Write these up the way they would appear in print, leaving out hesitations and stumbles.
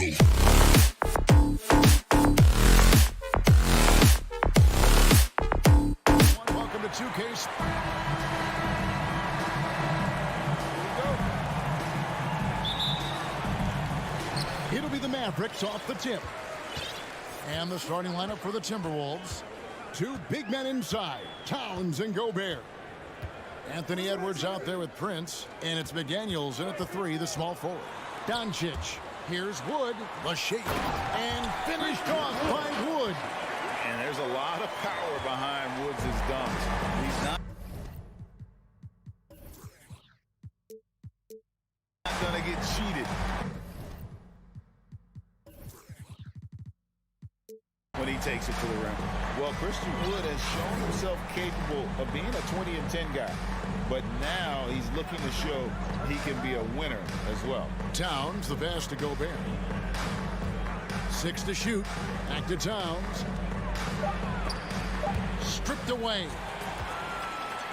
Welcome to 2K. It'll be the Mavericks off the tip. And the starting lineup for the Timberwolves. Two big men inside, Towns and Gobert. Anthony Edwards out there with Prince, and it's McDaniels in at the 3, the small forward. Doncic, here's Wood, the shape, and finished off by Wood. And there's a lot of power behind Woods' dunks. He's not going to get cheated when he takes it to the rim. Well, Christian Wood has shown himself capable of being a 20 and 10 guy, but now he's looking to show he can be a winner as well. Towns, the pass to Gobert. 6 to shoot. Back to Towns. Stripped away.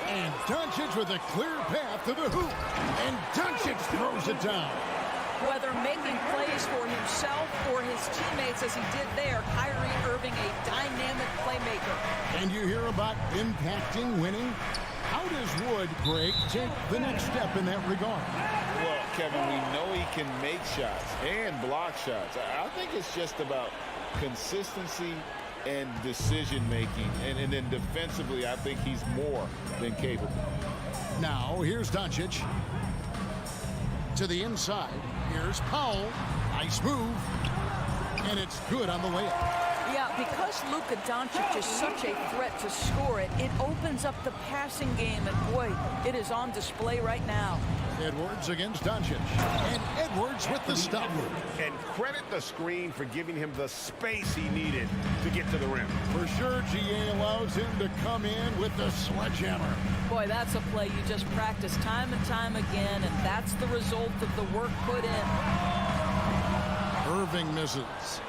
And Doncic with a clear path to the hoop. And Doncic throws it down. Whether making plays for himself or his teammates as he did there, Kyrie Irving, a dynamic playmaker. And you hear about impacting winning. How does Wood, Greg, take the next step in that regard? Well, Kevin, we know he can make shots and block shots. I think it's just about consistency and decision-making. And then defensively, I think he's more than capable. Now, here's Doncic. To the inside. Here's Powell. Nice move. And it's good on the layup. Yeah, because Luka Doncic is such a threat to score it, it opens up the passing game, and boy, it is on display right now. Edwards against Doncic. And Edwards with the stop. And credit the screen for giving him the space he needed to get to the rim. For sure, GA allows him to come in with the sledgehammer. Boy, that's a play you just practice time and time again, and that's the result of the work put in. Irving misses.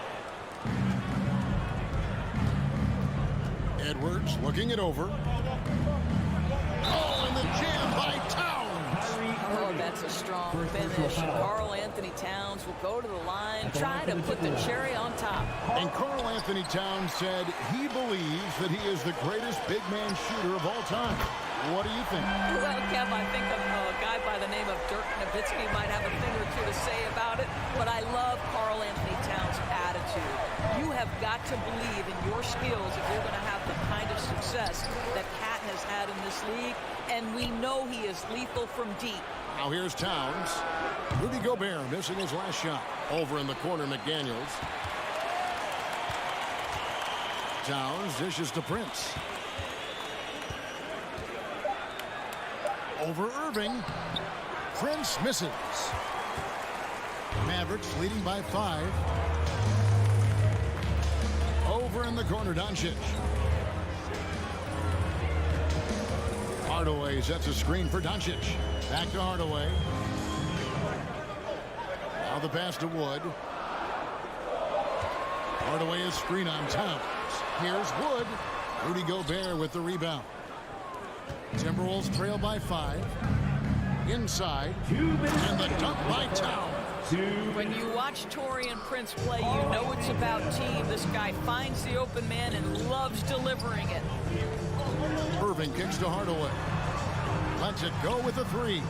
Edwards looking it over. Oh, and the jam by Towns. Oh, that's a strong finish. Karl Anthony Towns will go to the line, try to put the cherry on top. And Karl Anthony Towns said he believes that he is the greatest big man shooter of all time. What do you think? Well, Kev, I think a guy by the name of Dirk Nowitzki might have a thing or two to say about it, but I love Karl Anthony Towns' attitude. You have got to believe in your skills if you're going to have the kind of success that Cat has had in this league, and we know he is lethal from deep. Now here's Towns. Rudy Gobert missing his last shot. Over in the corner, McDaniels. Towns dishes to Prince. Over Irving. Prince misses. Mavericks leading by 5. Over in the corner, Doncic. Hardaway sets a screen for Doncic. Back to Hardaway. Now the pass to Wood. Hardaway is screen on Towns. Here's Wood. Rudy Gobert with the rebound. Timberwolves trail by 5. Inside. And the dunk by Towns. When you watch Taurean Prince play, you know it's about team. This guy finds the open man and loves delivering it. Irving kicks to Hardaway. Lets it go with the 3.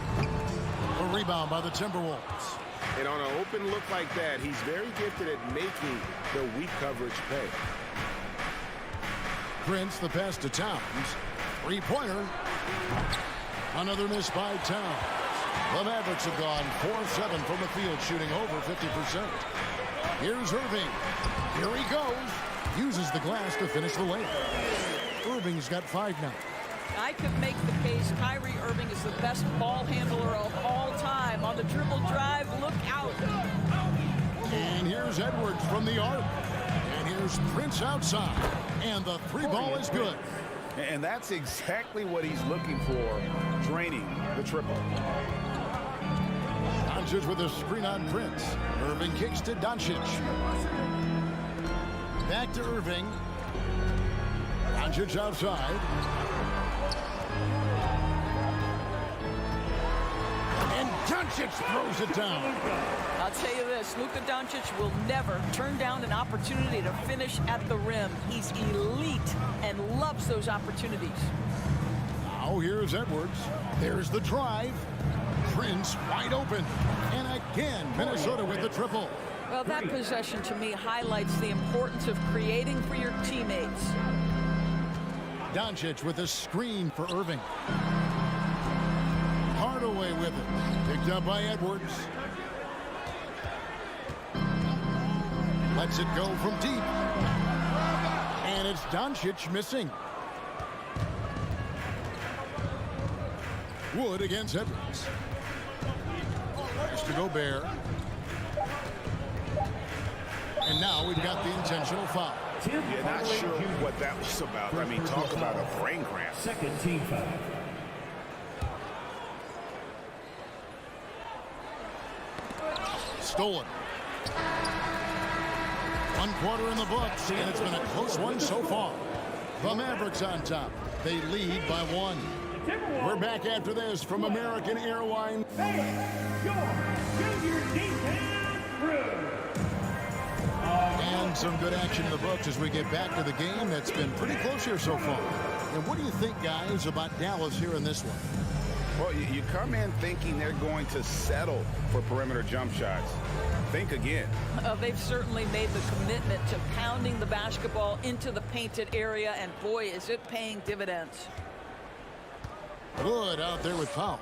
A rebound by the Timberwolves. And on an open look like that, he's very gifted at making the weak coverage pay. Prince, the pass to Towns. 3-pointer. Another miss by Towns. The Mavericks have gone 4-7 from the field, shooting over 50%. Here's Irving. Here he goes. Uses the glass to finish the layup. Irving's got 5 now. I could make the case Kyrie Irving is the best ball handler of all time. On the dribble drive, look out. And here's Edwards from the arc. And here's Prince outside. And the 3 ball is good. And that's exactly what he's looking for, draining the triple. Doncic with a screen on Prince. Irving kicks to Doncic. Back to Irving. Doncic outside. And Doncic throws it down. I'll tell you this, Luka Doncic will never turn down an opportunity to finish at the rim. He's elite and loves those opportunities. Now here's Edwards. There's the drive. Prince wide open. And again, Minnesota with the triple. Well, that possession to me highlights the importance of creating for your teammates. Doncic with a screen for Irving. Hardaway with it. Picked up by Edwards. Lets it go from deep. And it's Doncic missing. Wood against Edwards. Mr. Gobert. And now we've got the intentional foul. You're not sure what that was about. I mean, talk about a brain cramp. Second team foul. Stolen. 1 quarter in the books, and it's been a close one so far. The Mavericks on top. They lead by 1. We're back after this from American Airlines. And some good action in the books as we get back to the game that's been pretty close here so far. And what do you think, guys, about Dallas here in this one? Well, you come in thinking they're going to settle for perimeter jump shots. Think again. They've certainly made the commitment to pounding the basketball into the painted area, and boy, is it paying dividends. Good out there with Powell.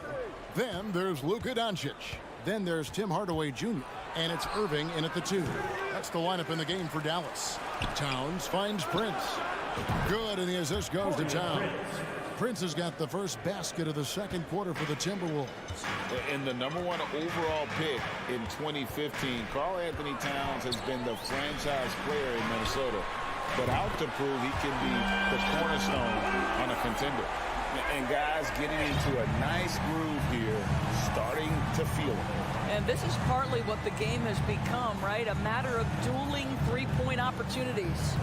Then there's Luka Doncic. Then there's Tim Hardaway Jr. And it's Irving in at the 2. That's the lineup in the game for Dallas. Towns finds Prince. Good, and the assist goes to Towns. Prince has got the first basket of the second quarter for the Timberwolves. And the #1 overall pick in 2015, Karl Anthony Towns has been the franchise player in Minnesota, but out to prove he can be the cornerstone on a contender. And guys getting into a nice groove here, starting to feel it. And this is partly what the game has become, right? A matter of dueling three-point opportunities.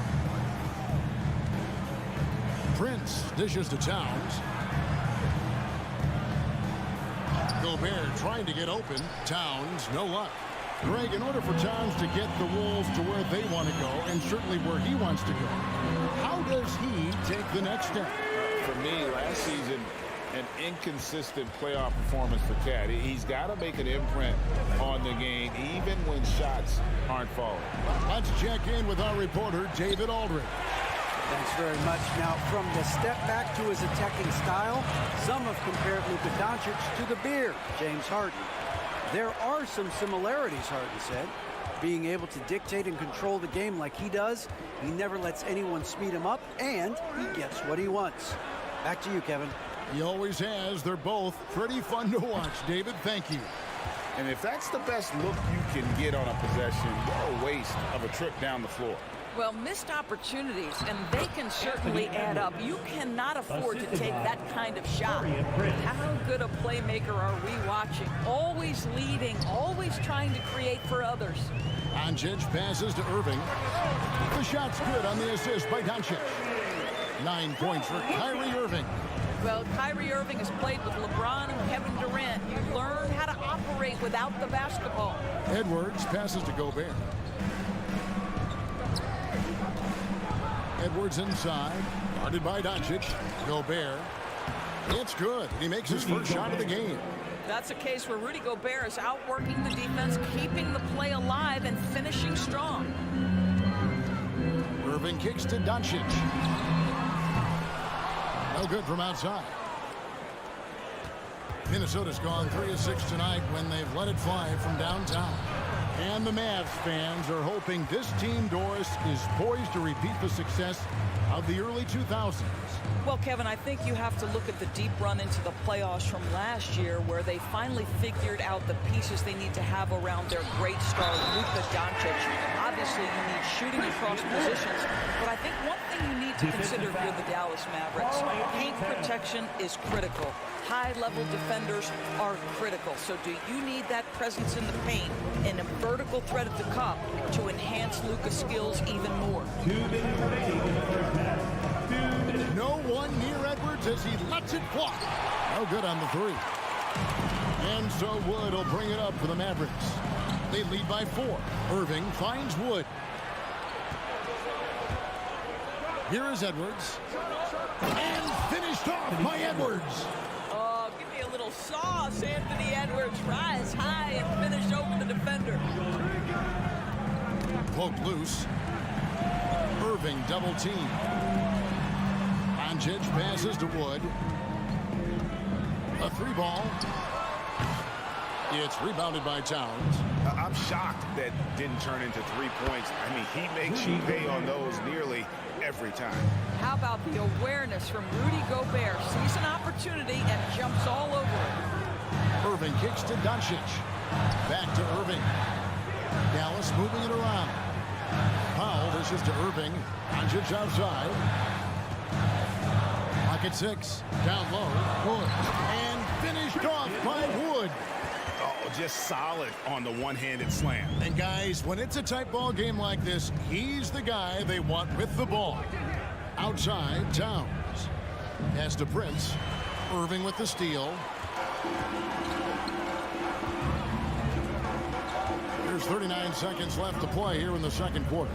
Prince dishes to Towns. Gobert trying to get open. Towns, no luck. Greg, in order for Towns to get the Wolves to where they want to go, and certainly where he wants to go, how does he take the next step? For me, last season, an inconsistent playoff performance for Cat. He's got to make an imprint on the game, even when shots aren't falling. Let's check in with our reporter, David Aldridge. Thanks very much. Now, from the step back to his attacking style, some have compared Luka Doncic to the Beard, James Harden. There are some similarities, Harden said. Being able to dictate and control the game like he does, he never lets anyone speed him up, and he gets what he wants. Back to you, Kevin. He always has. They're both pretty fun to watch. David, thank you. And if that's the best look you can get on a possession, what a waste of a trip down the floor. Well, missed opportunities, and they can certainly add up. You cannot afford to take that kind of shot. How good a playmaker are we watching? Always leading, always trying to create for others. Doncic passes to Irving. The shot's good on the assist by Doncic. 9 points for Kyrie Irving. Well, Kyrie Irving has played with LeBron and Kevin Durant. You learn how to operate without the basketball. Edwards passes to Gobert. Edwards inside, guarded by Doncic. Gobert. It's good. He makes his first shot of the game. That's a case where Rudy Gobert is outworking the defense, keeping the play alive, and finishing strong. Irving kicks to Doncic. No good from outside. Minnesota's gone 3 of 6 tonight when they've let it fly from downtown. And the Mavs fans are hoping this team, Doris, is poised to repeat the success of the early 2000s. Well, Kevin, I think you have to look at the deep run into the playoffs from last year where they finally figured out the pieces they need to have around their great star, Luka Doncic. Obviously, you need shooting across positions, but I think one thing you need to consider if you're the Dallas Mavericks, paint protection is critical. High-level defenders are critical. So do you need that presence in the paint and a vertical threat at the cup to enhance Luka's skills even more? 2 minutes remaining in the first half. 2 minutes. No one near Edwards as he lets it fly. No good on the 3. And so Wood will bring it up for the Mavericks. They lead by 4. Irving finds Wood. Here is Edwards. And finished off by Edwards. Oh, give me a little sauce, Anthony Edwards. Rise high and finish over the defender. Poked loose. Irving double team. Doncic passes to Wood. A 3-ball. It's rebounded by Towns. I'm shocked that didn't turn into 3 points. I mean, he makes you pay on those nearly every time. How about the awareness from Rudy Gobert? Sees an opportunity and jumps all over it. Irving kicks to Doncic. Back to Irving. Dallas moving it around. Powell dishes to Irving. Doncic outside. Pocket 6. Down low. Wood. And finished off by Wood. Oh, just solid on the one-handed slam. And guys, when it's a tight ball game like this, he's the guy they want with the ball. Outside, Towns. Pass to Prince. Irving with the steal. There's 39 seconds left to play here in the second quarter.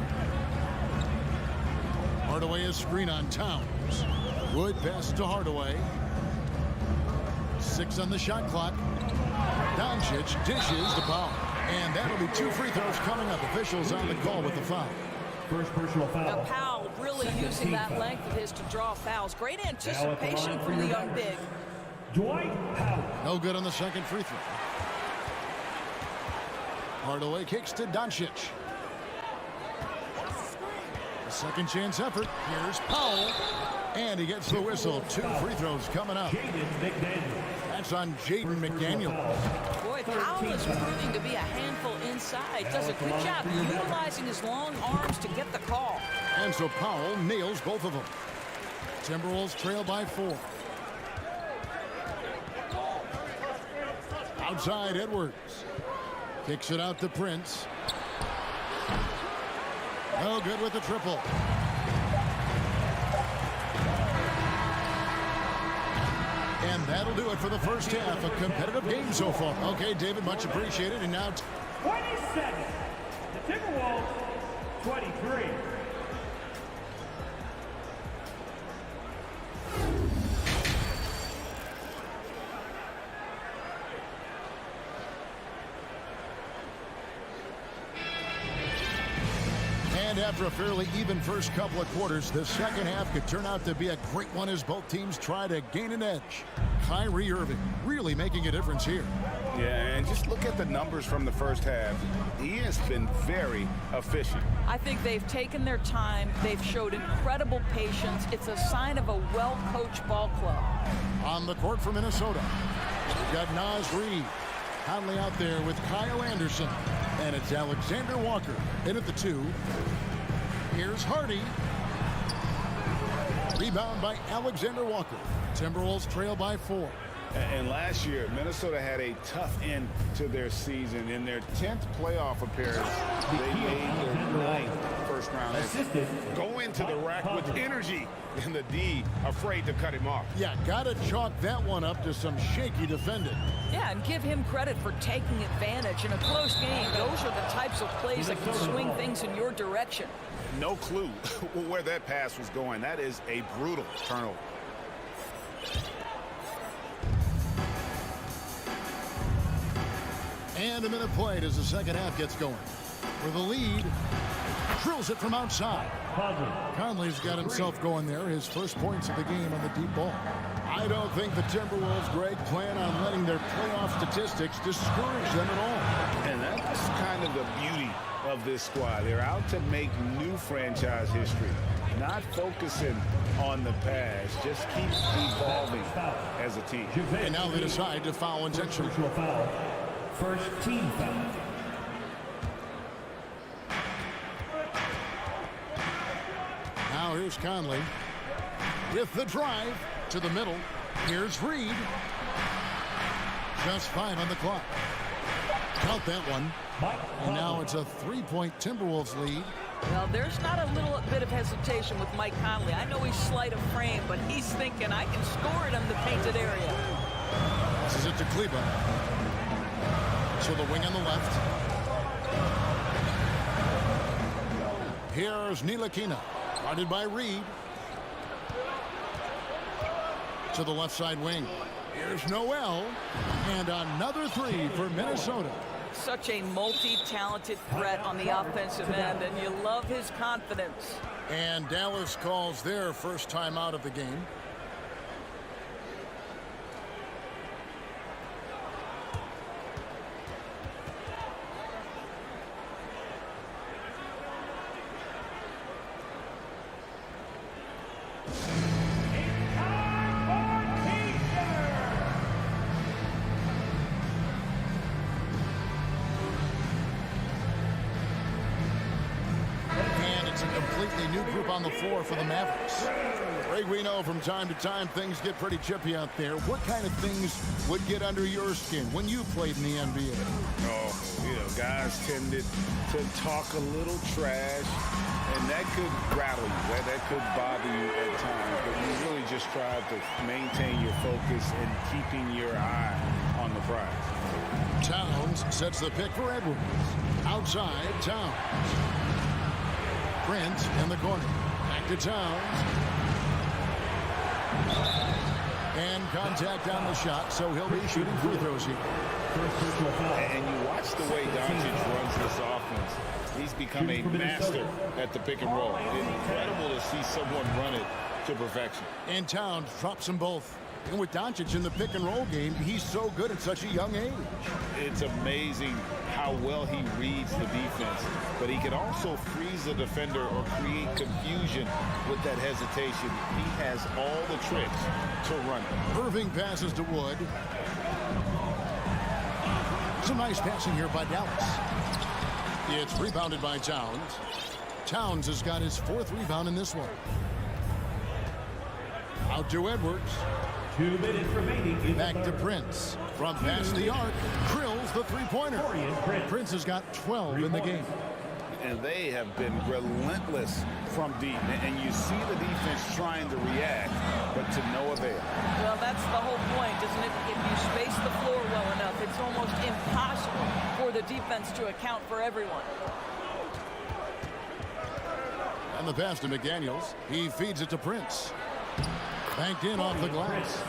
Hardaway is screen on Towns. Wood pass to Hardaway. 6 on the shot clock. Doncic dishes the foul. And that'll be 2 free throws coming up. Officials on the call with the foul. First personal foul. Now Powell really using that length of his to draw fouls. Great anticipation from the young big. Dwight Powell. No good on the second free throw. Hardaway kicks to Doncic. A second chance effort. Here's Powell. And he gets the whistle. 2 free throws coming up. Jaden McDaniel. That's on Jaden McDaniel. Boy, Powell is proving to be a handful inside. Does a good job utilizing his long arms to get the call. And so Powell nails both of them. Timberwolves trail by 4. Outside Edwards. Kicks it out to Prince. No good with the triple. And that'll do it for the first half. A competitive game so far. Okay, David, much appreciated. And now 27. The Timberwolves, 23. And after a fairly even first couple of quarters, the second half could turn out to be a great one as both teams try to gain an edge. Kyrie Irving really making a difference here. Yeah, and just look at the numbers from the first half. He has been very efficient. I think they've taken their time. They've showed incredible patience. It's a sign of a well-coached ball club. On the court for Minnesota, we've got Naz Reid. Conley out there with Kyle Anderson. And it's Alexander Walker in at the 2. Here's Hardy. Rebound by Alexander Walker. Timberwolves trail by 4. And last year, Minnesota had a tough end to their season. In their 10th playoff appearance, they made their 9th first-round exit. Go into the rack with energy, and the D afraid to cut him off. Yeah, gotta chalk that one up to some shaky defending. Yeah, and give him credit for taking advantage in a close game. Those are the types of plays that can swing things in your direction. No clue where that pass was going. That is a brutal turnover. And a minute played as the second half gets going. For the lead, drills it from outside. Conley's got himself going there. His first points of the game on the deep ball. I don't think the Timberwolves, Greg, plan on letting their playoff statistics discourage them at all. And that's kind of the beauty of this squad. They're out to make new franchise history, not focusing on the past, just keep evolving as a team. And now they decide to foul intentionally. First team foul. Now here's Conley with the drive to the middle. Here's Reid. Just 5 on the clock. Count that one. And now it's a 3-point Timberwolves lead. Well, there's not a little bit of hesitation with Mike Conley. I know he's slight of frame, but he's thinking I can score it in the painted area. This is it to Kleba. So the wing on the left. Here's Ntilikina, guarded by Reed. To the left side wing. Here's Noel, and another three for Minnesota. Such a multi-talented threat on the offensive end, and you love his confidence. And Dallas calls their first time out of the game. New group on the floor for the Mavericks. Greg, we know from time to time things get pretty chippy out there. What kind of things would get under your skin when you played in the NBA? Oh, guys tended to talk a little trash, and that could rattle you. That could bother you at times, but you really just try to maintain your focus and keeping your eye on the prize. Towns sets the pick for Edwards. Outside, Towns. Prince in the corner. Back to Towns. And contact on the shot, so he'll be shooting free throws here. And you watch the way Doncic runs this offense. He's become a master at the pick and roll. Incredible to see someone run it to perfection. And Towns drops them both. And with Doncic in the pick and roll game, he's so good at such a young age. It's amazing how well he reads the defense, but he can also freeze the defender or create confusion with that hesitation. He has all the tricks to run it. Irving passes to Wood. Some nice passing here by Dallas. It's rebounded by Towns. Towns has got his fourth rebound in this one. Out to Edwards. 2 minutes remaining. Back to Prince. From past the arc, drills the three-pointer. Prince has got 12 in the game. And they have been relentless from deep. And you see the defense trying to react, but to no avail. Well, that's the whole point, isn't it? If you space the floor well enough, it's almost impossible for the defense to account for everyone. And the pass to McDaniels. He feeds it to Prince. Banked in off the glass.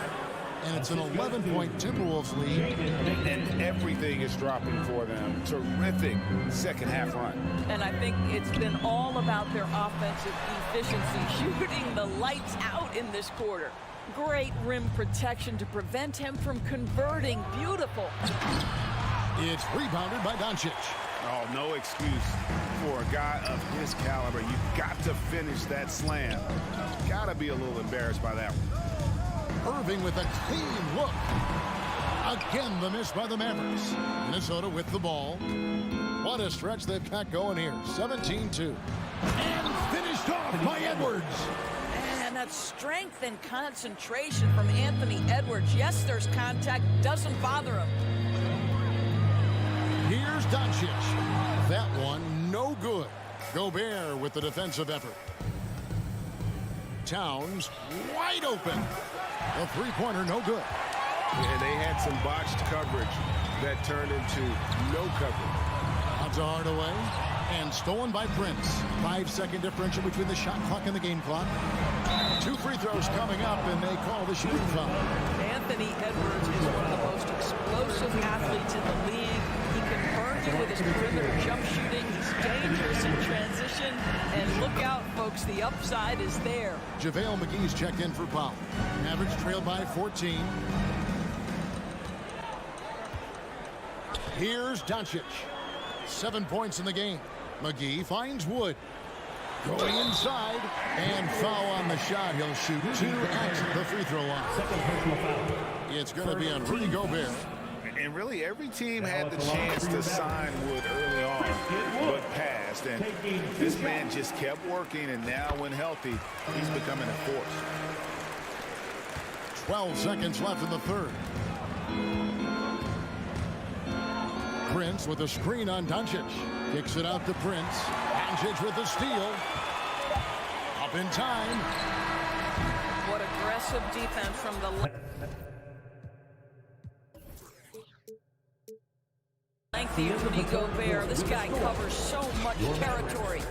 And it's an 11-point Timberwolves lead. And everything is dropping for them. Terrific second half run. And I think it's been all about their offensive efficiency, shooting the lights out in this quarter. Great rim protection to prevent him from converting. Beautiful. It's rebounded by Doncic. Oh, no excuse for a guy of his caliber. You've got to finish that slam. Got to be a little embarrassed by that one. Irving with a clean look. Again, the miss by the Mavericks. Minnesota with the ball. What a stretch they've got going here. 17-2. And finished off by Edwards. And that strength and concentration from Anthony Edwards. Yes, there's contact. Doesn't bother him. Here's Doncic. That one, no good. Gobert with the defensive effort. Towns, wide open. The three-pointer, no good. And they had some botched coverage that turned into no coverage. Odds are Hardaway. And stolen by Prince. 5-second differential between the shot clock and the game clock. 2 free throws coming up, and they call the shooting foul. Anthony Edwards is one of the most explosive athletes in the league. He can burn you with his perimeter jump shooting. He's dangerous in transition. And look out, folks, the upside is there. JaVale McGee's checked in for foul. Mavericks trailed by 14. Here's Doncic. 7 points in the game. McGee finds Wood. Going inside, and foul on the shot. He'll shoot 2 at the free throw line. It's going to be on Rudy Gobert. And really, every team had the chance to sign Wood early on, but passed. And this man just kept working, and now when healthy, he's becoming a force. 12 seconds left in the third. Prince with a screen on Doncic. Kicks it out to Prince. Doncic with the steal. Up in time. What aggressive defense from the the Rudy Gobert. This guy covers so much territory.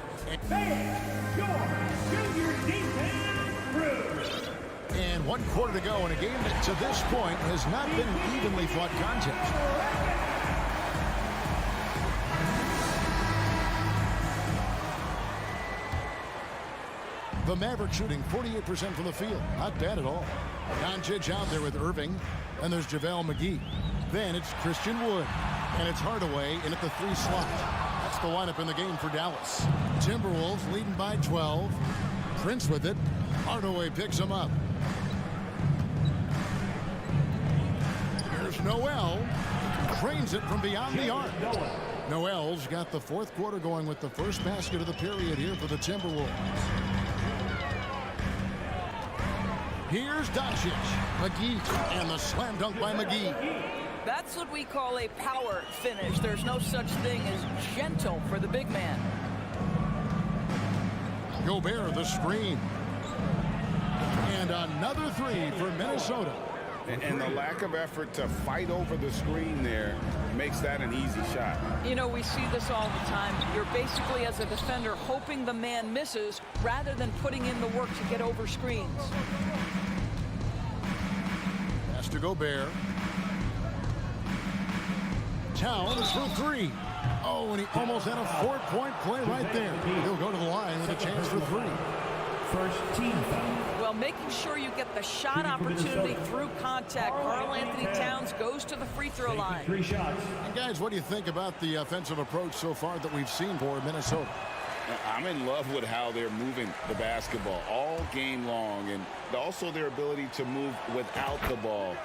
And 1 quarter to go in a game that to this point has not been an evenly fought contest. The Mavericks shooting 48% from the field. Not bad at all. Doncic out there with Irving. And there's JaVale McGee. Then it's Christian Wood. And it's Hardaway in at the 3 slot. That's the lineup in the game for Dallas. Timberwolves leading by 12. Prince with it. Hardaway picks him up. Here's Noel. Cranes it from beyond the arc. Noel's got the 4th quarter going with the first basket of the period here for the Timberwolves. Here's Doncic. McGee. And the slam dunk by McGee. That's what we call a power finish. There's no such thing as gentle for the big man. Gobert the screen. And another 3 for Minnesota. And the lack of effort to fight over the screen there makes that an easy shot. You know, we see this all the time. You're basically, as a defender, hoping the man misses rather than putting in the work to get over screens. Pass to Gobert. Towns for 3. Oh, and he almost had a 4-point play right there. He'll go to the line with a chance for 3. First team foul. Well, making sure you get the shot opportunity through contact. Karl-Anthony Towns goes to the free throw line. 3 shots. And guys, what do you think about the offensive approach so far that we've seen for Minnesota? I'm in love with how they're moving the basketball all game long, and also their ability to move without the ball.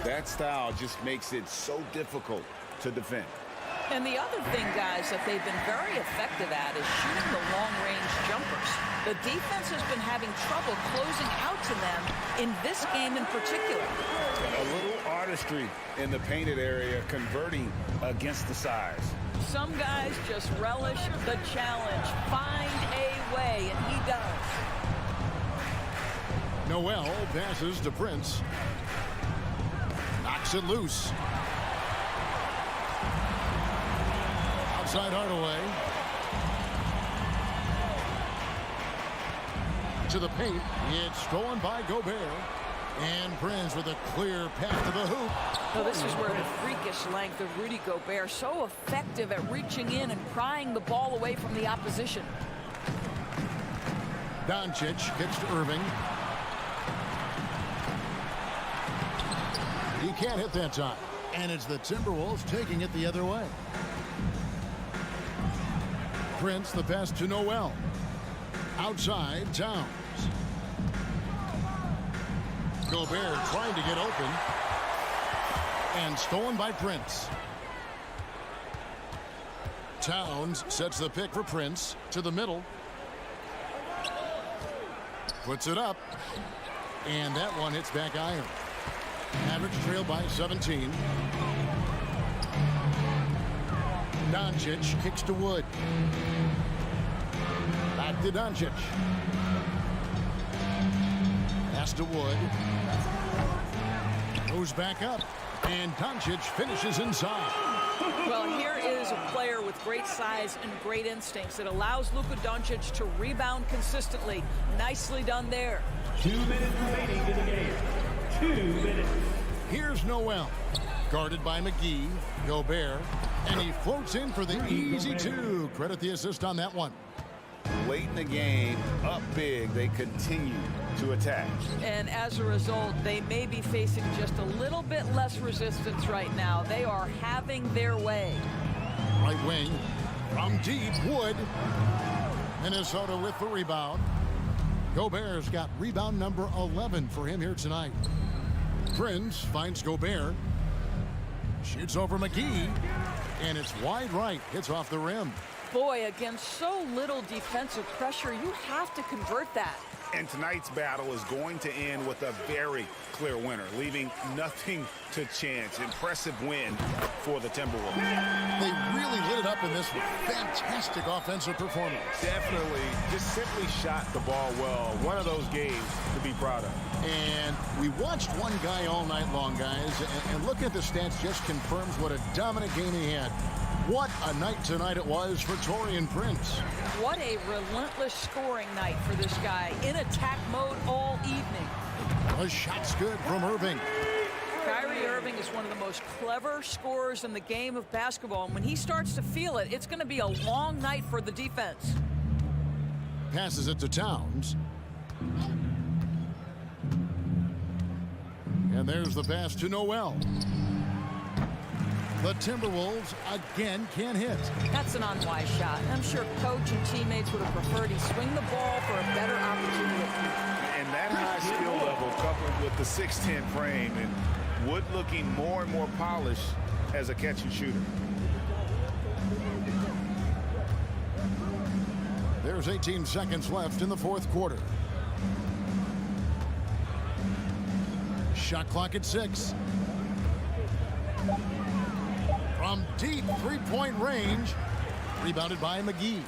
That style just makes it so difficult to defend. And the other thing, guys, that they've been very effective at is shooting the long-range jumpers. The defense has been having trouble closing out to them in this game in particular. A little artistry in the painted area, converting against the size. Some guys just relish the challenge. Find a way, and he does. Noel passes to Prince. Knocks it loose. Outside Hardaway. To the paint. It's stolen by Gobert. And Prince with a clear path to the hoop. So this is where the freakish length of Rudy Gobert, so effective at reaching in and prying the ball away from the opposition. Doncic kicks to Irving. He can't hit that time. And it's the Timberwolves taking it the other way. Prince, the pass to Noel. Outside, Towns. Gobert trying to get open. And stolen by Prince. Towns sets the pick for Prince to the middle. Puts it up. And that one hits back iron. Mavericks trail by 17. Doncic kicks to Wood. Back to Doncic. Pass to Wood. Goes back up. And Doncic finishes inside. Well, here is a player with great size and great instincts. It allows Luka Doncic to rebound consistently. Nicely done there. 2 minutes remaining in the game. 2 minutes. Here's Noel. Guarded by McGee. Gobert. And he floats in for the easy 2. Credit the assist on that one. Late in the game, up big, they continue to attack. And as a result, they may be facing just a little bit less resistance right now. They are having their way. Right wing. From deep, Wood. Minnesota with the rebound. Gobert's got rebound number 11 for him here tonight. Prince finds Gobert. Shoots over McGee. And it's wide right. Hits off the rim. Boy, against so little defensive pressure, you have to convert that. And tonight's battle is going to end with a very clear winner, leaving nothing to chance. Impressive win for the Timberwolves. They really lit it up in this one. Fantastic offensive performance. Definitely just simply shot the ball well. One of those games to be proud of. And we watched one guy all night long, guys. And looking at the stats just confirms what a dominant game he had. What a night tonight it was for Taurean Prince. What a relentless scoring night for this guy. In attack mode all evening. The shot's good from Irving. Kyrie Irving is one of the most clever scorers in the game of basketball. And when he starts to feel it, it's going to be a long night for the defense. Passes it to Towns. And there's the pass to Noel. The Timberwolves again can't hit. That's an unwise shot. I'm sure coach and teammates would have preferred he swing the ball for a better opportunity. And that high skill level coupled with the 6'10 frame and Wood looking more and more polished as a catch and shooter. There's 18 seconds left in the fourth quarter. Shot clock at 6. From deep three-point range. Rebounded by McGee.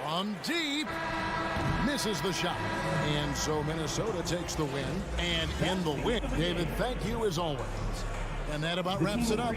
From deep. Misses the shot. And so Minnesota takes the win. And in the win, David, thank you as always. And that about wraps it up.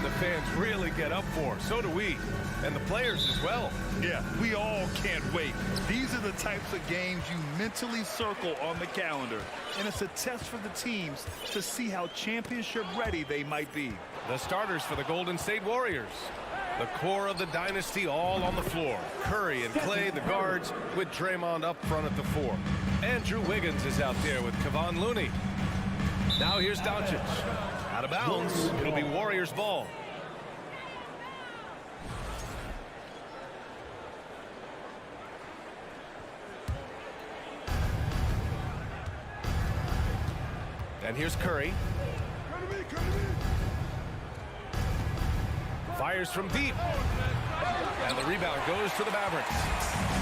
the fans really get up for. So do we, and the players as well. Yeah, we all can't wait. These are the types of games you mentally circle on the calendar, and it's a test for the teams to see how championship ready they might be. The starters for the Golden State Warriors. The core of the dynasty all on the floor. Curry and Clay, the guards, with Draymond up front at the 4. Andrew Wiggins is out there with Kevon Looney. Now here's Doncic. Out of bounds. It'll be Warriors ball. And here's Curry. Fires from deep. And the rebound goes to the Mavericks.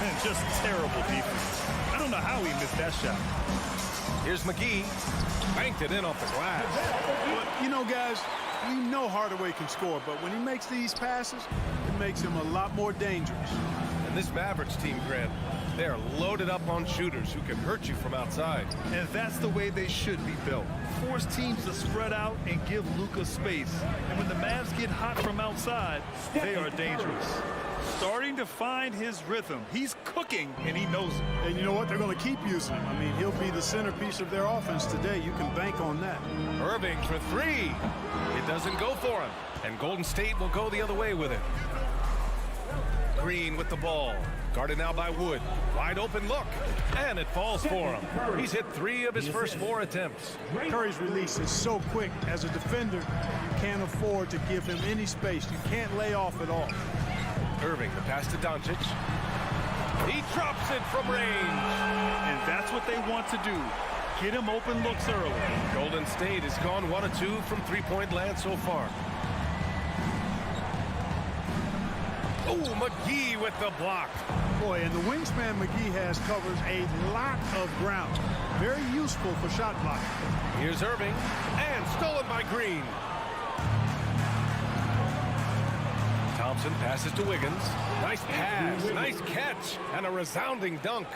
Man, just terrible defense. I don't know how he missed that shot. Here's McGee. Banked it in off the glass. But, you know, guys, we know Hardaway can score, but when he makes these passes, it makes him a lot more dangerous. And this Mavericks team, Grant, they are loaded up on shooters who can hurt you from outside. And that's the way they should be built. Force teams to spread out and give Luka space. And when the Mavs get hot from outside, they are dangerous. Starting to find his rhythm. He's cooking, and he knows it. And you know what? They're going to keep using him. I mean, he'll be the centerpiece of their offense today. You can bank on that. Irving for 3. It doesn't go for him. And Golden State will go the other way with it. Green with the ball. Guarded now by Wood. Wide open look. And it falls for him. He's hit 3 of his first 4 attempts. Curry's release is so quick. As a defender, you can't afford to give him any space. You can't lay off at all. Irving, the pass to Doncic. He drops it from range. And that's what they want to do. Get him open looks early. Golden State has gone 1 of 2 from three-point land so far. Oh, McGee with the block. Boy, and the wingspan McGee has covers a lot of ground. Very useful for shot blocking. Here's Irving, and stolen by Green. Thompson passes to Wiggins. Nice pass, nice catch, and a resounding dunk.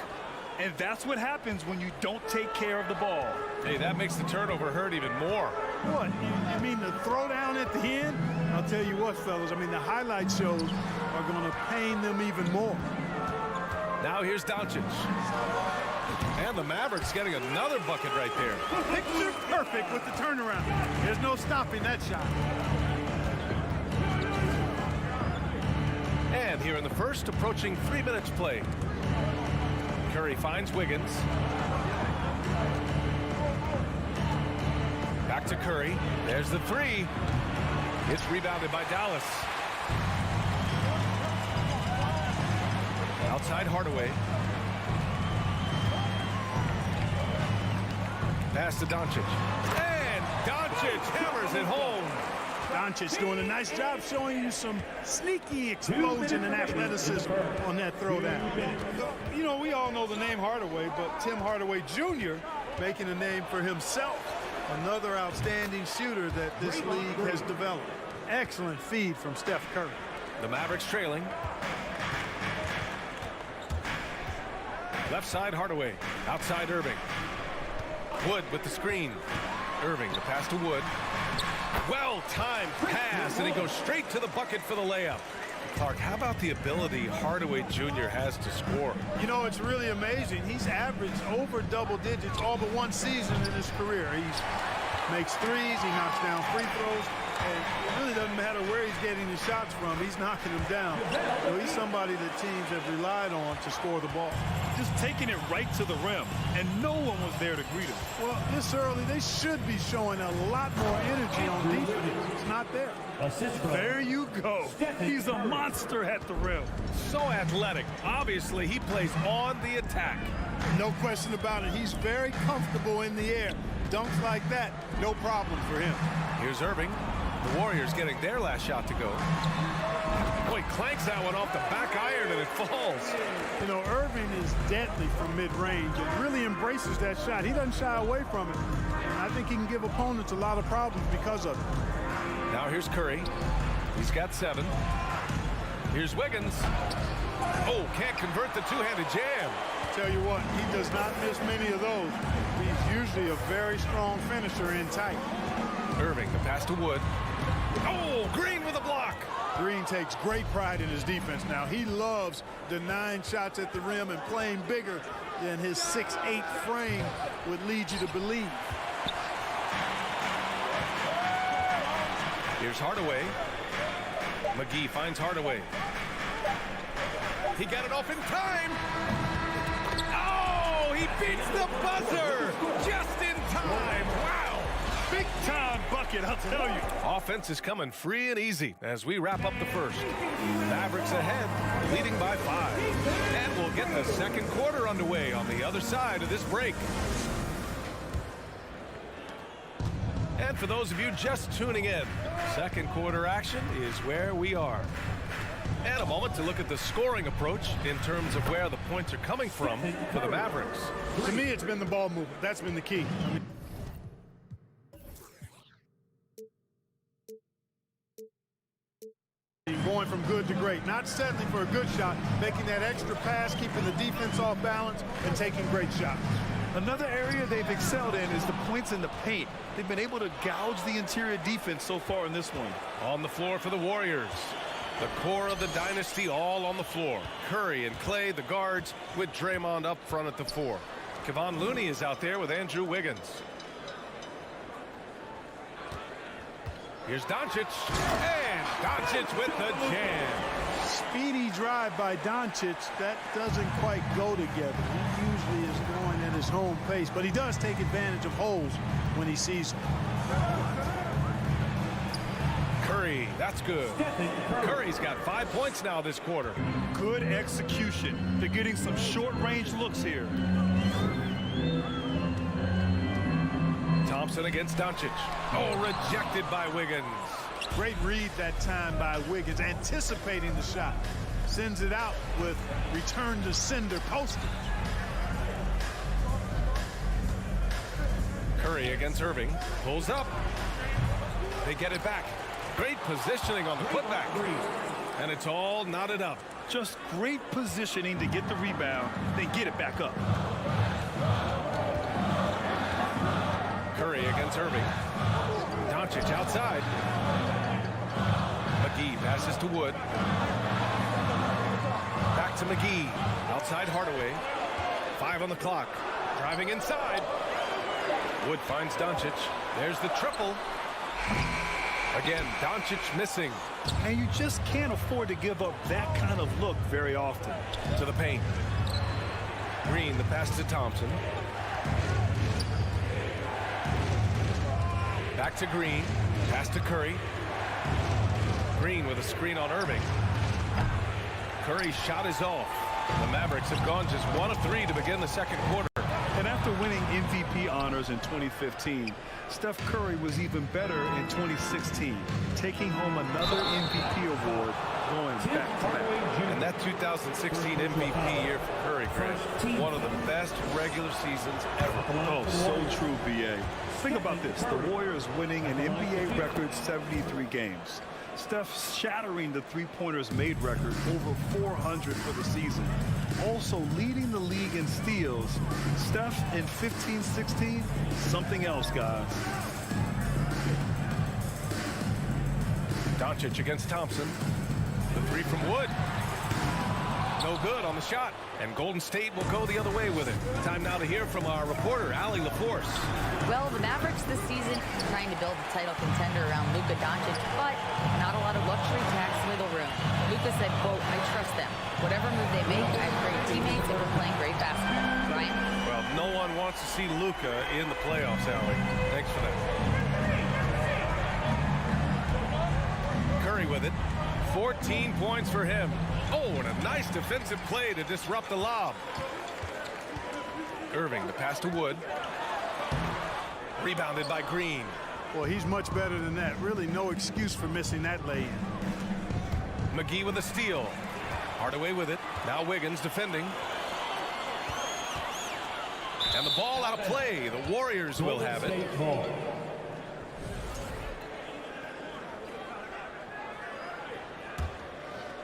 And that's what happens when you don't take care of the ball. Hey, that makes the turnover hurt even more. What? You mean the throwdown at the end? I'll tell you what, fellas. I mean, the highlight shows are going to pain them even more. Now here's Doncic. And the Mavericks getting another bucket right there. Picture perfect with the turnaround. There's no stopping that shot. And here in the first, approaching 3 minutes played. Curry finds Wiggins. Back to Curry. There's the 3. It's rebounded by Dallas. Outside Hardaway. Pass to Doncic. And Doncic hammers it home. Doncic doing a nice job showing you some sneaky explosion and athleticism on that throwdown. You know, we all know the name Hardaway, but Tim Hardaway Jr. making a name for himself. Another outstanding shooter that this league has developed. Excellent feed from Steph Curry. The Mavericks trailing. Left side Hardaway. Outside Irving. Wood with the screen. Irving, the pass to Wood. Well-timed pass, and he goes straight to the bucket for the layup. Clark, how about the ability Hardaway Jr. has to score? You know, it's really amazing. He's averaged over double digits all but one season in his career. He makes threes, he knocks down free throws, and it really doesn't matter where he's getting his shots from. He's knocking them down. So he's somebody that teams have relied on to score the ball. Just taking it right to the rim, and no one was there to greet him. Well, this early, they should be showing a lot more energy on defense. It's not there. There you go. He's a monster at the rim. So athletic. Obviously, he plays on the attack. No question about it. He's very comfortable in the air. Dunks like that, no problem for him. Here's Irving. The Warriors getting their last shot to go. Boy, clanks that one off the back iron and it falls. You know, Irving is deadly from mid-range and really embraces that shot. He doesn't shy away from it. And I think he can give opponents a lot of problems because of it. Now here's Curry. He's got 7. Here's Wiggins. Oh, can't convert the two-handed jam. Tell you what, he does not miss many of those. He's usually a very strong finisher in tight. Irving, the pass to Wood. Oh, Green with a block. Green takes great pride in his defense now. He loves denying shots at the rim and playing bigger than his 6'8" frame would lead you to believe. Here's Hardaway. McGee finds Hardaway. He got it off in time. Oh, he beats the buzzer just in time. Wow. Big time bucket, I'll tell you. Offense is coming free and easy as we wrap up the first. Mavericks ahead, leading by 5. And we'll get the second quarter underway on the other side of this break. And for those of you just tuning in, second quarter action is where we are. And a moment to look at the scoring approach in terms of where the points are coming from for the Mavericks. To me, it's been the ball movement. That's been the key. Going from good to great, not settling for a good shot, making that extra pass, keeping the defense off balance, and taking great shots. Another area they've excelled in is the points in the paint. They've been able to gouge the interior defense so far in this one. On the floor for the Warriors. The core of the dynasty all on the floor. Curry and Clay, the guards, with Draymond up front at the 4. Kevon Looney is out there with Andrew Wiggins. Here's Doncic. And Doncic with the jam. Speedy drive by Doncic. That doesn't quite go together. He usually is going at his home pace, but he does take advantage of holes when he sees them. Curry, that's good. Curry's got 5 points now this quarter. Good execution. They're getting some short-range looks here. Thompson against Doncic. Oh, rejected by Wiggins. Great read that time by Wiggins, anticipating the shot. Sends it out with return to sender postage. Curry against Irving. Pulls up. They get it back. Great positioning on the putback. And it's all knotted up. Just great positioning to get the rebound, then get it back up. Curry against Irving. Doncic outside. McGee passes to Wood. Back to McGee. Outside Hardaway. 5 on the clock. Driving inside. Wood finds Doncic. There's the triple. Again, Doncic missing. And you just can't afford to give up that kind of look very often. To the paint. Green, the pass to Thompson. Back to Green. Pass to Curry. Green with a screen on Irving. Curry's shot is off. The Mavericks have gone just 1 of 3 to begin the second quarter. And after winning MVP honors in 2015, Steph Curry was even better in 2016, taking home another MVP award going back-to-back. And that 2016 MVP year for Curry, Grant, one of the best regular seasons ever. Oh, so true, B.A. Think about this. The Warriors winning an NBA record 73 games. Steph shattering the three-pointers made record, over 400 for the season. Also leading the league in steals. Steph in 15-16, something else, guys. Doncic against Thompson. The 3 from Wood. No good on the shot. And Golden State will go the other way with it. Time now to hear from our reporter, Allie LaForce. Well, the Mavericks this season trying to build a title contender around Luka Doncic, but not a lot of luxury tax wiggle room. Luka said, quote, "I trust them. Whatever move they make, I have great teammates and we're playing great basketball." Ryan? Well, no one wants to see Luka in the playoffs, Allie. Thanks for that. Curry with it. 14 points for him. Oh, and a nice defensive play to disrupt the lob. Irving, the pass to Wood. Rebounded by Green. Well, he's much better than that. Really no excuse for missing that lay-in. McGee with a steal. Hardaway with it. Now Wiggins defending. And the ball out of play. The Warriors will have it.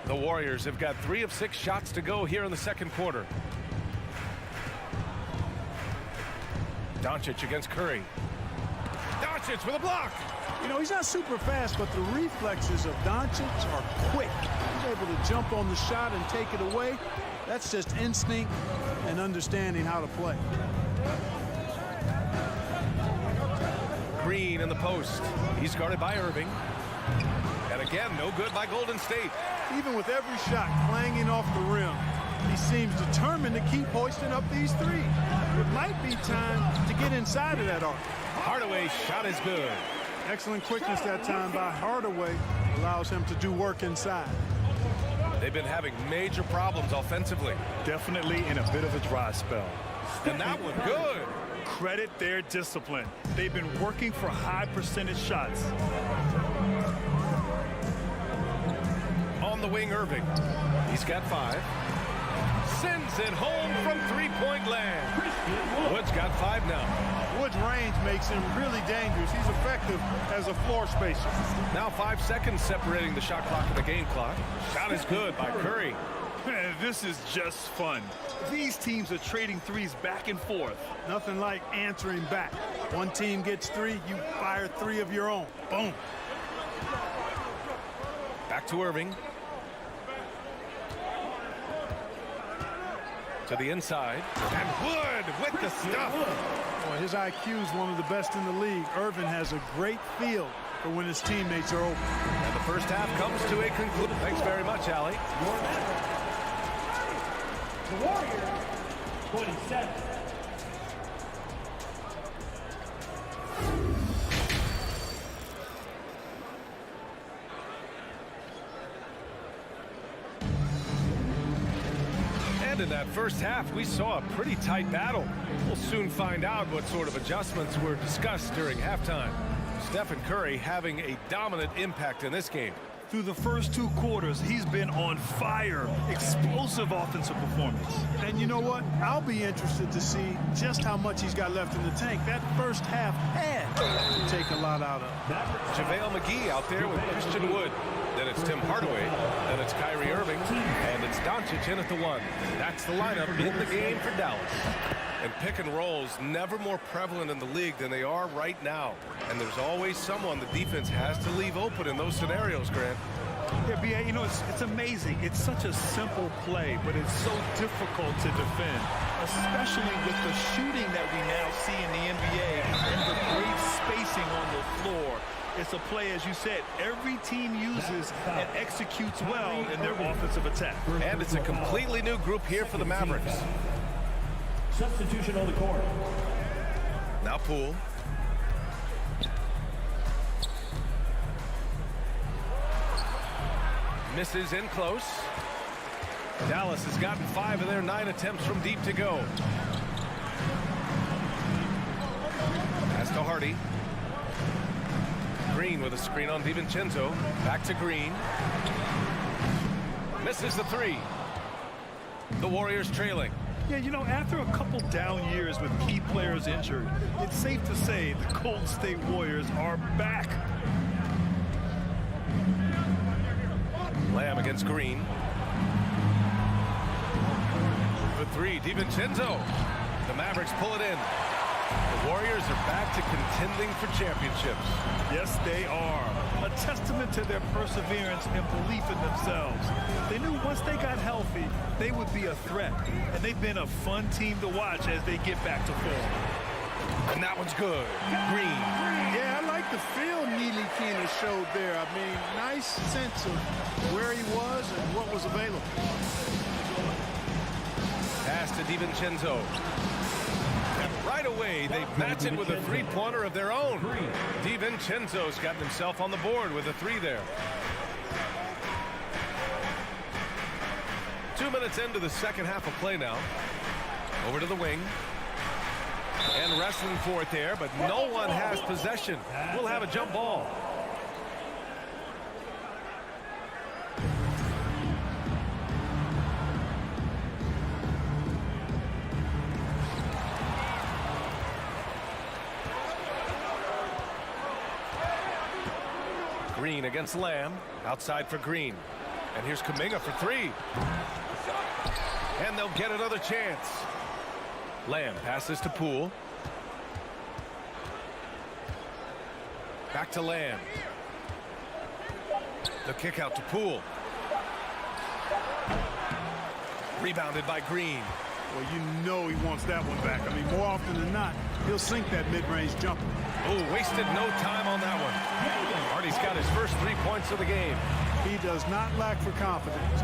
The Warriors have got 3 of 6 shots to go here in the second quarter. Doncic against Curry. Doncic Doncic with a block. You know, he's not super fast, but the reflexes of Doncic are quick. He's able to jump on the shot and take it away. That's just instinct and understanding how to play. Green in the post. He's guarded by Irving. And again, no good by Golden State. Even with every shot clanging off the rim, he seems determined to keep hoisting up these threes. It might be time to get inside of that arc. Hardaway's shot is good. Excellent quickness that time by Hardaway. Allows him to do work inside. They've been having major problems offensively. Definitely in a bit of a dry spell. And that one good. Credit their discipline. They've been working for high percentage shots. On the wing, Irving. He's got 5. Sends it home from three-point land. Wood's got 5 now. Wood's range makes him really dangerous. He's effective as a floor spacer. Now 5 seconds separating the shot clock and the game clock. Shot is good by Curry. Man, this is just fun. These teams are trading threes back and forth. Nothing like answering back. One team gets 3, you fire 3 of your own. Boom. Back to Irving. To the inside. And Wood with the stuff. Boy, his IQ is one of the best in the league. Irving has a great feel for when his teammates are open. And the first half comes to a conclusion. Thanks very much, Allie. The Warriors, 27. And in that first half, we saw a pretty tight battle. We'll soon find out what sort of adjustments were discussed during halftime. Stephen Curry having a dominant impact in this game. Through the first 2 quarters, he's been on fire. Explosive offensive performance. And you know what? I'll be interested to see just how much he's got left in the tank. That first half had to take a lot out of. JaVale McGee out there with Christian Wood. Then it's Tim Hardaway. Then it's Kyrie Irving. And it's Doncic in at the 1. That's the lineup in the game for Dallas. And pick and rolls never more prevalent in the league than they are right now. And there's always someone the defense has to leave open in those scenarios, Grant. Yeah, B.A., you know, it's amazing. It's such a simple play, but it's so difficult to defend, especially with the shooting that we now see in the NBA and the great spacing on the floor. It's a play, as you said, every team uses and executes well in their offensive attack. And it's a completely new group here for the Mavericks. Substitution on the court. Now Poole. Misses in close. Dallas has gotten 5 of their 9 attempts from deep to go. Pass to Hardy. Green with a screen on DiVincenzo. Back to Green. Misses the 3. The Warriors trailing. Yeah, you know, after a couple down years with key players injured, it's safe to say the Golden State Warriors are back. Lamb against Green. For 3, DiVincenzo. The Mavericks pull it in. The Warriors are back to contending for championships. Yes, they are. A testament to their perseverance and belief in themselves. They knew once they got healthy, they would be a threat. And they've been a fun team to watch as they get back to form. And that one's good. Green. Yeah, I like the feel Neely kind of showed there. I mean, nice sense of where he was and what was available. Pass to DiVincenzo. And right away, they match it with a 3-pointer of their own. DiVincenzo's gotten himself on the board with a 3 there. 2 minutes into the second half of play now. Over to the wing. And wrestling for it there, but no one has possession. We'll have a jump ball. Green against Lamb. Outside for Green. And here's Kuminga for 3. And they'll get another chance. Lamb passes to Poole. Back to Lamb. The kick out to Poole. Rebounded by Green. Well, you know he wants that one back. I mean, more often than not, he'll sink that mid-range jumper. Oh, wasted no time on that one. Hardy's got his first 3 points of the game. He does not lack for confidence.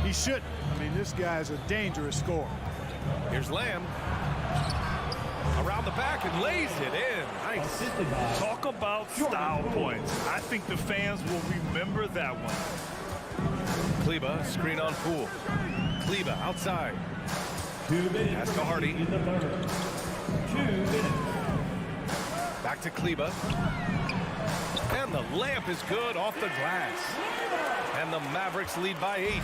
He shouldn't. I mean, this guy's a dangerous scorer. Here's Lamb. Around the back and lays it in. Nice. Talk about style points. I think the fans will remember that one. Kleba, screen on Poole. Kleba outside. 2 minutes. Pass to Hardy. In the third. 2 minutes. Back to Kleba. And the layup is good off the glass. And the Mavericks lead by 8.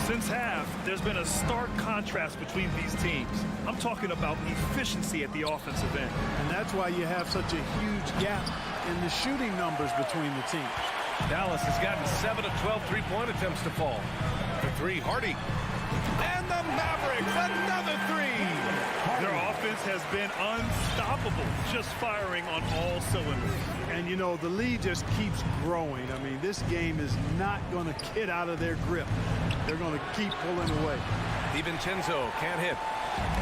Since half, there's been a stark contrast between these teams. I'm talking about efficiency at the offensive end. And that's why you have such a huge gap in the shooting numbers between the teams. Dallas has gotten 7 of 12 three-point attempts to fall. For 3, Hardy. And the Mavericks, another 3. Their offense has been unstoppable, just firing on all cylinders. And, you know, the lead just keeps growing. I mean, this game is not going to get out of their grip. They're going to keep pulling away. DiVincenzo can't hit.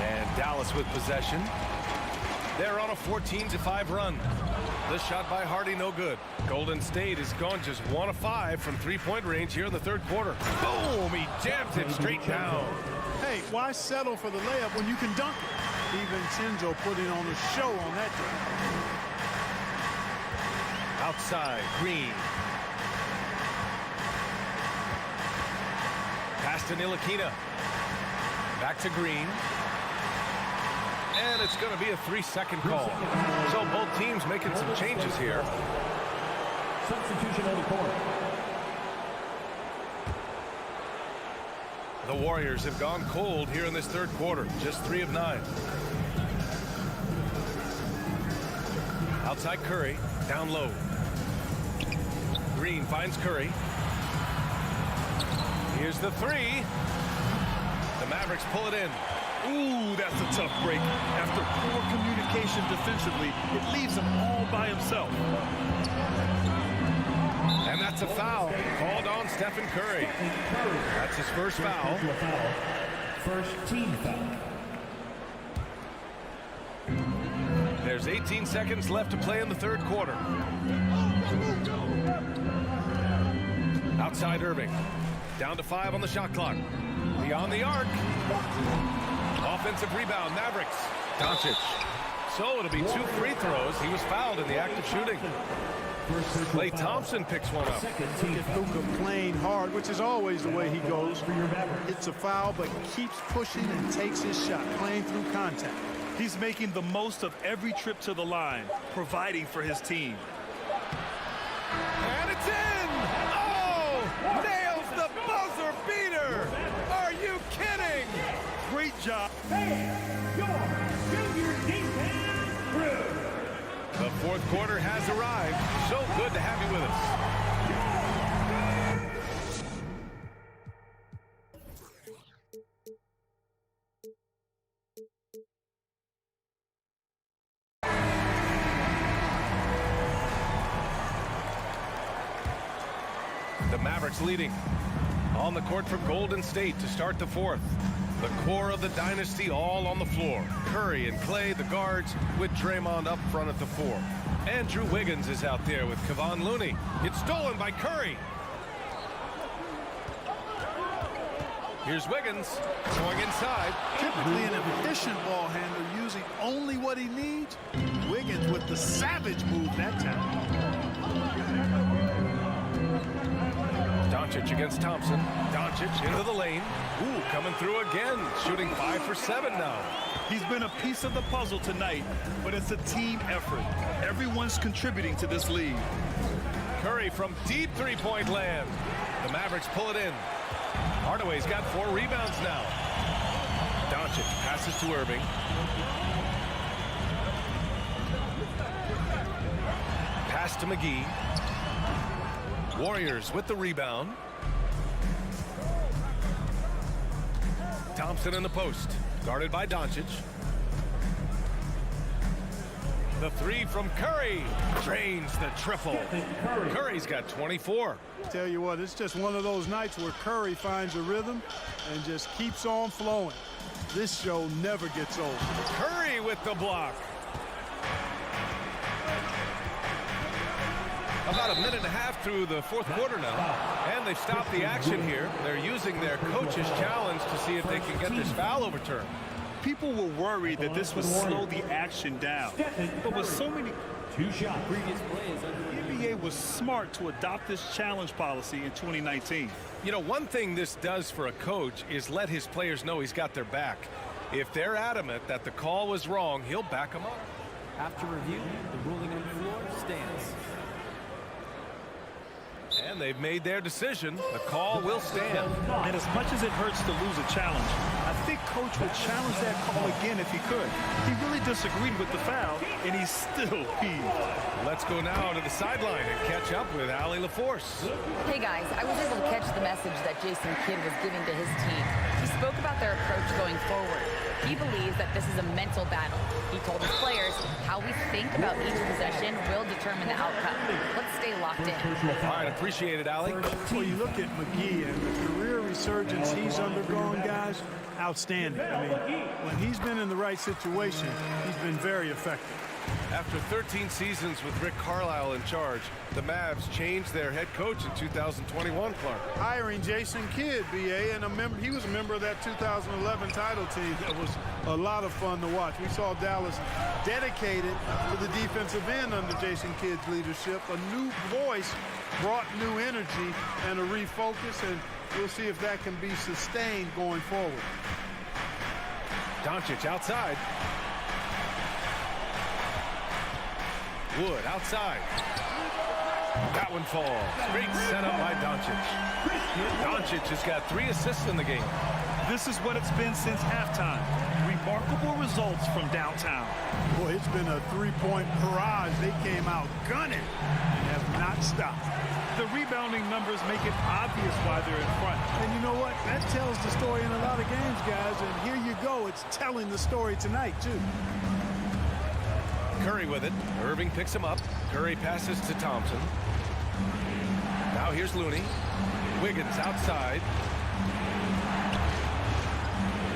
And Dallas with possession. They're on a 14-5 run. The shot by Hardy, no good. Golden State has gone just 1 of 5 from three-point range here in the third quarter. Boom! He jams it straight down. Hey, why settle for the layup when you can dunk it? DiVincenzo putting on a show on that day. Outside, Green. Pass to Ntilikina. Back to Green. And it's going to be a 3-second call. So both teams making some changes here. Substitution on the court. The Warriors have gone cold here in this third quarter. Just 3 of 9. Outside Curry. Down low. Green finds Curry. Here's the 3. The Mavericks pull it in. Ooh, that's a tough break. After poor communication defensively, it leaves him all by himself. And that's a foul called on Stephen Curry. That's his first foul. First team foul. There's 18 seconds left to play in the third quarter. Outside Irving. Down to 5 on the shot clock. Beyond the arc. Offensive rebound, Mavericks. Doncic. So it'll be 2 free throws. He was fouled in the act of shooting. Klay Thompson picks one up. Get Luka playing hard, which is always the way he goes. It's a foul, but keeps pushing and takes his shot, playing through contact. He's making the most of every trip to the line, providing for his team. And it's in! Oh! Nails the buzzer beater! Are you kidding? Great job. Your junior defense crew. The fourth quarter has arrived. So good to have you with us. The Mavericks leading. On the court for Golden State to start the fourth. The core of the dynasty all on the floor. Curry and Klay, the guards, with Draymond up front at the 4. Andrew Wiggins is out there with Kevon Looney. It's stolen by Curry. Here's Wiggins going inside. Typically an efficient ball handler using only what he needs. Wiggins with the savage move that time. Doncic against Thompson. Doncic into the lane. Ooh, coming through again. Shooting 5 for 7 now. He's been a piece of the puzzle tonight, but it's a team effort. Everyone's contributing to this lead. Curry from deep three-point land. The Mavericks pull it in. Hardaway's got 4 rebounds now. Doncic passes to Irving. Pass to McGee. Warriors with the rebound. Thompson in the post, guarded by Doncic. The three from Curry drains the triple. Curry's got 24. Tell you what, it's just one of those nights where Curry finds a rhythm and just keeps on flowing. This show never gets old. Curry with the block. About a minute and a half through the fourth quarter now, and they've stopped the action here. They're using their coach's challenge to see if they can get this foul overturned. People were worried that this would slow the action down. But with so many previous plays, the NBA was smart to adopt this challenge policy in 2019. You know, one thing this does for a coach is let his players know he's got their back. If they're adamant that the call was wrong, he'll back them up. After review, the ruling on the floor stands. And they've made their decision. The call will stand. And as much as it hurts to lose a challenge, I think Coach would challenge that call again if he could. He really disagreed with the foul, and he's still peeved. Let's go now to the sideline and catch up with Allie LaForce. Hey guys, I was able to catch the message that Jason Kidd was giving to his team. He spoke about their approach going forward. He believes that this is a mental battle. He told his players how we think about each possession will determine the outcome. Let's stay locked in. All right, appreciate it, Allie. Well, you look at McGee and the career resurgence he's undergone, guys, outstanding. I mean, when he's been in the right situation, he's been very effective. After 13 seasons with Rick Carlisle in charge, the Mavs changed their head coach in 2021, Clark. Hiring Jason Kidd, BA, and he was a member of that 2011 title team. That was a lot of fun to watch. We saw Dallas dedicated to the defensive end under Jason Kidd's leadership. A new voice brought new energy and a refocus, and we'll see if that can be sustained going forward. Doncic outside. Wood outside. That one falls. Great setup by Doncic. Doncic has got 3 assists in the game. This is what it's been since halftime. Remarkable results from downtown. Boy, it's been a three-point barrage. They came out gunning and have not stopped. The rebounding numbers make it obvious why they're in front. And you know what? That tells the story in a lot of games, guys. And here you go. It's telling the story tonight, too. Curry with it. Irving picks him up. Curry passes to Thompson. Now here's Looney. Wiggins outside.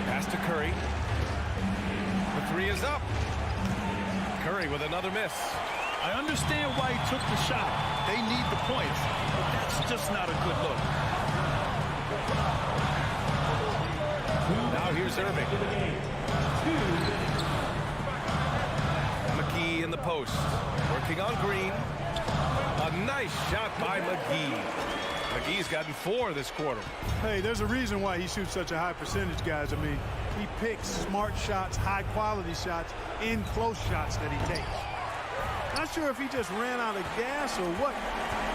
Pass to Curry. The 3 is up. Curry with another miss. I understand why he took the shot. They need the points, but that's just not a good look. Now here's Irving. McGee in the post. Working on Green. A nice shot by McGee. McGee's gotten 4 this quarter. Hey, there's a reason why he shoots such a high percentage, guys. I mean, he picks smart shots, high-quality shots, in close shots that he takes. Not sure if he just ran out of gas or what.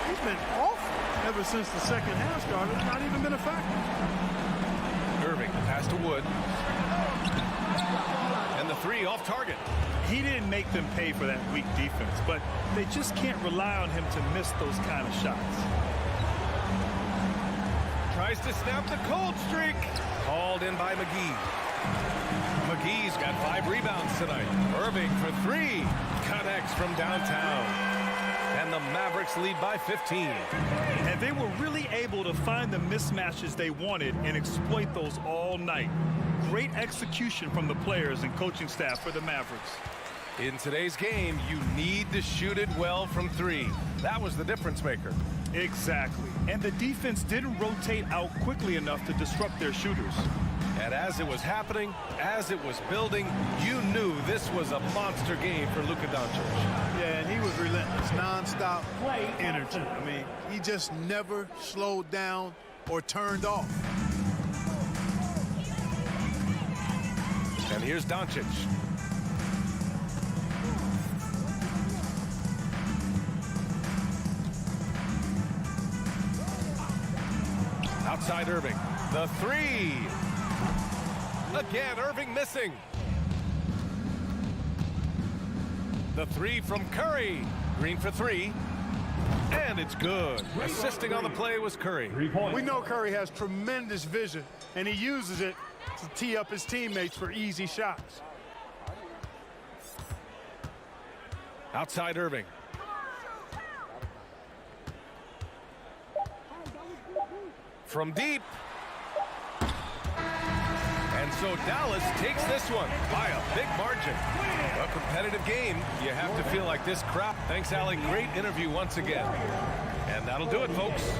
He's been off ever since the second half started. Not even been a factor. Irving pass to Wood. And the 3 off target. He didn't make them pay for that weak defense, but they just can't rely on him to miss those kind of shots. Tries to snap the cold streak. Called in by McGee. McGee's got 5 rebounds tonight. Irving for 3. Connects from downtown. And the Mavericks lead by 15. And they were really able to find the mismatches they wanted and exploit those all night. Great execution from the players and coaching staff for the Mavericks. In today's game, you need to shoot it well from 3. That was the difference maker. Exactly. And the defense didn't rotate out quickly enough to disrupt their shooters. And as it was happening, as it was building, you knew this was a monster game for Luka Doncic. Yeah, and he was relentless, nonstop energy. I mean, he just never slowed down or turned off. And here's Doncic. Outside Irving. The 3. Again, Irving missing. The 3 from Curry. Green for 3. And it's good. Assisting on the play was Curry. We know Curry has tremendous vision, and he uses it to tee up his teammates for easy shots. Outside Irving. From deep. And so Dallas takes this one by a big margin. A competitive game. You have to feel like this crap. Thanks, Allie. Great interview once again. And that'll do it, folks.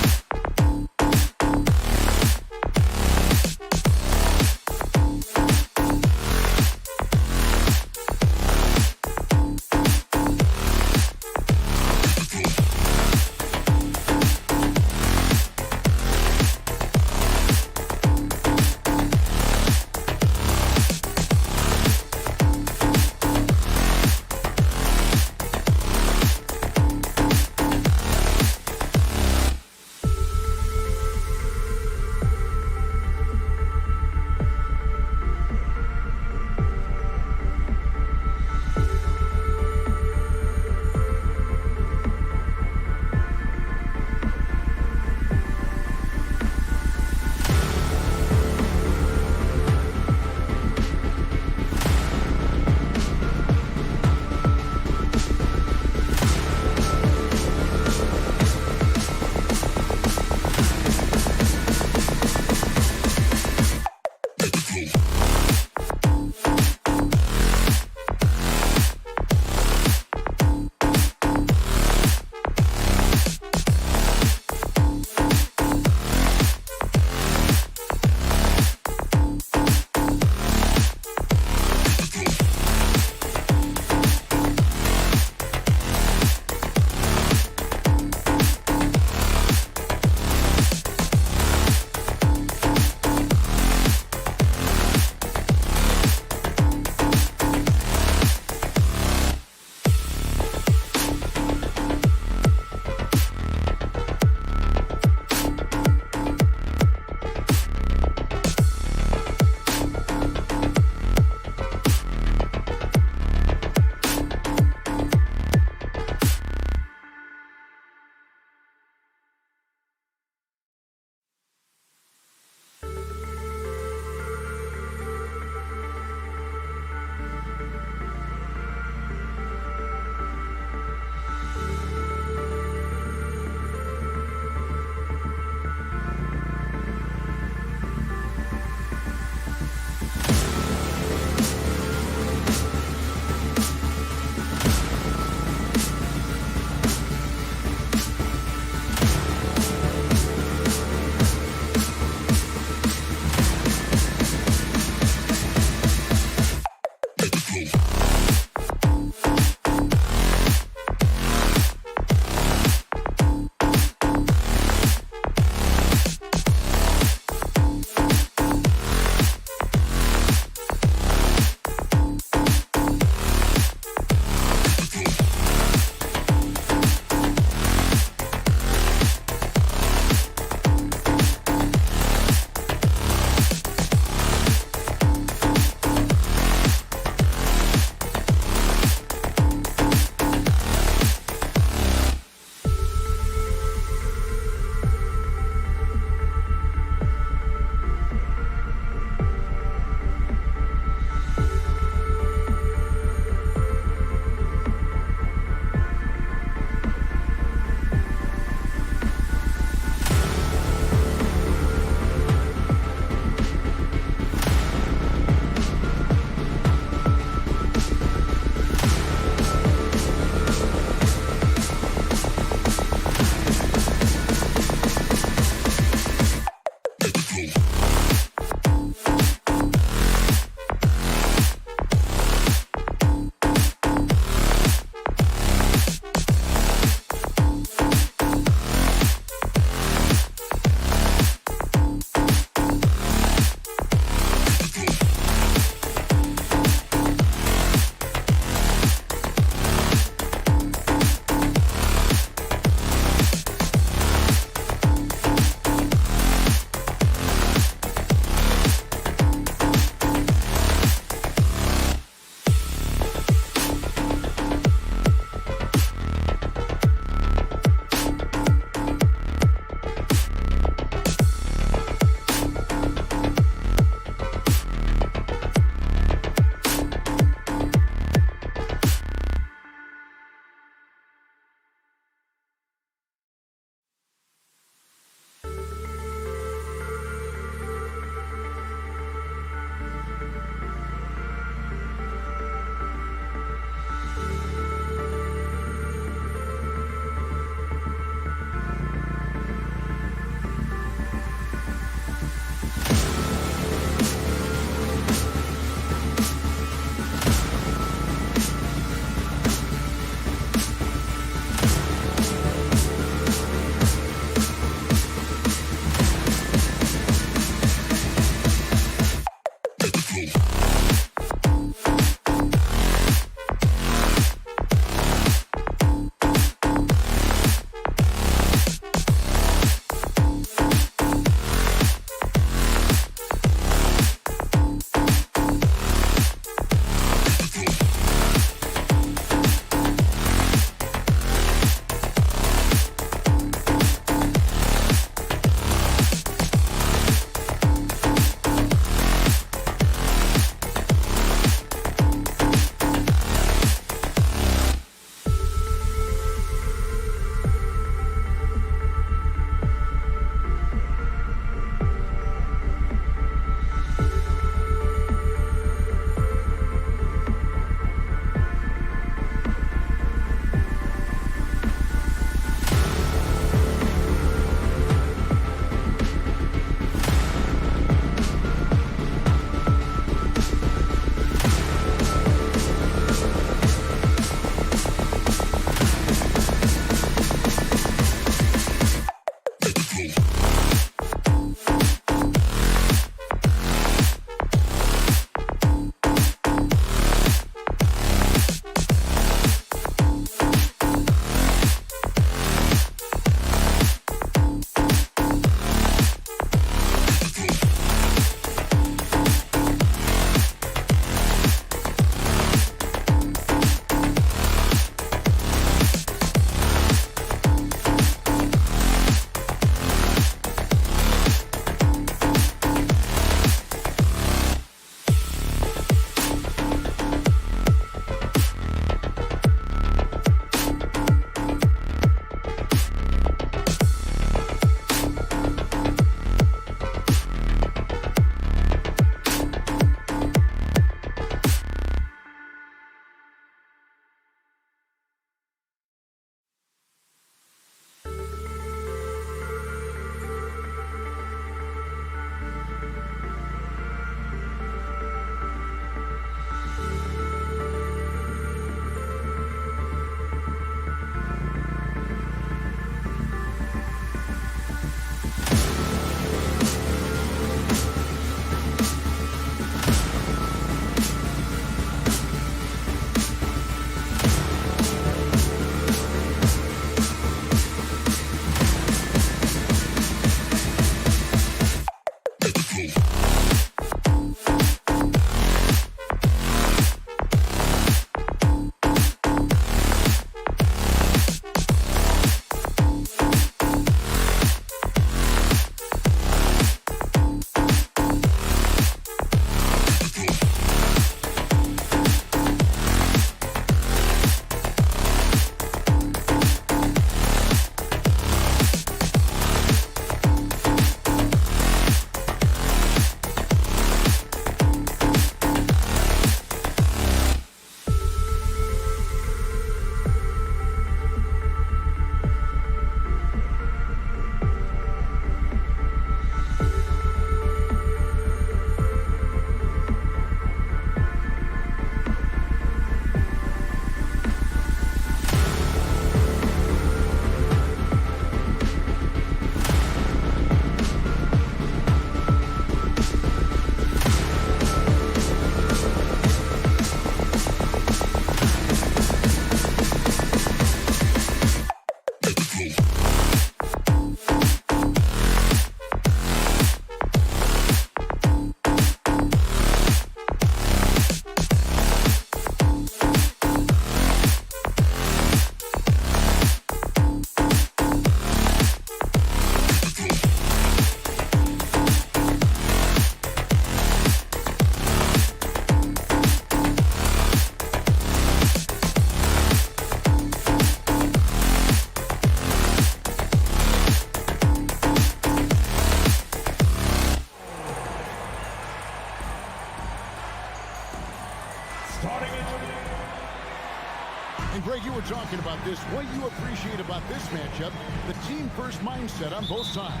And Greg, you were talking about this. What you appreciate about this matchup, the team-first mindset on both sides.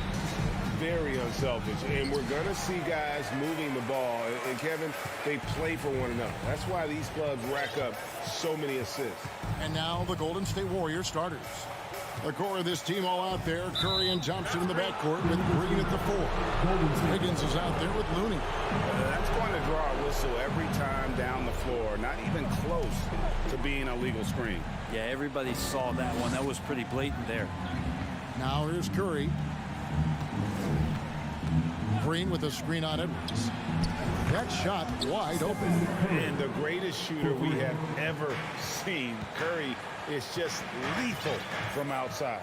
Very unselfish, and we're going to see guys moving the ball. And Kevin, they play for one another. That's why these clubs rack up so many assists. And now the Golden State Warriors starters. The core of this team all out there. Curry and Thompson in the backcourt with Green at the 4. Wiggins is out there with Looney. That's going to draw a whistle every time down the floor. Not even close to being a legal screen. Yeah, everybody saw that one. That was pretty blatant there. Now here's Curry. Green with a screen on Edwards. That shot wide open. And the greatest shooter we have ever seen, Curry, is just lethal from outside.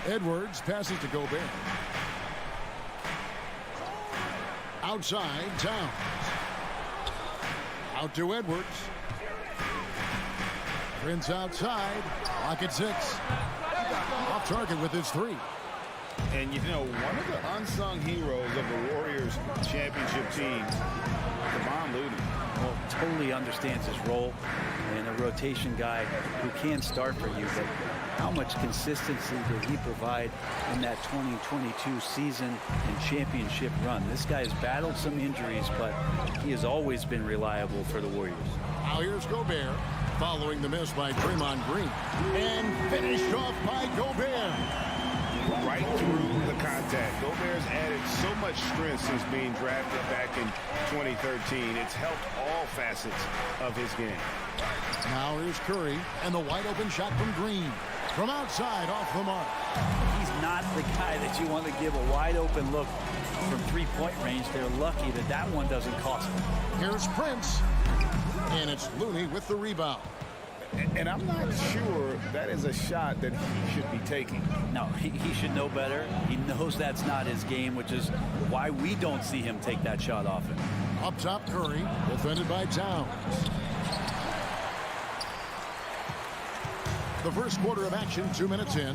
Edwards passes to Gobert. Outside, Towns. Out to Edwards. Prince outside. Clock at 6. Off target with his 3. And, you know, one of the unsung heroes of the Warriors championship team, Looney. Well, totally understands his role and a rotation guy who can start for you, but how much consistency did he provide in that 2022 season and championship run? This guy has battled some injuries, but he has always been reliable for the Warriors. Now here's Gobert, following the miss by Draymond Green, and finished off by Gobert. Right through the contact. Gobert's added so much strength since being drafted back in 2013. It's helped all facets of his game. Now here's Curry, and the wide open shot from Green. From outside, off the mark. He's not the guy that you want to give a wide open look from three-point range. They're lucky that that one doesn't cost them. Here's Prince, and it's Looney with the rebound. And I'm not sure that is a shot that he should be taking. No, he should know better. He knows that's not his game, which is why we don't see him take that shot often. Up top, Curry, defended by Towns. The first quarter of action, 2 minutes in.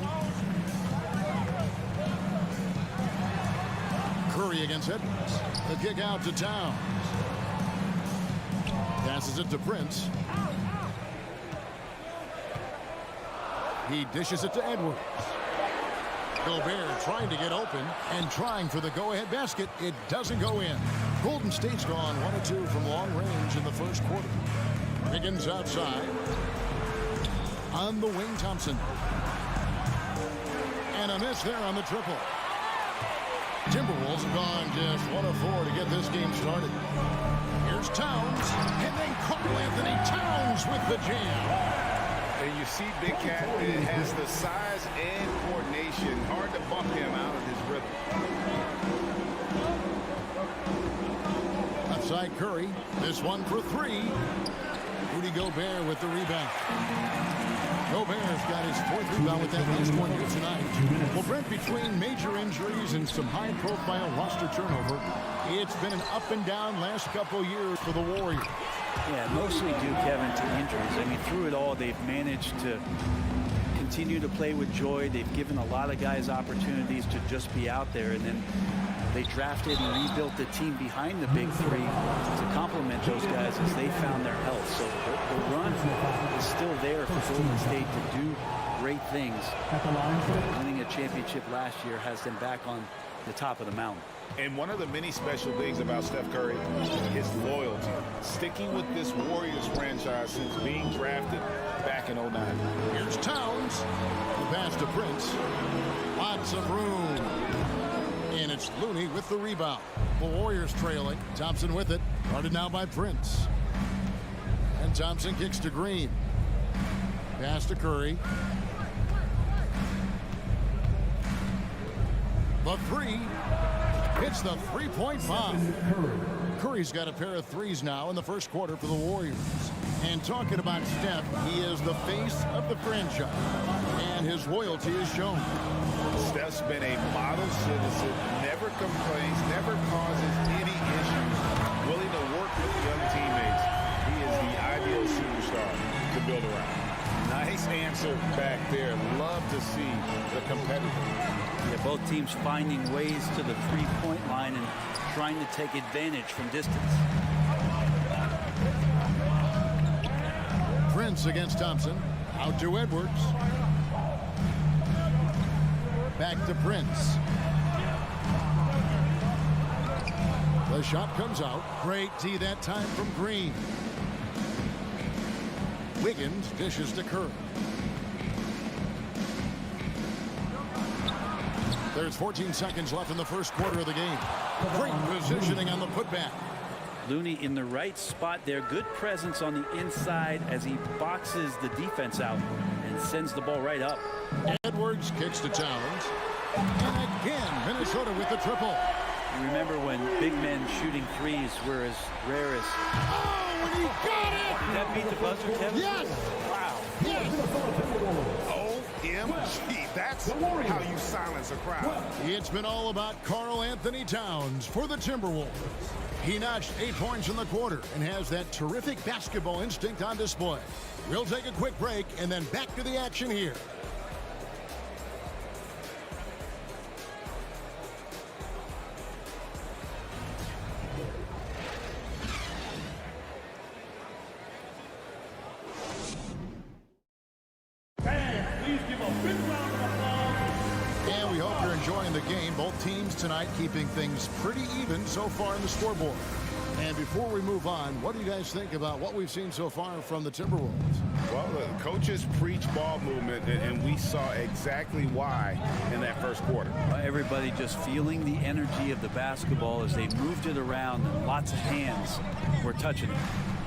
Curry against Edwards. The kick out to Towns. Passes it to Prince. He dishes it to Edwards. Gobert trying to get open and trying for the go-ahead basket. It doesn't go in. Golden State's gone 1 of 2 from long range in the first quarter. Higgins outside. On the wing, Thompson. And a miss there on the triple. Timberwolves have gone just 1 of 4 to get this game started. Here's Towns. And then Karl Anthony Towns with the jam. And you see Big Cat, it has the size and coordination. Hard to bump him out of his rhythm. Outside Curry. This one for 3. Rudy Gobert with the rebound. Gobert's got his 4th rebound with that last one here tonight. Well, Brent, between major injuries and some high-profile roster turnover, it's been an up and down last couple years for the Warriors. Yeah, mostly due, Kevin, to injuries. I mean, through it all, they've managed to continue to play with joy. They've given a lot of guys opportunities to just be out there, and then they drafted and rebuilt the team behind the big 3 to complement those guys as they found their health. So the run is still there for Golden State to do great things. Winning a championship last year has them back on the top of the mountain. And one of the many special things about Steph Curry is loyalty. Sticking with this Warriors franchise since being drafted back in 09. Here's Towns. The pass to Prince. Lots of room. And it's Looney with the rebound. The Warriors trailing. Thompson with it. Guarded now by Prince. And Thompson kicks to Green. Pass to Curry. The 3. Hits the three-point bomb. Curry's got a pair of 3s now in the first quarter for the Warriors. And talking about Steph, he is the face of the franchise. And his loyalty is shown. Steph's been a model citizen, never complains, never causes any issues, willing to work with young teammates. He is the ideal superstar to build around. Nice answer back there. Love to see the competitor. Yeah, both teams finding ways to the three-point line and trying to take advantage from distance. Prince against Thompson. Out to Edwards. Back to Prince. The shot comes out. Great D that time from Green. Wiggins dishes to Curry. There's 14 seconds left in the first quarter of the game. Great positioning on the putback. Looney in the right spot there. Good presence on the inside as he boxes the defense out and sends the ball right up. Edwards kicks to Towns. And again, Minnesota with the triple. Remember when big men shooting threes were as rare as... Oh, and he got it! Did that beat the buzzer, Kevin? Yes! Wow. Yes! OMG, that's how you silence a crowd. It's been all about Karl Anthony Towns for the Timberwolves. He notched 8 points in the quarter and has that terrific basketball instinct on display. We'll take a quick break and then back to the action here. Enjoying the game. Both teams tonight keeping things pretty even so far in the scoreboard. And before we move on, what do you guys think about what we've seen so far from the Timberwolves? Well, the coaches preach ball movement, and we saw exactly why in that first quarter. Everybody just feeling the energy of the basketball as they moved it around, and lots of hands were touching it.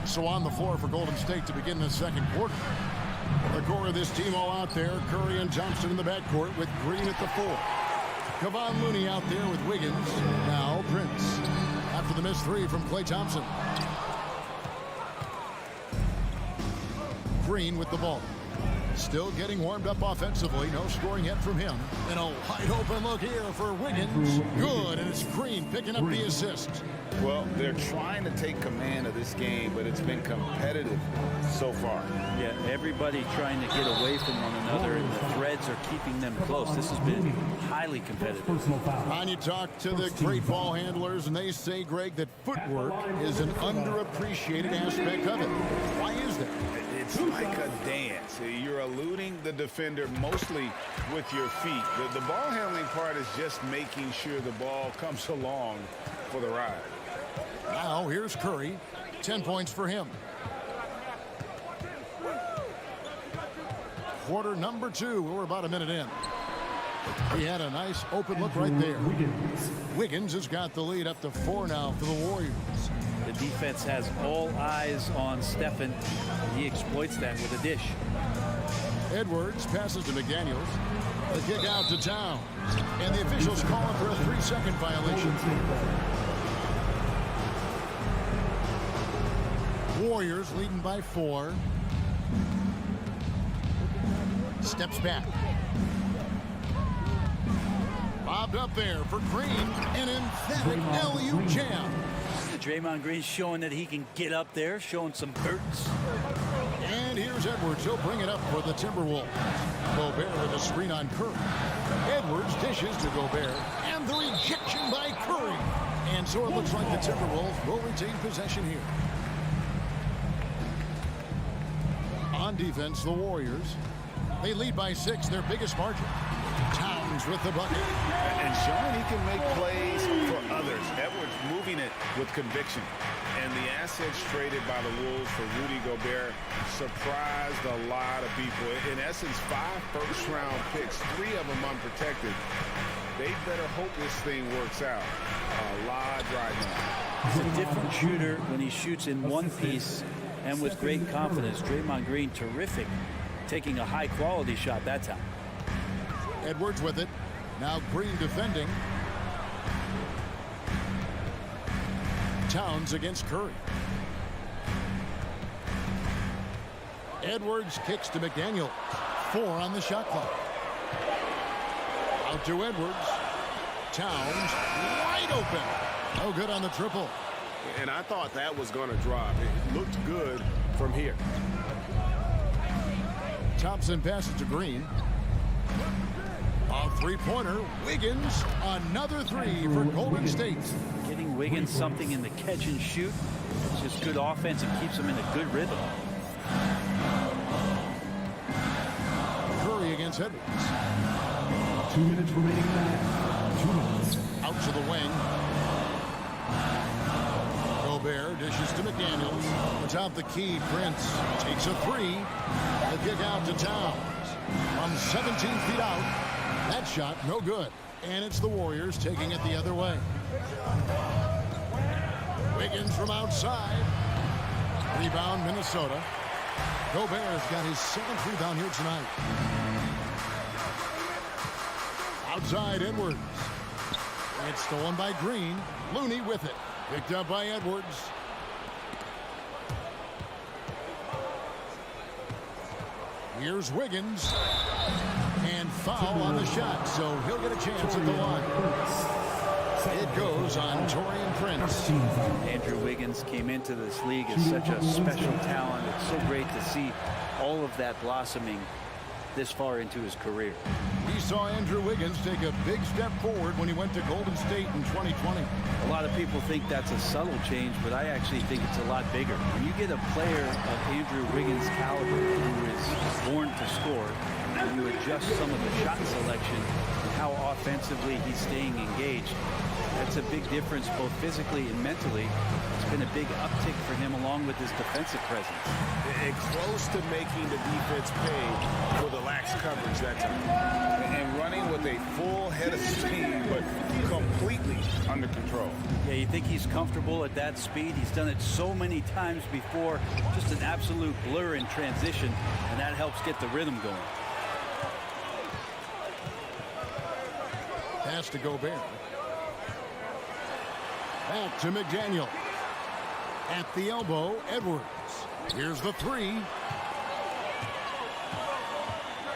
So on the floor for Golden State to begin the second quarter. The core of this team all out there. Curry and Johnson in the backcourt with Green at the 4. Kevon Looney out there with Wiggins. Now Prince. After the missed 3 from Klay Thompson. Green with the ball. Still getting warmed up offensively. No scoring yet from him. And a wide open look here for Wiggins. Good, and it's Green picking up the assist. Well, they're trying to take command of this game, but it's been competitive so far. Yeah, everybody trying to get away from one another, and the threads are keeping them close. This has been highly competitive. And you talk to the great ball handlers, and they say, Greg, that footwork is an underappreciated aspect of it. Why is that? It's like a dance. You're eluding the defender mostly with your feet. The ball handling part is just making sure the ball comes along for the ride. Now here's Curry. 10 points for him. Quarter number 2. We're about a minute in. He had a nice open look right there. Wiggins has got the lead up to 4 now for the Warriors. The defense has all eyes on Stephen. He exploits that with a dish. Edwards passes to McDaniels. The kick out to Towns. And the officials call him for a 3-second violation. Warriors leading by 4. Steps back. Bobbed up there for Green. An emphatic alley-oop jam. Draymond Green showing that he can get up there, showing some bursts. And here's Edwards. He'll bring it up for the Timberwolves. Gobert with a screen on Curry. Edwards dishes to Gobert. And the rejection by Curry. And so it looks like the Timberwolves will retain possession here. On defense, the Warriors. They lead by 6, their biggest margin. Towns with the bucket. And showing he can make plays for others. Edwards moving it with conviction. And the assets traded by the Wolves for Rudy Gobert surprised a lot of people. In essence, 5 first-round picks, 3 of them unprotected. They better hope this thing works out. A lot right now. He's a different shooter when he shoots in one piece and with great confidence. Draymond Green, terrific, taking a high-quality shot that time. Edwards with it. Now Green defending. Towns against Curry. Edwards kicks to McDaniel. 4 on the shot clock. Out to Edwards. Towns wide open. No good on the triple. And I thought that was going to drop. It looked good from here. Thompson passes to Green. A 3-pointer. Wiggins, another 3 for Golden State. Getting Wiggins something in the catch and shoot. It's just good offense and keeps him in a good rhythm. is Edwards. 2 minutes remaining in the half. 2 minutes. Out to the wing. Gobert dishes to McDaniels. Atop the key, Prince takes a three. The kick out to Towns. From 17 feet out. That shot, no good. And it's the Warriors taking it the other way. Wiggins from outside. Rebound, Minnesota. Gobert's got his 7th rebound here tonight. Outside, Edwards. It's stolen by Green. Looney with it. Picked up by Edwards. Here's Wiggins. And foul on the shot, so he'll get a chance at the line. It goes on Taurean Prince. Andrew Wiggins came into this league as such a special talent. It's so great to see all of that blossoming this far into his career. We saw Andrew Wiggins take a big step forward when he went to Golden State in 2020. A lot of people think that's a subtle change, but I actually think it's a lot bigger. When you get a player of Andrew Wiggins' caliber who is born to score, and you adjust some of the shot selection and how offensively he's staying engaged, that's a big difference both physically and mentally. It's been a big uptick for him along with his defensive presence. And close to making the defense pay for the lax coverage that time. And running with a full head of steam, but completely under control. Yeah, you think he's comfortable at that speed. He's done it so many times before. Just an absolute blur in transition, and that helps get the rhythm going. Pass to Gobert. Back to McDaniel. At the elbow, Edwards. Here's the three.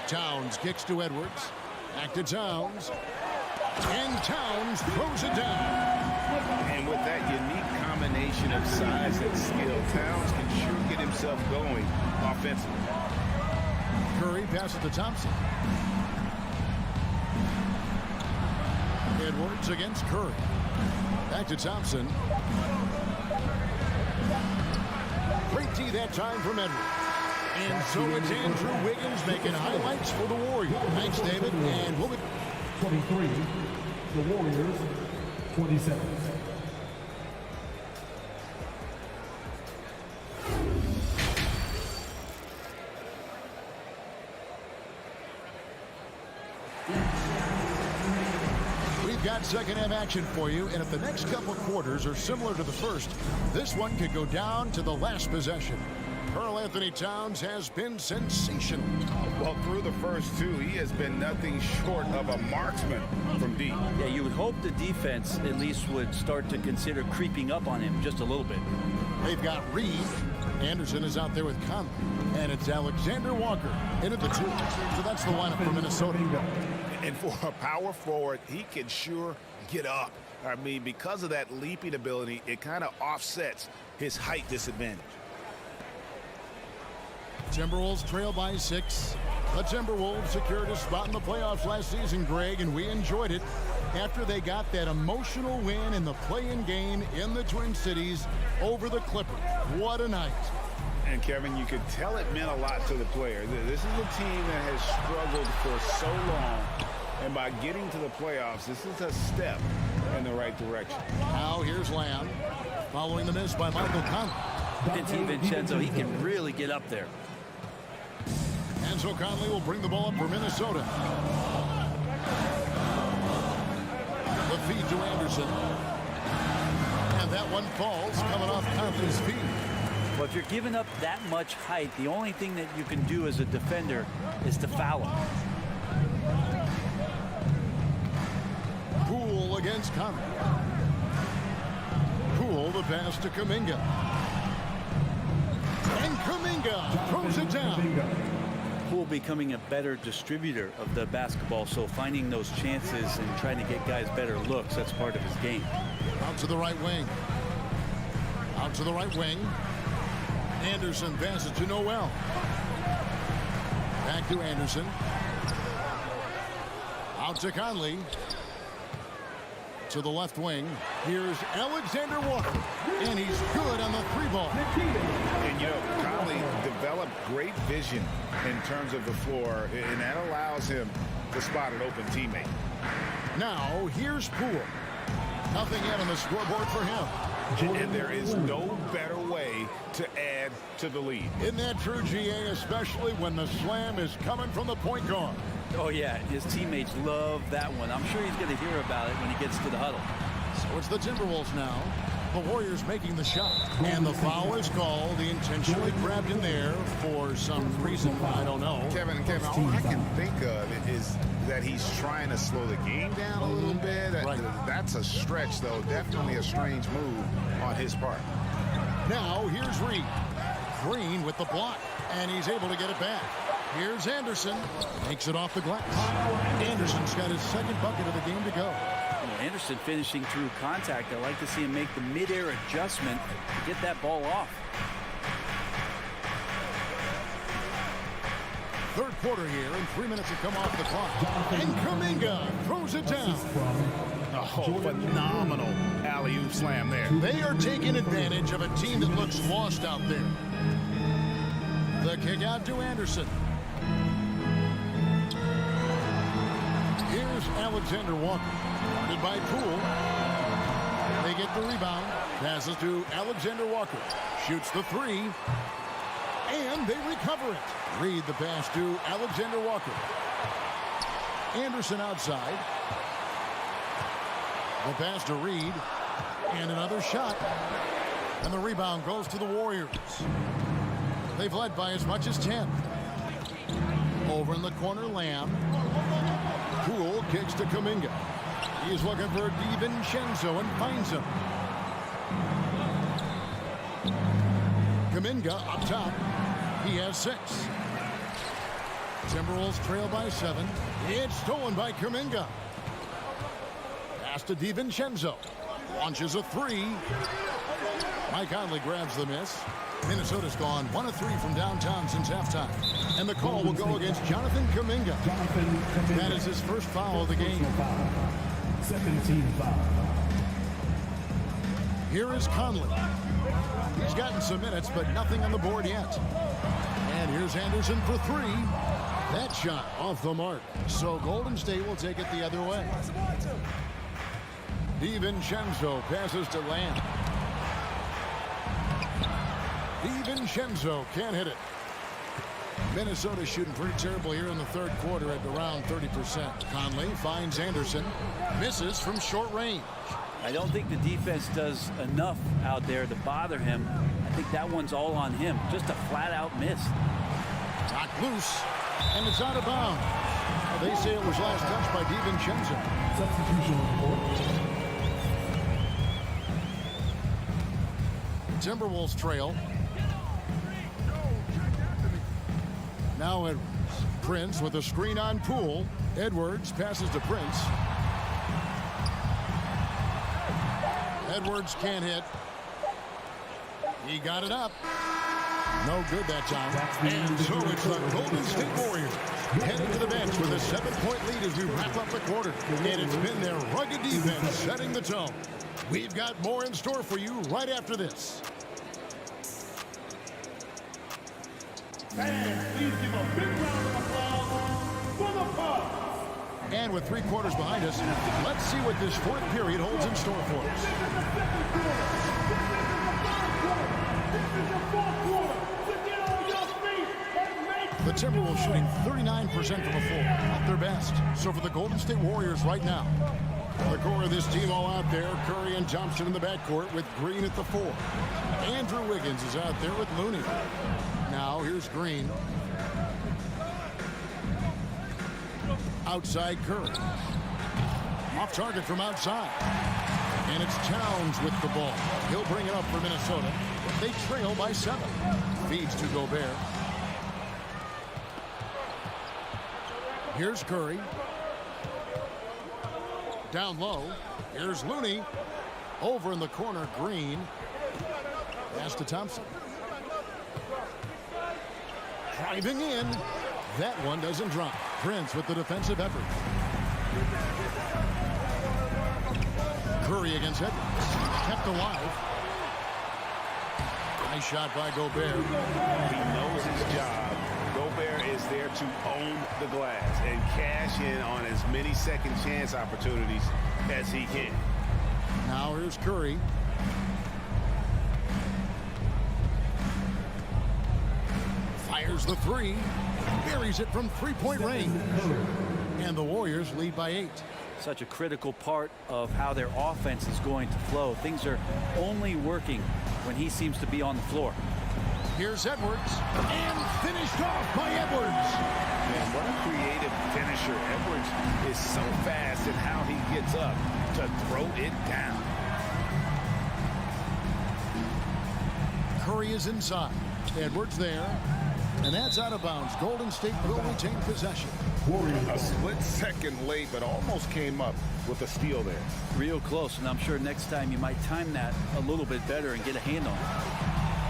Towns kicks to Edwards. Back to Towns. And Towns throws it down. And with that unique combination of size and skill, Towns can sure get himself going offensively. Curry passes to Thompson. Edwards against Curry. Back to Thompson. Great D that time from Edwards. And so it's Andrew Wiggins making highlights for the Warriors. Thanks, David. And we'll be 23. The Warriors, 27. We've got second half action for you, and if the next couple quarters are similar to the first, this one could go down to the last possession. Karl Anthony Towns has been sensational. Well, through the first two, he has been nothing short of a marksman from deep. Yeah, you would hope the defense at least would start to consider creeping up on him just a little bit. They've got Reed. Anderson is out there with Conley. And it's Alexander Walker into the two. So that's the lineup for Minnesota. And for a power forward, he can sure get up. I mean, because of that leaping ability, it kind of offsets his height disadvantage. Timberwolves trail by 6. The Timberwolves secured a spot in the playoffs last season, Greg, and we enjoyed it after they got that emotional win in the play-in game in the Twin Cities over the Clippers. What a night. And, Kevin, you could tell it meant a lot to the player. This is a team that has struggled for so long, and by getting to the playoffs, this is a step in the right direction. Now here's Lamb, following the miss by Michael Conley. And DiVincenzo, he can really get up there. And so Conley will bring the ball up for Minnesota. The feed to Anderson. And that one falls, coming off Conley's feet. Well, if you're giving up that much height, the only thing that you can do as a defender is to foul him. Poole against Conley. Poole the pass to Kuminga. And Kuminga throws it down. Poole becoming a better distributor of the basketball, so finding those chances and trying to get guys better looks, that's part of his game. Out to the right wing. Out to the right wing. Anderson passes to Noel. Back to Anderson. Out to Conley. To the left wing. Here's Alexander Walker. And he's good on the three ball. And, you know, Conley developed great vision in terms of the floor, and that allows him to spot an open teammate. Now, here's Poole. Nothing yet on the scoreboard for him. And there is no better way to add to the lead. Isn't that true, GA, especially when the slam is coming from the point guard? Oh, yeah, his teammates love that one. I'm sure he's going to hear about it when he gets to the huddle. So it's the Timberwolves now. The Warriors making the shot. And the foul is called. He intentionally grabbed in there for some reason. I don't know. Kevin, all I can think of is that he's trying to slow the game down a little bit. Right. That's a stretch, though. Definitely a strange move on his part. Now, here's Reed. Green with the block. And he's able to get it back. Here's Anderson. Makes it off the glass. Anderson's got his second bucket of the game to go. Anderson finishing through contact. I like to see him make the mid-air adjustment to get that ball off. Third quarter here, and 3 minutes have come off the clock. And Kuminga throws it down. Oh, phenomenal alley-oop slam there. They are taking advantage of a team that looks lost out there. The kick out to Anderson. Here's Alexander Walker. Guarded by Poole. They get the rebound. Passes to Alexander Walker. Shoots the three. And they recover it. Reed the pass to Alexander Walker. Anderson outside. The pass to Reed. And another shot. And the rebound goes to the Warriors. They've led by as much as 10. Over in the corner, Lamb. Poole kicks to Kuminga. He's looking for DiVincenzo and finds him. Kuminga up top. He has 6. Timberwolves trail by 7. It's stolen by Kuminga. Pass to DiVincenzo. Launches a 3. Mike Conley grabs the miss. Minnesota's gone 1 of 3 from downtown since halftime. And the call will go against Jonathan Kuminga. That is his first foul of the game. Second team foul. Here is Conley. He's gotten some minutes, but nothing on the board yet. And here's Anderson for 3. That shot off the mark. So Golden State will take it the other way. DiVincenzo passes to Lamb. DiVincenzo can't hit it. Minnesota shooting pretty terrible here in the third quarter at around 30%. Conley finds Anderson. Misses from short range. I don't think the defense does enough out there to bother him. I think that one's all on him. Just a flat-out miss. Knocked loose, and it's out of bounds. They say it was last touched by DiVincenzo. Substitution report. Timberwolves trail. Now Edwards. Prince with a screen on Poole. Edwards passes to Prince. Edwards can't hit. He got it up. No good that time. And so it's the Golden State Warriors heading to the bench with a 7-point lead as we wrap up the quarter. And it's been their rugged defense setting the tone. We've got more in store for you right after this. And please give a big round of applause for the Bucks. And with 3 quarters behind us, let's see what this fourth period holds in store for us. The Timberwolves shooting 39% from the floor, at their best. So for the Golden State Warriors right now, the core of this team all out there, Curry and Thompson in the backcourt with Green at the 4. Andrew Wiggins is out there with Looney. Now here's Green. Outside Curry. Off target from outside. And it's Towns with the ball. He'll bring it up for Minnesota. They trail by 7. Feeds to Gobert. Here's Curry. Down low. Here's Looney. Over in the corner, Green. Pass to Thompson. Driving in. That one doesn't drop. Prince with the defensive effort. Curry against Edwards. Kept alive. Nice shot by Gobert. He knows his job. Gobert is there to own the glass and cash in on as many second chance opportunities as he can. Now here's Curry. Fires the three. Buries it from three-point range. And the Warriors lead by 8. Such a critical part of how their offense is going to flow. Things are only working when he seems to be on the floor. Here's Edwards, and finished off by Edwards. Man, what a creative finisher. Edwards is so fast in how he gets up to throw it down. Curry is inside. Edwards there. And that's out of bounds. Golden State will retain possession. A split second late, but almost came up with a steal there. Real close, and I'm sure next time you might time that a little bit better and get a hand on it.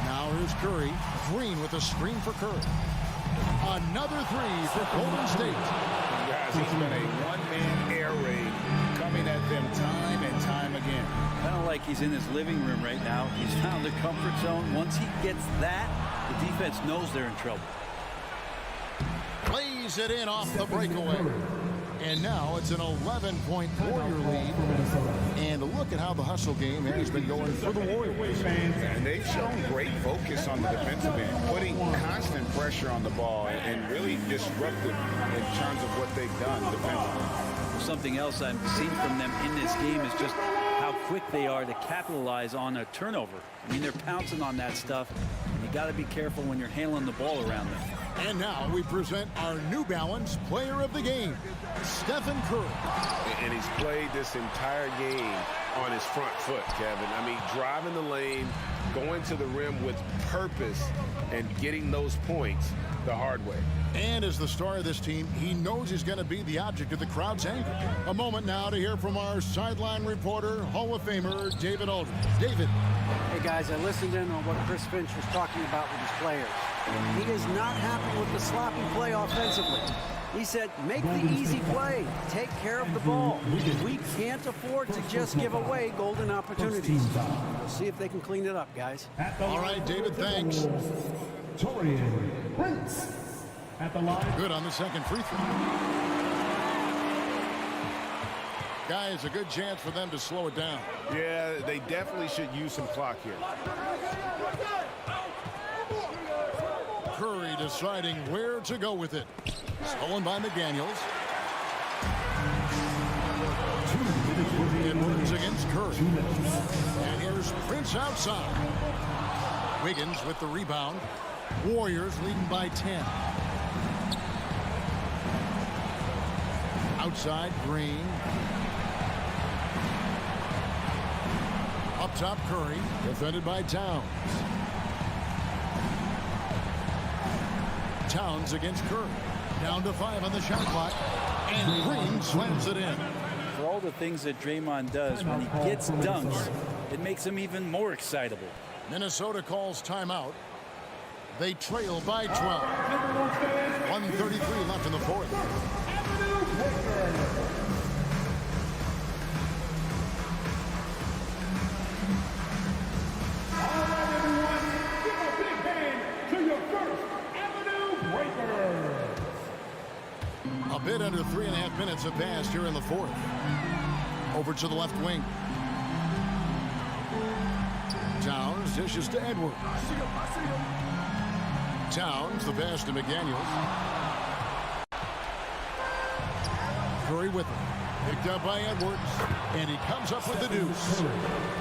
Now here's Curry. Green with a screen for Curry. Another three for Golden State. Guys, he's been a one-man air raid coming at them time and time again. Kind of like he's in his living room right now. He's found a comfort zone. Once he gets that, the defense knows they're in trouble. Plays it in off the breakaway. And now it's an 11-point Warrior lead. And look at how the hustle game has been going for the Warriors. And they've shown great focus on the defensive end, putting constant pressure on the ball and really disruptive in terms of what they've done defensively. Something else I've seen from them in this game is just how quick they are to capitalize on a turnover. I mean, they're pouncing on that stuff. And you got to be careful when you're handling the ball around them. And now we present our New Balance Player of the Game, Stephen Curry. And he's played this entire game on his front foot, Kevin. I mean, driving the lane, going to the rim with purpose, and getting those points the hard way. And as the star of this team, he knows he's going to be the object of the crowd's anger. A moment now to hear from our sideline reporter, Hall of Famer David Aldridge. David. Hey, guys, I listened in on what Chris Finch was talking about with his players. He is not happy with the sloppy play offensively. He said, make the easy play. Take care of the ball. We can't afford to just give away golden opportunities. We'll see if they can clean it up, guys. All right, David, thanks. Torian Prince at the line. Good on the second free throw. Guys, a good chance for them to slow it down. Yeah, they definitely should use some clock here. Curry deciding where to go with it. Stolen by McDaniels. Edwards against Curry. And here's Prince outside. Wiggins with the rebound. Warriors leading by 10. Outside, Green. Up top, Curry. Defended by Towns. Towns against Curry. Down to 5 on the shot clock. And Green slams it in. For all the things that Draymond does, when he gets dunks, it makes him even more excitable. Minnesota calls timeout. They trail by 12. 1:33 left in the fourth. A bit under 3.5 minutes have passed here in the fourth. Over to the left wing. Towns dishes to Edwards. Towns, the pass to McDaniels. Curry with him. Picked up by Edwards. And he comes up with the deuce.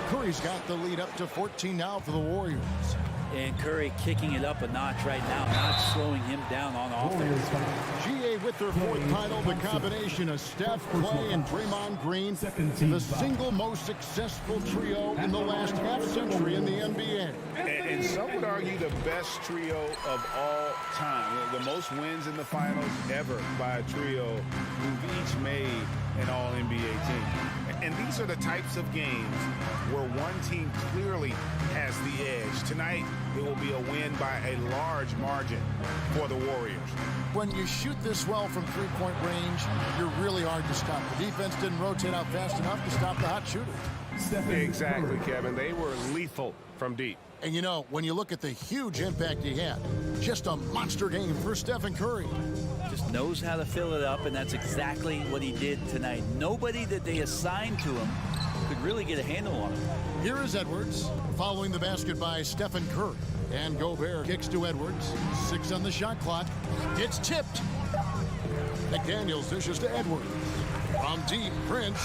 Curry's got the lead up to 14 now for the Warriors. And Curry kicking it up a notch right now, not slowing him down on offense. GA with their fourth title, the combination of Steph, Clay, and Draymond Green, the single most successful trio in the last half-century in the NBA. And some would argue the best trio of all time. The most wins in the finals ever by a trio who've each made an All-NBA team. And these are the types of games where one team clearly has the edge. Tonight, it will be a win by a large margin for the Warriors. When you shoot this well from three-point range, you're really hard to stop. The defense didn't rotate out fast enough to stop the hot shooter. Exactly, Kevin. They were lethal from deep. And you know, when you look at the huge impact he had, just a monster game for Stephen Curry. Just knows how to fill it up, and that's exactly what he did tonight. Nobody that they assigned to him could really get a handle on him. Here is Edwards, following the basket by Stephen Curry. And Gobert kicks to Edwards. 6 on the shot clock. It's tipped. McDaniels dishes to Edwards. From deep, Prince.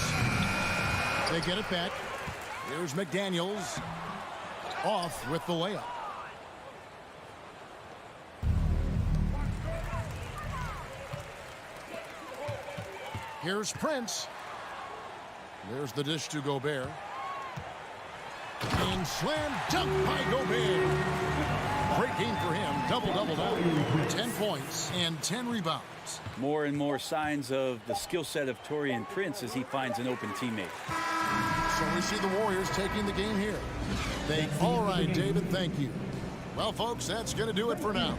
They get it back. Here's McDaniels. Off with the layup. Here's Prince. There's the dish to Gobert. And slam dunk by Gobert. Great game for him. Double-double now. 10 points and 10 rebounds. More and more signs of the skill set of Taurean Prince as he finds an open teammate. So we see the Warriors taking the game here. All right, David, thank you. Well, folks, that's going to do it for now.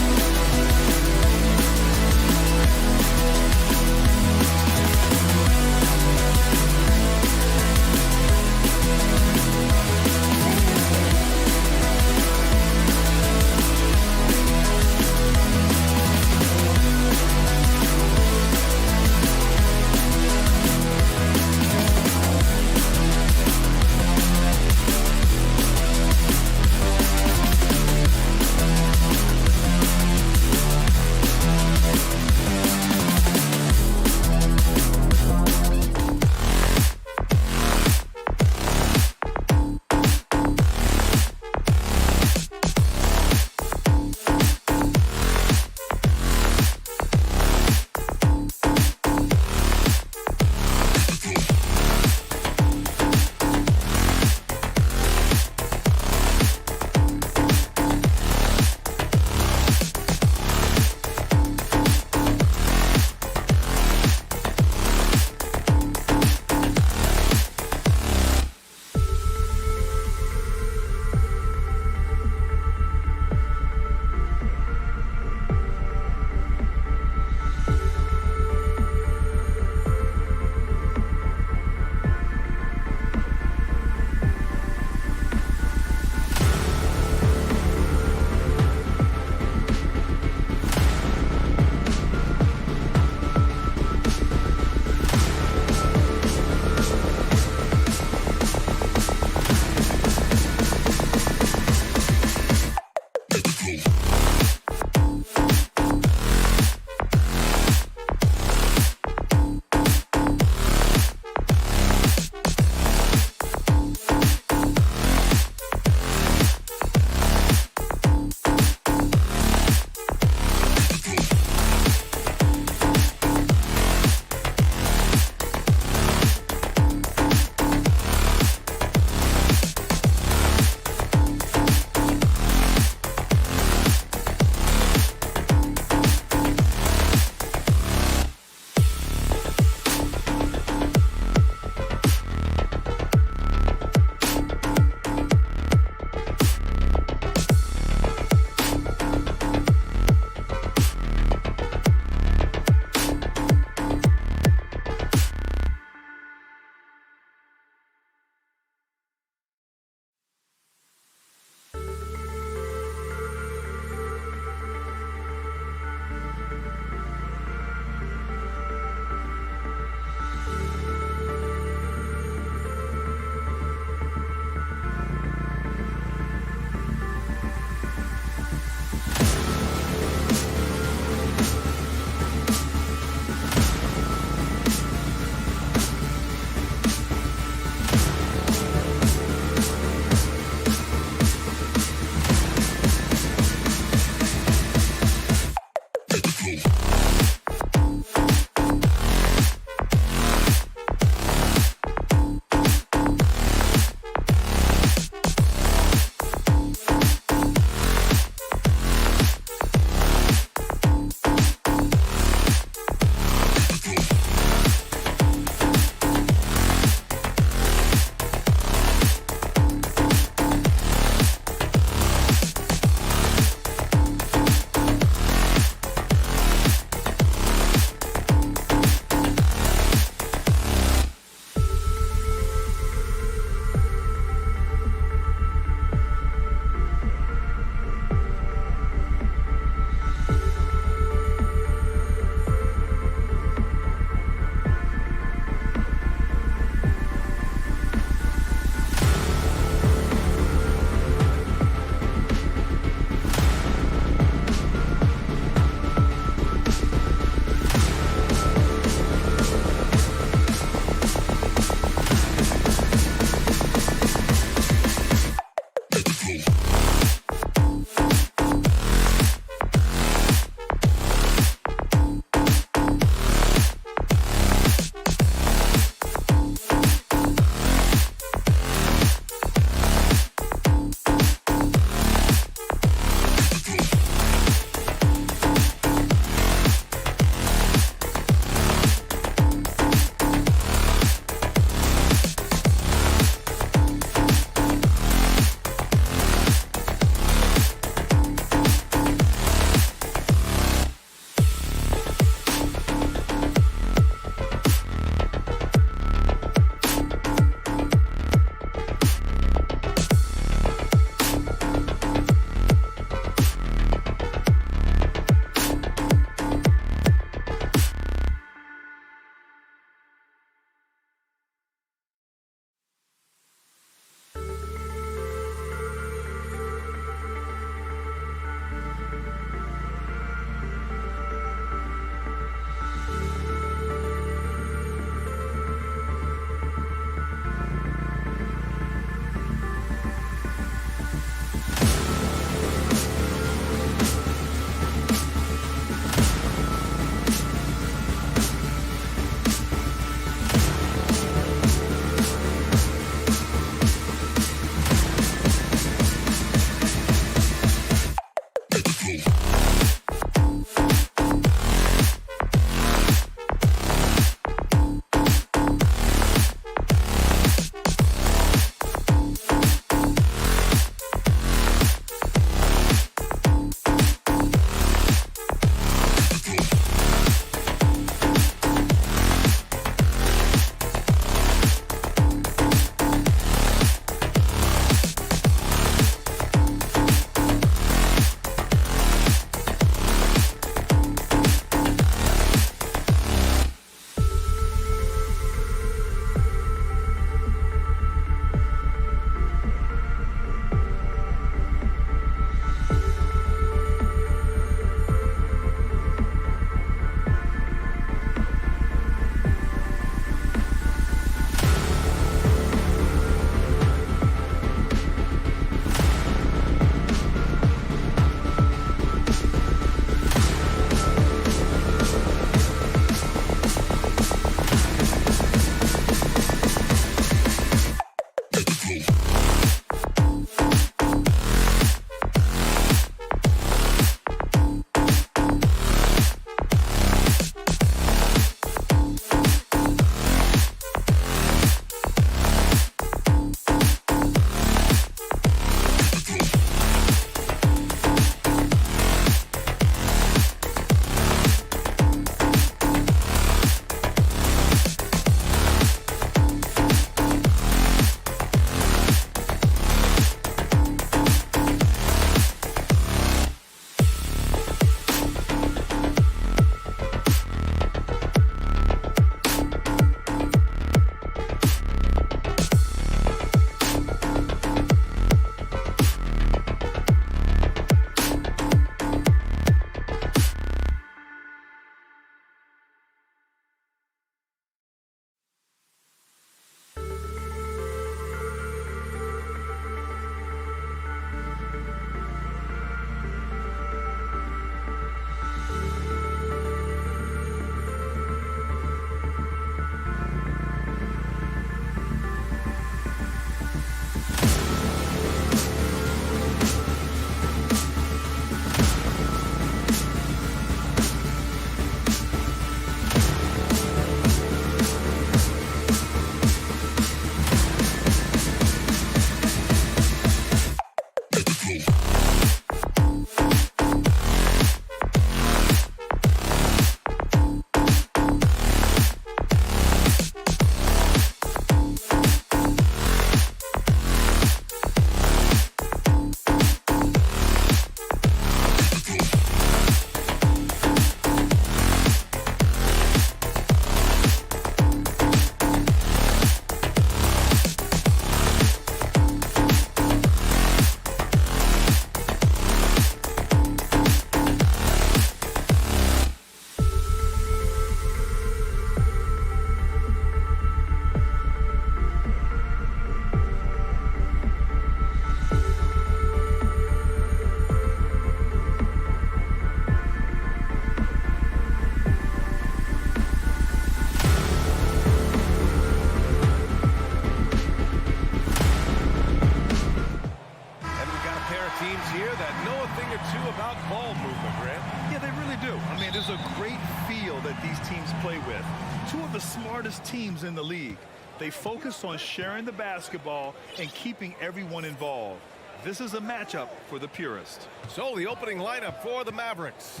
great feel that these teams play with. Two of the smartest teams in the league. They focus on sharing the basketball and keeping everyone involved. This is a matchup for the purist. So the opening lineup for the Mavericks.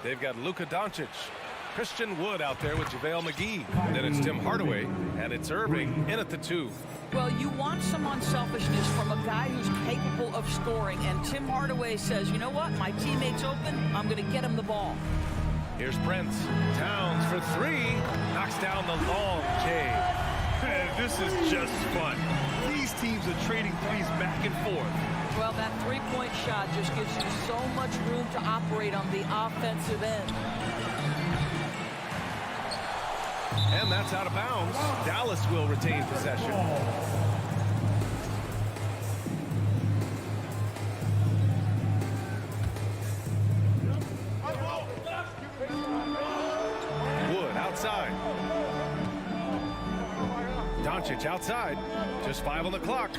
They've got Luka Doncic, Christian Wood out there with JaVale McGee. Then it's Tim Hardaway, and it's Irving in at the 2. Well, you want some unselfishness from a guy who's capable of scoring, and Tim Hardaway says, you know what, my teammate's open, I'm going to get him the ball. Here's Prince. Towns for 3. Knocks down the long J. This is just fun. These teams are trading threes back and forth. Well, that three-point shot just gives you so much room to operate on the offensive end. And that's out of bounds. Dallas will retain possession. Wood outside. Doncic outside. Just 5 on the clock.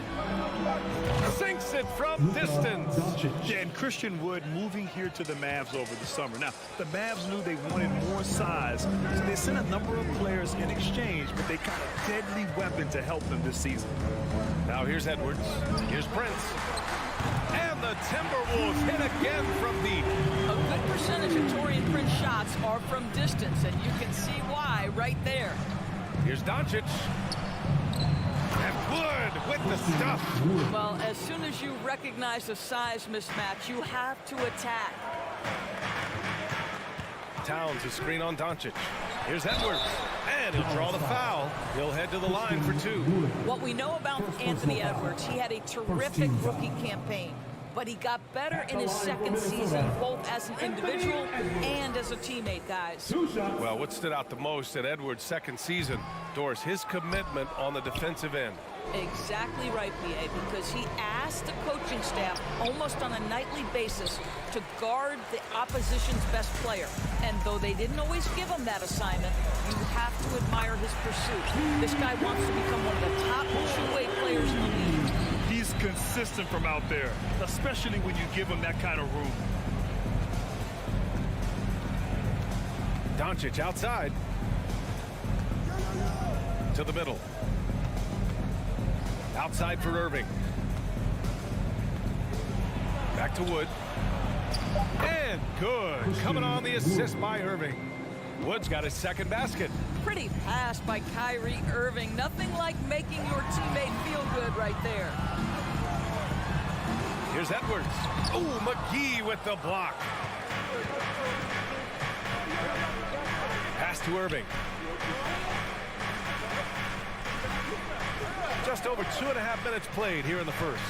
Sinks it from distance. Yeah, and Christian Wood moving here to the Mavs over the summer. Now, the Mavs knew they wanted more size, so they sent a number of players in exchange, but they got a deadly weapon to help them this season. Now here's Edwards. Here's Prince. And the Timberwolves hit again from deep. A good percentage of Taurean Prince shots are from distance, and you can see why right there. Here's Doncic. And Wood with the stuff. Well, as soon as you recognize a size mismatch, you have to attack. Towns a screen on Doncic. Here's Edwards. And he'll draw the foul. He'll head to the line for 2. What we know about Anthony Edwards, he had a terrific rookie campaign, but he got better in his second season, both as an individual and as a teammate, guys. Well, what stood out the most at Edwards' second season, Doris, his commitment on the defensive end. Exactly right, B.A., because he asked the coaching staff almost on a nightly basis to guard the opposition's best player. And though they didn't always give him that assignment, you have to admire his pursuit. This guy wants to become one of the top two-way players in the league. He's consistent from out there, especially when you give him that kind of room. Doncic outside. To the middle. Outside for Irving. Back to Wood. And good. Coming on the assist by Irving. Wood's got his second basket. Pretty pass by Kyrie Irving. Nothing like making your teammate feel good right there. Here's Edwards. Oh, McGee with the block. Pass to Irving. Just over 2.5 minutes played here in the first.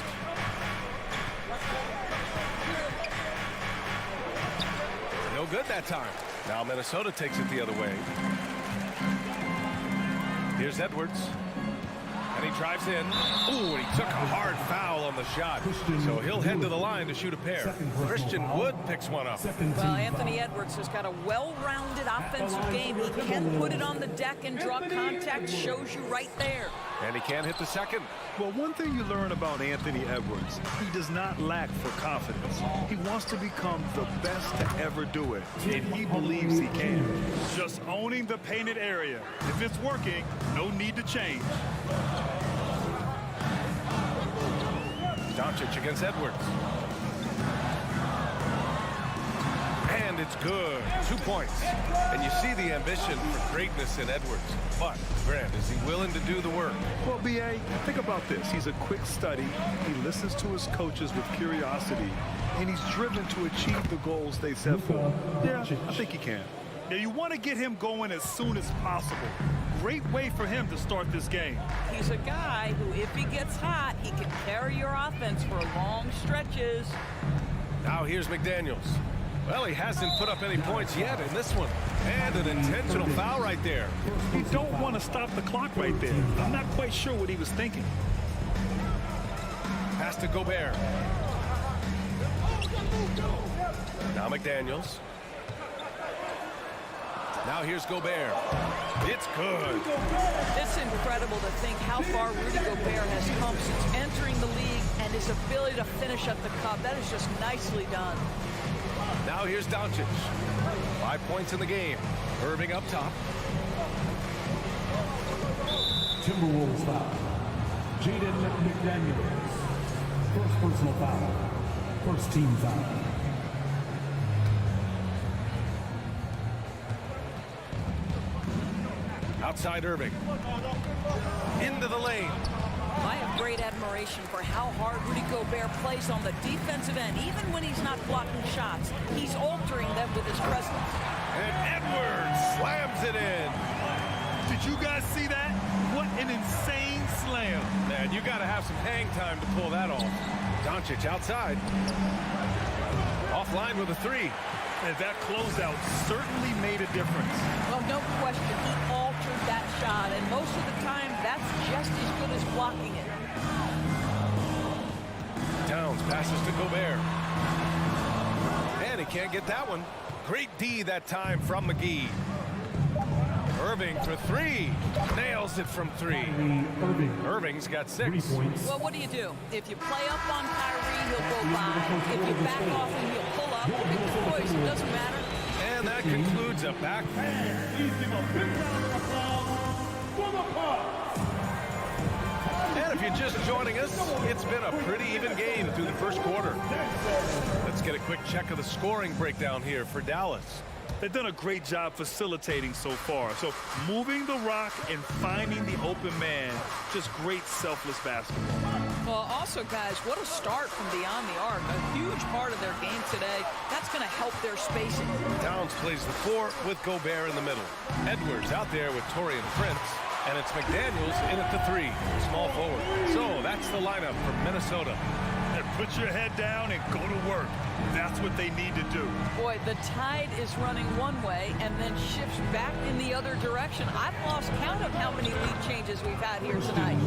No good that time. Now Minnesota takes it the other way. Here's Edwards. And he drives in. Ooh, and he took a hard foul on the shot. So he'll head to the line to shoot a pair. Christian Wood picks one up. Well, Anthony Edwards has got a well-rounded offensive game. He can put it on the deck and draw contact. Shows you right there. And he can't hit the second. Well, one thing you learn about Anthony Edwards, he does not lack for confidence. He wants to become the best to ever do it, and he believes he can. Just owning the painted area. If it's working, no need to change. Doncic against Edwards. And it's good. 2 points. And you see the ambition for greatness in Edwards. But, Grant, is he willing to do the work? Well, B.A., think about this. He's a quick study. He listens to his coaches with curiosity. And he's driven to achieve the goals they set for him. Yeah, I think he can. Now, you want to get him going as soon as possible. Great way for him to start this game. He's a guy who, if he gets hot, he can carry your offense for long stretches. Now here's McDaniels. Well, he hasn't put up any points yet in this one. And an intentional foul right there. You don't want to stop the clock right there. I'm not quite sure what he was thinking. Pass to Gobert. Now McDaniels. Now here's Gobert. It's good. It's incredible to think how far Rudy Gobert has come since entering the league and his ability to finish at the cup. That is just nicely done. Now here's Doncic. 5 points in the game. Irving up top. Timberwolves foul. Jaden McDaniels. First personal foul. First team foul. Outside Irving. Into the lane. I have great admiration for how hard Rudy Gobert plays on the defensive end. Even when he's not blocking shots, he's altering them with his presence. And Edwards slams it in. Did you guys see that? What an insane slam. Man, you got to have some hang time to pull that off. Doncic outside. Offline with a three. And that closeout certainly made a difference. Well, no question, he altered that shot, and most of the time, that's just as good as blocking it. Towns passes to Gobert. And he can't get that one. Great D that time from McGee. Irving for three. Nails it from three. Irving's got 6. Well, what do? If you play up on Kyrie, he'll go by. If you back off him, he'll pull up. Pick your choice, it doesn't matter. And that concludes a back. And if you're just joining us, it's been a pretty even game through the first quarter. Let's get a quick check of the scoring breakdown here for Dallas. They've done a great job facilitating so far. So moving the rock and finding the open man, just great selfless basketball. Well, also, guys, what a start from beyond the arc. A huge part of their game today. That's going to help their spacing. Towns plays the 4 with Gobert in the middle. Edwards out there with Torian Prince. And it's McDaniels in at the 3, small forward. So that's the lineup for Minnesota. And put your head down and go to work. That's what they need to do. Boy, the tide is running one way and then shifts back in the other direction. I've lost count of how many lead changes we've had here tonight.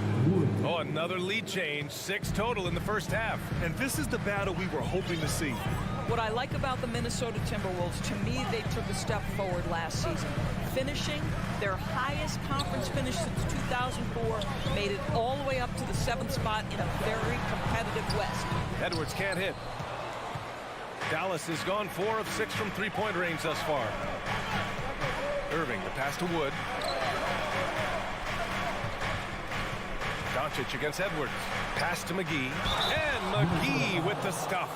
Oh, another lead change. 6 total in the first half. And this is the battle we were hoping to see. What I like about the Minnesota Timberwolves, to me, they took a step forward last season. Finishing their highest conference finish since 2004, made it all the way up to the 7th spot in a very competitive West. Edwards can't hit. Dallas has gone 4 of 6 from three-point range thus far. Irving, the pass to Wood. Doncic against Edwards. Pass to McGee. And McGee with the stuff.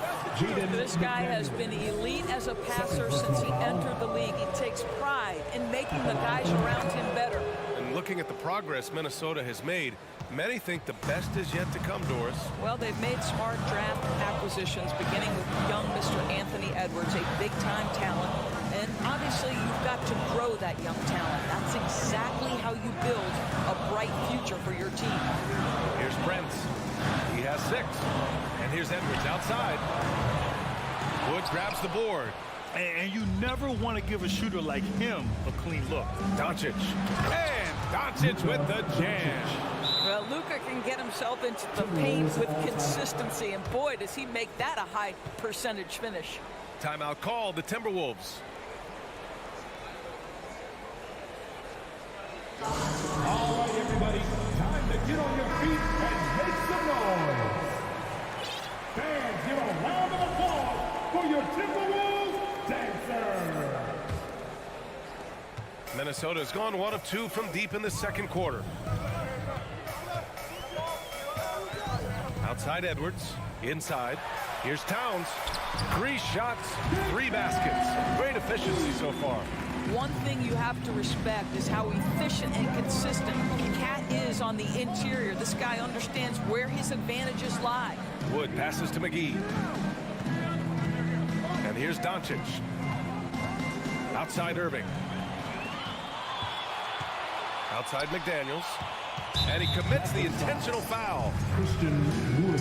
This guy has been elite as a passer since he entered the league. He takes pride in making the guys around him better. And looking at the progress Minnesota has made, many think the best is yet to come, Doris. Well, they've made smart draft acquisitions, beginning with young Mr. Anthony Edwards, a big-time talent. And obviously, you've got to grow that young talent. That's exactly how you build a bright future for your team. Here's Prince. He has 6. And here's Edwards outside. Woods grabs the board. And you never want to give a shooter like him a clean look. Doncic. And Doncic with the jam. Well, Luka can get himself into the paint with consistency. And boy, does he make that a high percentage finish. Timeout called, the Timberwolves. All right, everybody, time to get on your feet and make some noise. Fans, give a round of applause for your Timberwolves dancer. Minnesota's gone 1 of 2 from deep in the second quarter. Outside Edwards, inside. Here's Towns. 3 shots, 3 baskets. Great efficiency so far. One thing you have to respect is how efficient and consistent Cat is on the interior. This guy understands where his advantages lie. Wood passes to McGee. And here's Doncic. Outside Irving. Outside McDaniels. And he commits the intentional foul. Christian Wood,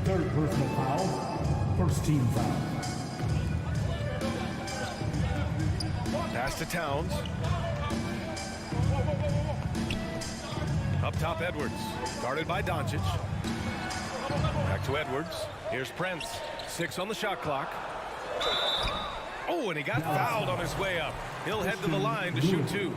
3rd personal foul, 1st team foul. Pass to Towns. Up top, Edwards. Guarded by Doncic. Back to Edwards. Here's Prince. 6 on the shot clock. Oh, and he got fouled on his way up. He'll head to the line to shoot 2.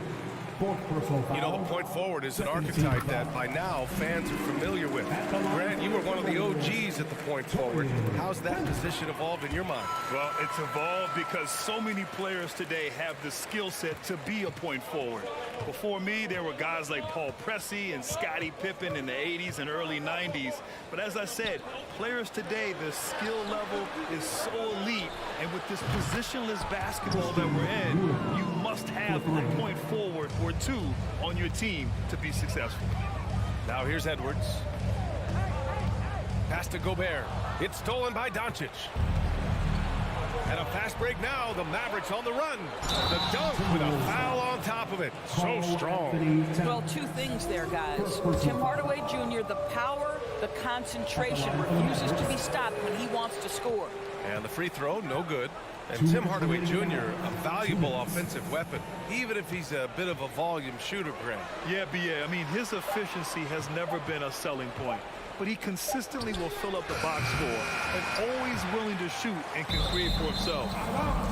You know, the point forward is an archetype that by now fans are familiar with. Grant, you were one of the OGs at the point forward. How's that position evolved in your mind? Well, it's evolved because so many players today have the skill set to be a point forward. Before me, there were guys like Paul Pressey and Scottie Pippen in the 80s and early 90s. But as I said, players today, the skill level is so elite. And with this positionless basketball that we're in, you must have a point forward or two on your team to be successful. Now here's Edwards. Pass to Gobert. It's stolen by Doncic. And a fast break now. The Mavericks on the run. The dunk with a foul on top of it. So strong. Well, two things there, guys. Tim Hardaway Jr., the power, the concentration, refuses to be stopped when he wants to score. And the free throw, no good. And Tim Hardaway Jr., a valuable offensive weapon, even if he's a bit of a volume shooter, Grant. Yeah, BA. I mean, his efficiency has never been a selling point. But he consistently will fill up the box score and always willing to shoot and can create for himself.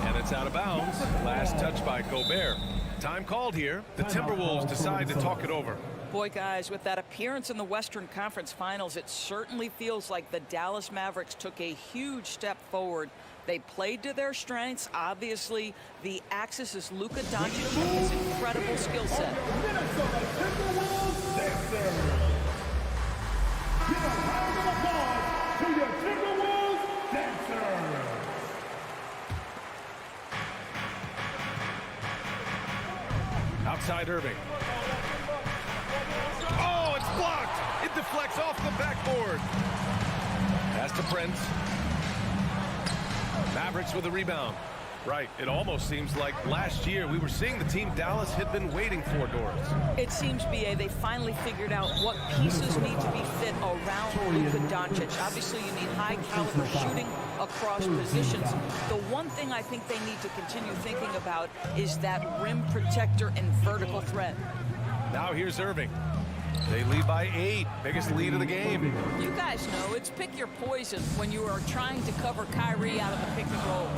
And it's out of bounds. Last touch by Gobert. Time called here. The Timberwolves decide to talk it over. Boy, guys, with that appearance in the Western Conference Finals, it certainly feels like the Dallas Mavericks took a huge step forward. They played to their strengths. Obviously, the axis is Luka Doncic and his incredible skill set. Give a round of applause to your Timberwolves dancers. Outside Irving. Oh, it's blocked. It deflects off the backboard. Pass to Prince. Mavericks with a rebound. Right, it almost seems like last year we were seeing the team Dallas had been waiting for, Doris. It seems, BA, they finally figured out what pieces need to be fit around Luka Doncic. Obviously, you need high-caliber shooting across positions. The one thing I think they need to continue thinking about is that rim protector and vertical threat. Now here's Irving. They lead by 8, biggest lead of the game. You guys know it's pick your poison when you are trying to cover Kyrie out of the pick and roll.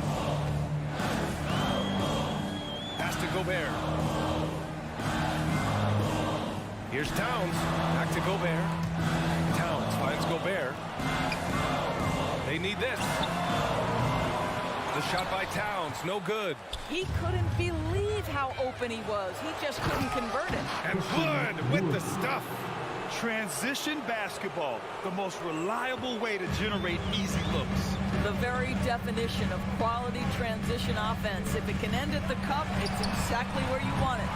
Pass to Gobert. Here's Towns. Back to Gobert. Towns finds Gobert. They need this. The shot by Towns, no good. He couldn't believe how open he was. He just couldn't convert it. And Wood with the stuff. Transition basketball, the most reliable way to generate easy looks. The very definition of quality transition offense. If it can end at the cup, it's exactly where you want it.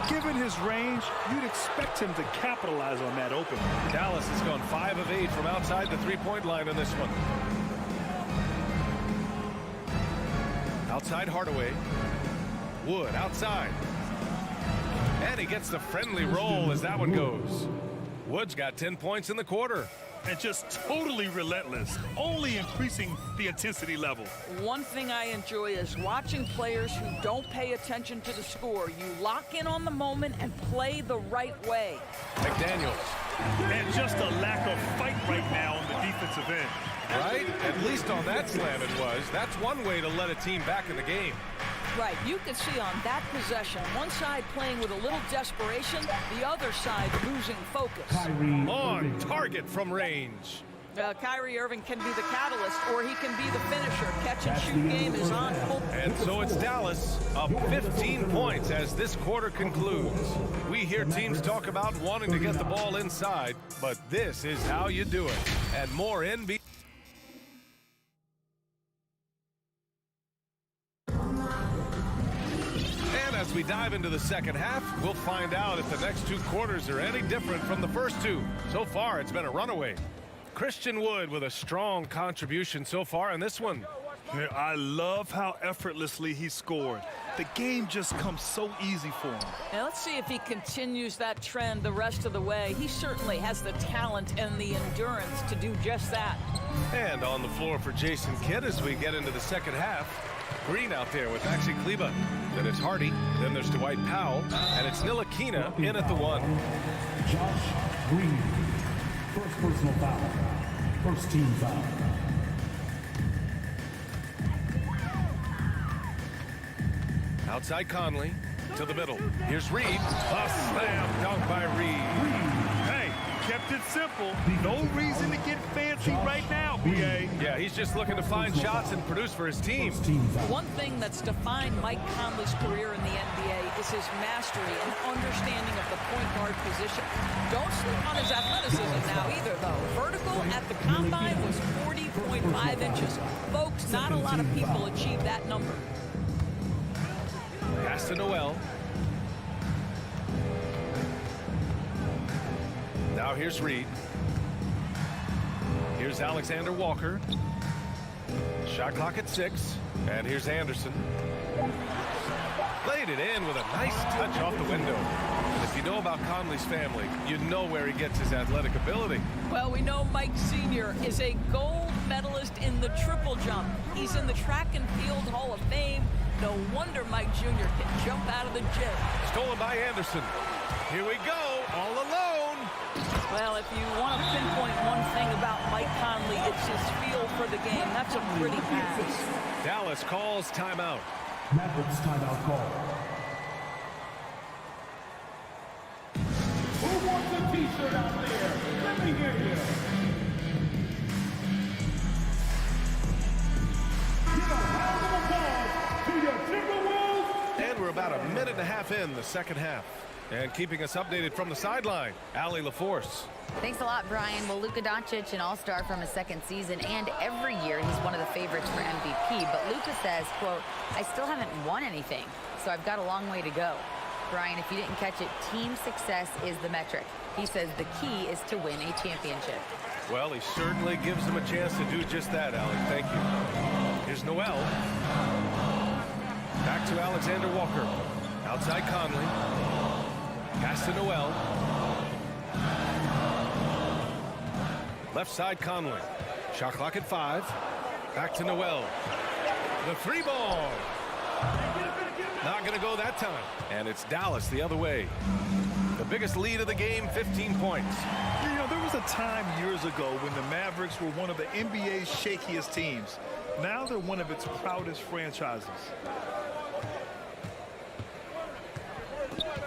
Given his range, you'd expect him to capitalize on that open. Dallas has gone 5 of 8 from outside the three-point line on this one. Outside Hardaway. Wood outside. And he gets the friendly roll as that one goes. Wood's got 10 points in the quarter. And just totally relentless, only increasing the intensity level. One thing I enjoy is watching players who don't pay attention to the score. You lock in on the moment and play the right way. McDaniels. And just a lack of fight right now on the defensive end. Right? At least on that slam it was. That's one way to let a team back in the game. Right, you can see on that possession, one side playing with a little desperation, the other side losing focus. On target from range. Kyrie Irving can be the catalyst, or he can be the finisher. Catch and shoot game is on full. And so it's Dallas up 15 points as this quarter concludes. We hear teams talk about wanting to get the ball inside, but this is how you do it. And more NBA. As we dive into the second half, we'll find out if the next 2 quarters are any different from the first 2. So far, it's been a runaway. Christian Wood with a strong contribution so far in this one. I love how effortlessly he scored. The game just comes so easy for him. Now let's see if he continues that trend the rest of the way. He certainly has the talent and the endurance to do just that. And on the floor for Jason Kidd as we get into the second half. Green out there with Maxi Kleber. Then it's Hardy. Then there's Dwight Powell. And it's Ntilikina in at the 1. Josh Green. First personal foul. First team foul. Outside Conley. to the middle. Here's Reed. A slam dunk by Reed. Hey, kept it simple. No reason to get fancy right now, BA. Yeah, he's just looking to find shots and produce for his team. One thing that's defined Mike Conley's career in the NBA is his mastery and understanding of the point guard position. Don't sleep on his athleticism now either, though. Vertical at the combine was 40.5 inches. Folks, not a lot of people achieve that number. Pass to Noel. Now here's Reed. Here's Alexander Walker. Shot clock at 6. And here's Anderson. Laid it in with a nice touch off the window. And if you know about Conley's family, you know where he gets his athletic ability. Well, we know Mike Sr. is a gold medalist in the triple jump. He's in the track and field Hall of Fame. No wonder Mike Jr. can jump out of the gym. Stolen by Anderson. Here we go, all alone. Well, if you want to pinpoint one thing about Mike Conley, it's his feel for the game. That's a pretty pass. Dallas calls timeout. Mavericks timeout call. Who wants a t-shirt out there? Let me hear you. Give a round of applause to your Timberwolves. And we're about a minute and a half in the second half. And keeping us updated from the sideline, Allie LaForce. Thanks a lot, Brian. Well, Luka Doncic, an all-star from his second season, and every year he's one of the favorites for MVP. But Luka says, quote, I still haven't won anything, so I've got a long way to go. Brian, if you didn't catch it, team success is the metric. He says the key is to win a championship. Well, he certainly gives them a chance to do just that, Allie. Thank you. Here's Noel. Back to Alexander Walker. Outside Conley. Pass to Noel. Left side Conley. Shot clock at 5. Back to Noel. The 3 ball. Not going to go that time. And it's Dallas the other way. The biggest lead of the game, 15 points. You know, there was a time years ago when the Mavericks were one of the NBA's shakiest teams. Now they're one of its proudest franchises.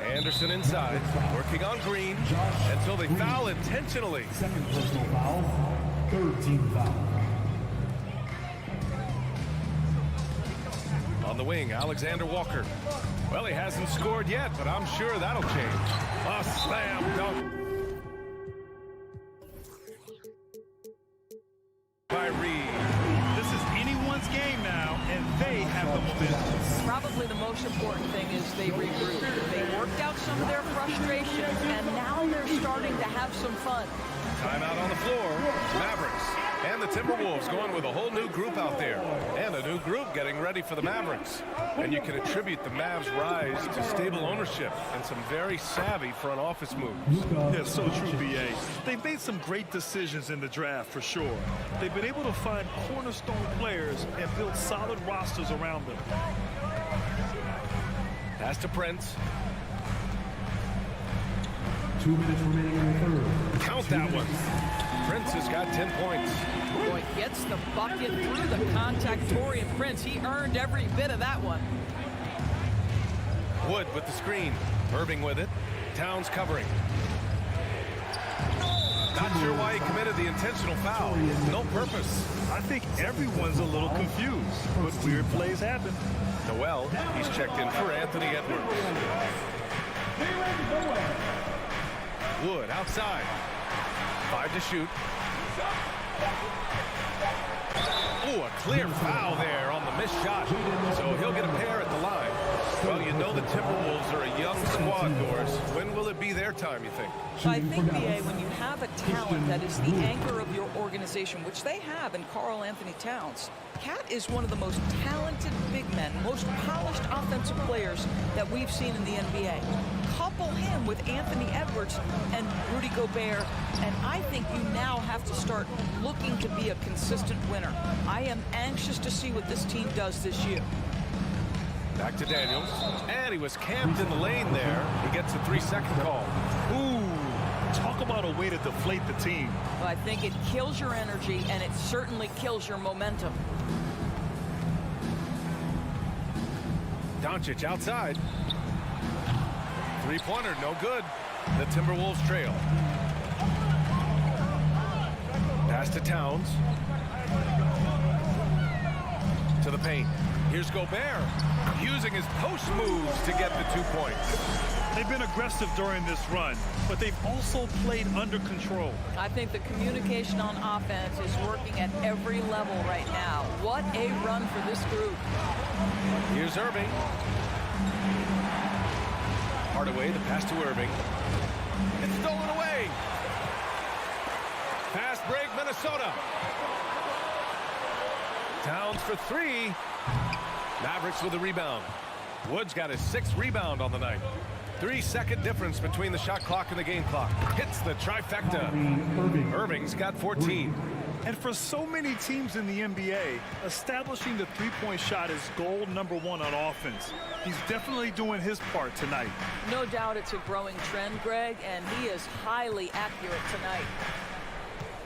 Anderson inside, working on Green until they foul intentionally. Second personal foul, third team foul. On the wing, Alexander Walker. Well, he hasn't scored yet, but I'm sure that'll change. A slam dunk by Reed. This is anyone's game now, and they have the momentum. Probably the most important thing is they regrouped. They worked out some of their frustrations, and now they're starting to have some fun. Timeout on the floor. Mavericks and the Timberwolves going with a whole new group out there. And a new group getting ready for the Mavericks. And you can attribute the Mavs' rise to stable ownership and some very savvy front office moves. Yeah, so true, BA. They've made some great decisions in the draft, for sure. They've been able to find cornerstone players and build solid rosters around them. Pass to Prince. 2 minutes remaining in the third. Count that one. Prince has got 10 points. Boy, gets the bucket through the contact. Taurean Prince, he earned every bit of that one. Wood with the screen. Irving with it. Towns covering. Not sure why he committed the intentional foul. No purpose. I think everyone's a little confused, but weird plays happen. Noel, he's checked in for Anthony Edwards. Wood outside. 5 to shoot. Ooh, a clear foul there on the missed shot. So he'll get a pair at the line. Well, you know the Timberwolves are a young squad, Doris. When will it be their time, you think? I think, BA, when you have a talent that is the anchor of your organization, which they have in Karl Anthony Towns, Cat is one of the most talented big men, most polished offensive players that we've seen in the NBA. Couple him with Anthony Edwards and Rudy Gobert, and I think you now have to start looking to be a consistent winner. I am anxious to see what this team does this year. Back to Daniels, and he was camped in the lane there. He gets a 3-second call. Ooh, talk about a way to deflate the team. Well, I think it kills your energy, and it certainly kills your momentum. Doncic outside. Three-pointer, no good. The Timberwolves trail. Pass to Towns. To the paint. Here's Gobert, using his post moves to get the 2 points. They've been aggressive during this run, but they've also played under control. I think the communication on offense is working at every level right now. What a run for this group. Here's Irving. Hardaway, the pass to Irving. It's stolen away. Fast break, Minnesota. Towns for three. Mavericks with a rebound. Wood's got his 6th rebound on the night. 3-second difference between the shot clock and the game clock. Hits the trifecta. Irving's got 14. And for so many teams in the NBA, establishing the three-point shot is goal number 1 on offense. He's definitely doing his part tonight. No doubt it's a growing trend, Greg, and he is highly accurate tonight.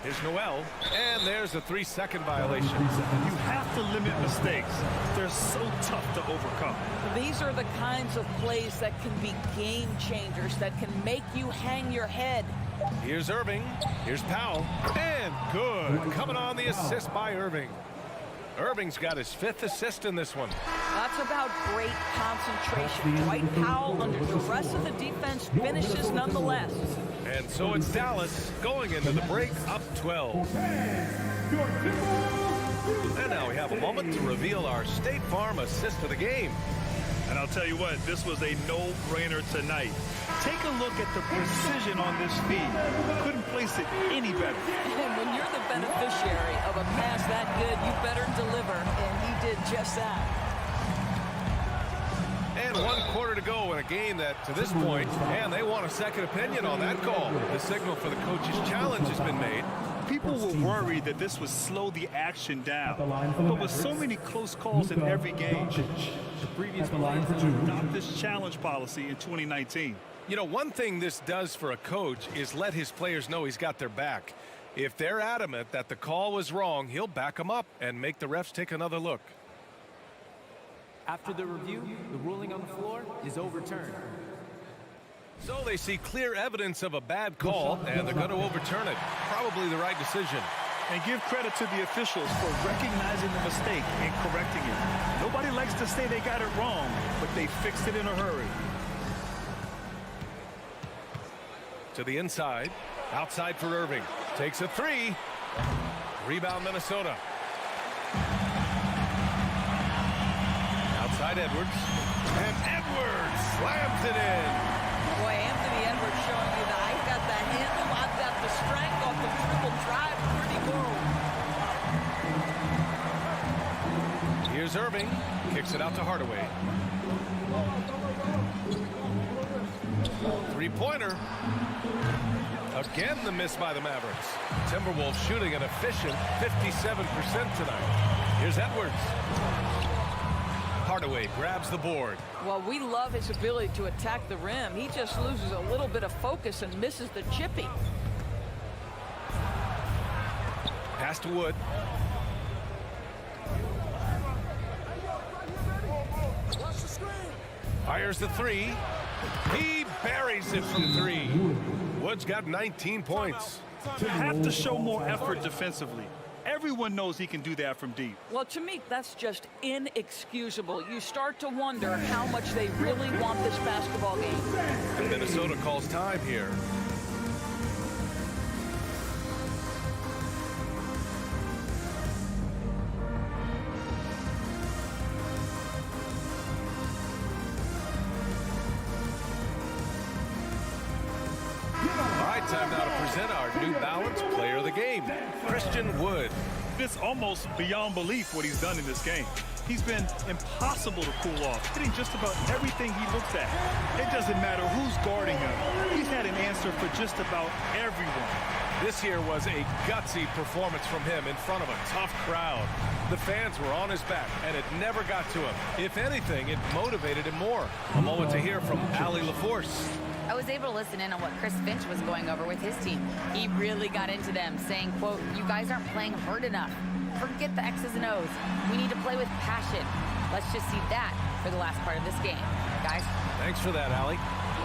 Here's Noel, and there's a 3-second violation. You have to limit mistakes. They're so tough to overcome. These are the kinds of plays that can be game changers, that can make you hang your head. Here's Irving. Here's Powell. And good. Coming on the assist by Irving. Irving's got his 5th assist in this one. That's about great concentration. Dwight Powell, under duress of the defense, finishes nonetheless. And so it's Dallas going into the break up 12. And now we have a moment to reveal our State Farm assist of the game. And I'll tell you what, this was a no-brainer tonight. Take a look at the precision on this feed. Couldn't place it any better. And when you're the beneficiary of a pass that good, you better deliver. And he did just that. And 1 quarter to go in a game that, to this point, and they want a second opinion on that call. The signal for the coach's challenge has been made. People were worried that this would slow the action down. But with so many close calls in every game, the previous players adopted this challenge policy in 2019. You know, one thing this does for a coach is let his players know he's got their back. If they're adamant that the call was wrong, he'll back them up and make the refs take another look. After the review, the ruling on the floor is overturned. So they see clear evidence of a bad call, and they're going to overturn it. Probably the right decision. And give credit to the officials for recognizing the mistake and correcting it. Nobody likes to say they got it wrong, but they fixed it in a hurry. To the inside. Outside for Irving. Takes a 3. Rebound Minnesota. Outside Edwards. And Edwards slams it in. Boy, Anthony Edwards showing you that I've got the handle, I've got the strength off the triple drive. Pretty cool. Here's Irving. Kicks it out to Hardaway. 3-pointer. Again, the miss by the Mavericks. Timberwolves shooting an efficient 57% tonight. Here's Edwards. Hardaway grabs the board. Well, we love his ability to attack the rim. He just loses a little bit of focus and misses the chippy. Pass to Wood. Fires the 3. He buries it from 3. Wood's got 19 points. Have to show more effort defensively. Everyone knows he can do that from deep. Well, to me, that's just inexcusable. You start to wonder how much they really want this basketball game. And Minnesota calls time here. Time now to present our New Balance player of the game, Christian Wood. It's almost beyond belief what he's done in this game. He's been impossible to cool off, hitting just about everything he looks at. It doesn't matter who's guarding him. He's had an answer for just about everyone. This here was a gutsy performance from him in front of a tough crowd. The fans were on his back, and it never got to him. If anything, it motivated him more. A moment to hear from Allie LaForce. I was able to listen in on what Chris Finch was going over with his team. He really got into them, saying, quote, "You guys aren't playing hard enough. Forget the X's and O's. We need to play with passion." Let's just see that for the last part of this game, guys. Thanks for that, Allie.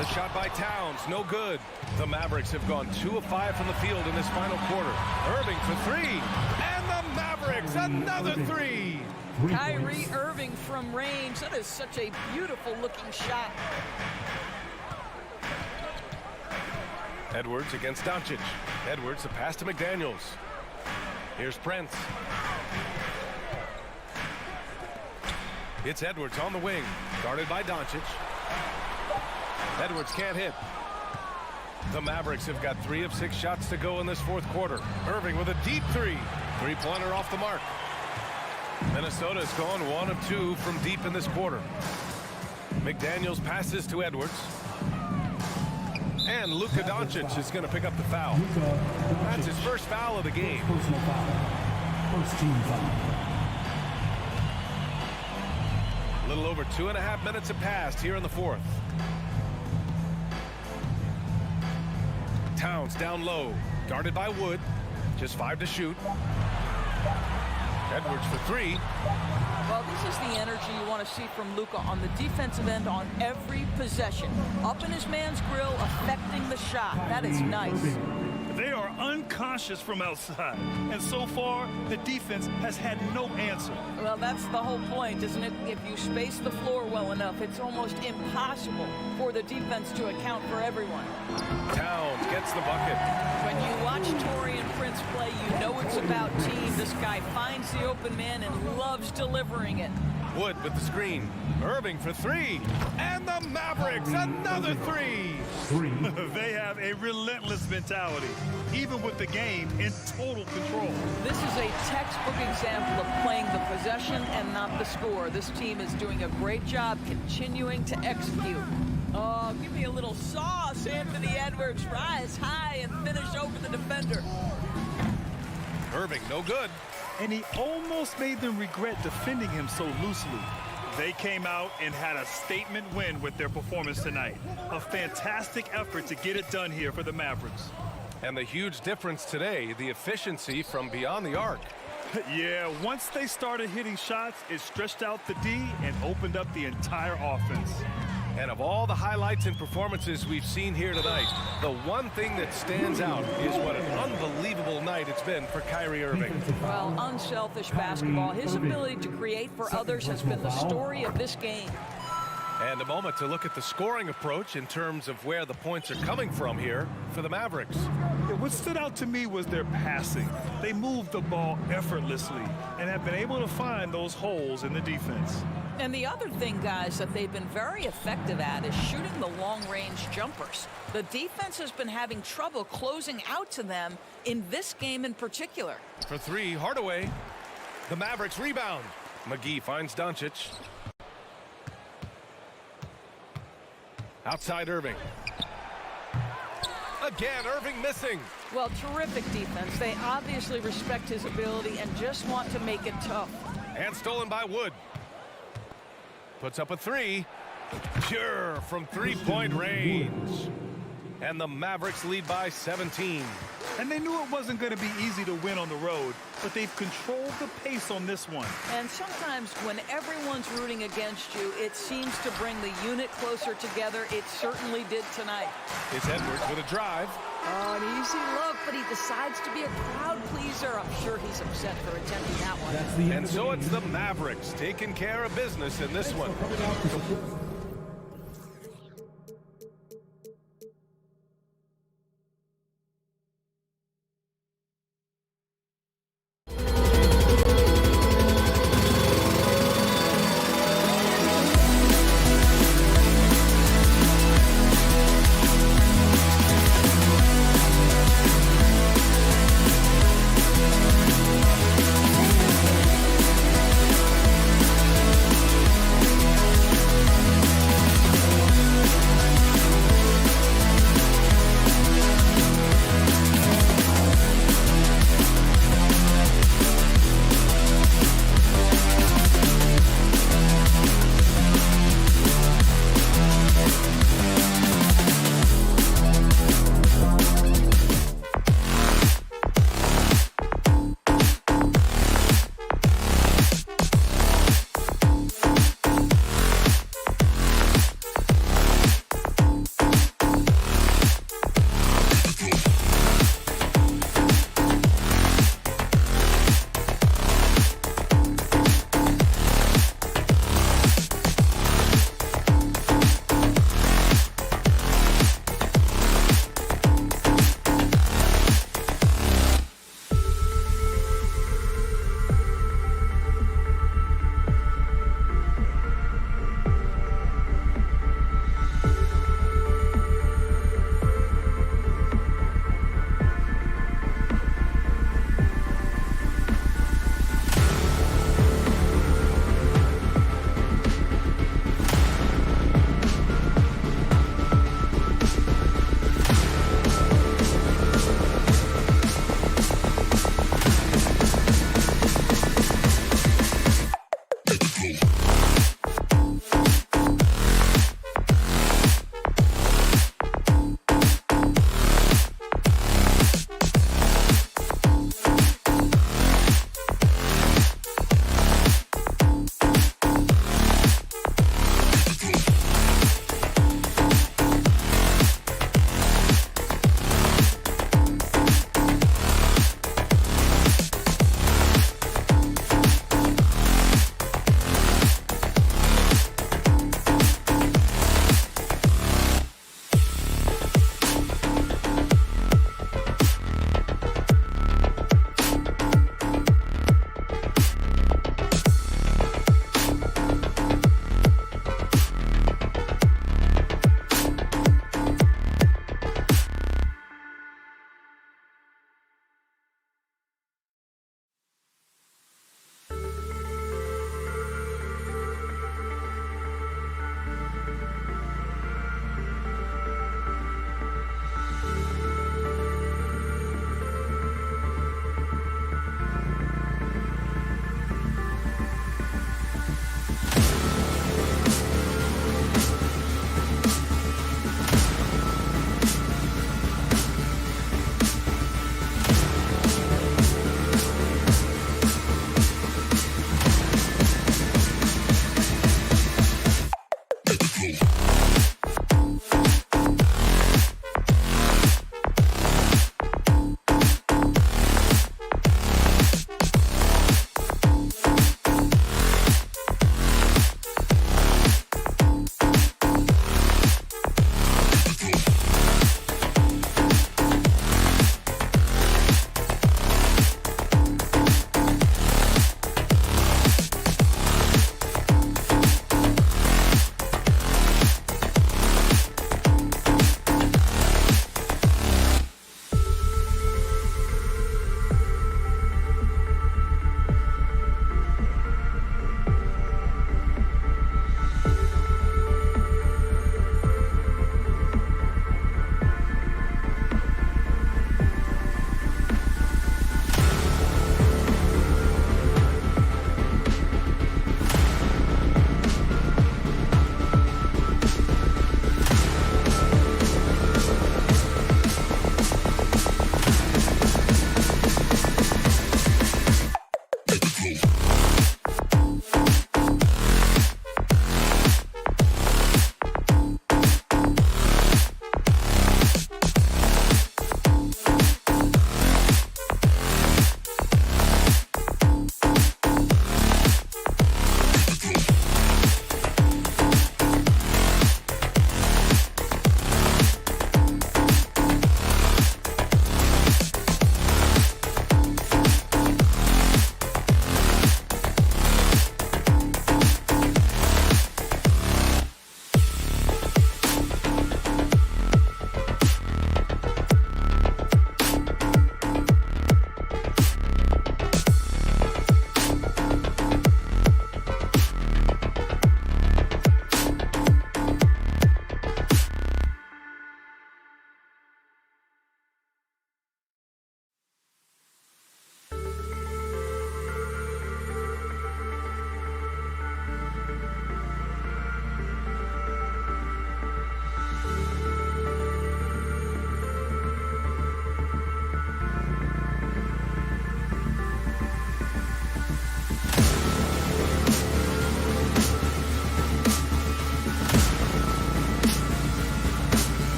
The shot by Towns, no good. The Mavericks have gone 2 of 5 from the field in this final quarter. Irving for 3, and the Mavericks another 3. Kyrie Irving from range. That is such a beautiful looking shot. Edwards against Doncic. Edwards, the pass to McDaniels. Here's Prince. It's Edwards on the wing, guarded by Doncic. Edwards can't hit. The Mavericks have got 3 of 6 shots to go in this fourth quarter. Irving with a deep 3. Three-pointer off the mark. Minnesota's gone 1 of 2 from deep in this quarter. McDaniels passes to Edwards. And Luka Doncic is going to pick up the foul. That's his first foul of the game. Personal foul. First team foul. A little over 2.5 minutes have passed here in the fourth. Towns down low, guarded by Wood. Just 5 to shoot. Edwards for 3. Well, this is the energy you want to see from Luka on the defensive end on every possession. Up in his man's grill, affecting the shot. That is nice. They are unconscious from outside, and so far the defense has had no answer. Well, that's the whole point, isn't it? If you space the floor well enough, it's almost impossible for the defense to account for everyone. Towns gets the bucket. When you watch Taurean Prince play, you know it's about team. This guy finds the open man and loves delivering it. Wood with the screen. Irving for 3. And the Mavericks another 3. They have a relentless mentality, even with the game in total control. This is a textbook example of playing the possession and not the score. This team is doing a great job continuing to execute. Oh, give me a little sauce, Anthony Edwards. Rise high and finish over the defender. Irving, no good. And he almost made them regret defending him so loosely. They came out and had a statement win with their performance tonight. A fantastic effort to get it done here for the Mavericks. And the huge difference today, the efficiency from beyond the arc. Yeah, once they started hitting shots, it stretched out the D and opened up the entire offense. And of all the highlights and performances we've seen here tonight, the one thing that stands out is what an unbelievable night it's been for Kyrie Irving. Well, unselfish basketball. His ability to create for others has been the story of this game. And a moment to look at the scoring approach in terms of where the points are coming from here for the Mavericks. Yeah, what stood out to me was their passing. They moved the ball effortlessly and have been able to find those holes in the defense. And the other thing, guys, that they've been very effective at is shooting the long-range jumpers. The defense has been having trouble closing out to them in this game in particular. For 3, Hardaway. The Mavericks rebound. McGee finds Doncic. Outside Irving. Again, Irving missing. Well, terrific defense. They obviously respect his ability and just want to make it tough. And stolen by Wood. Puts up a 3. Pure from 3-point range. And the Mavericks lead by 17. And they knew it wasn't going to be easy to win on the road, but they've controlled the pace on this one. And sometimes when everyone's rooting against you, it seems to bring the unit closer together. It certainly did tonight. It's Edwards with a drive. Oh, an easy look, but he decides to be a crowd pleaser. I'm sure he's upset for attempting that one. And so it's the Mavericks taking care of business in this one.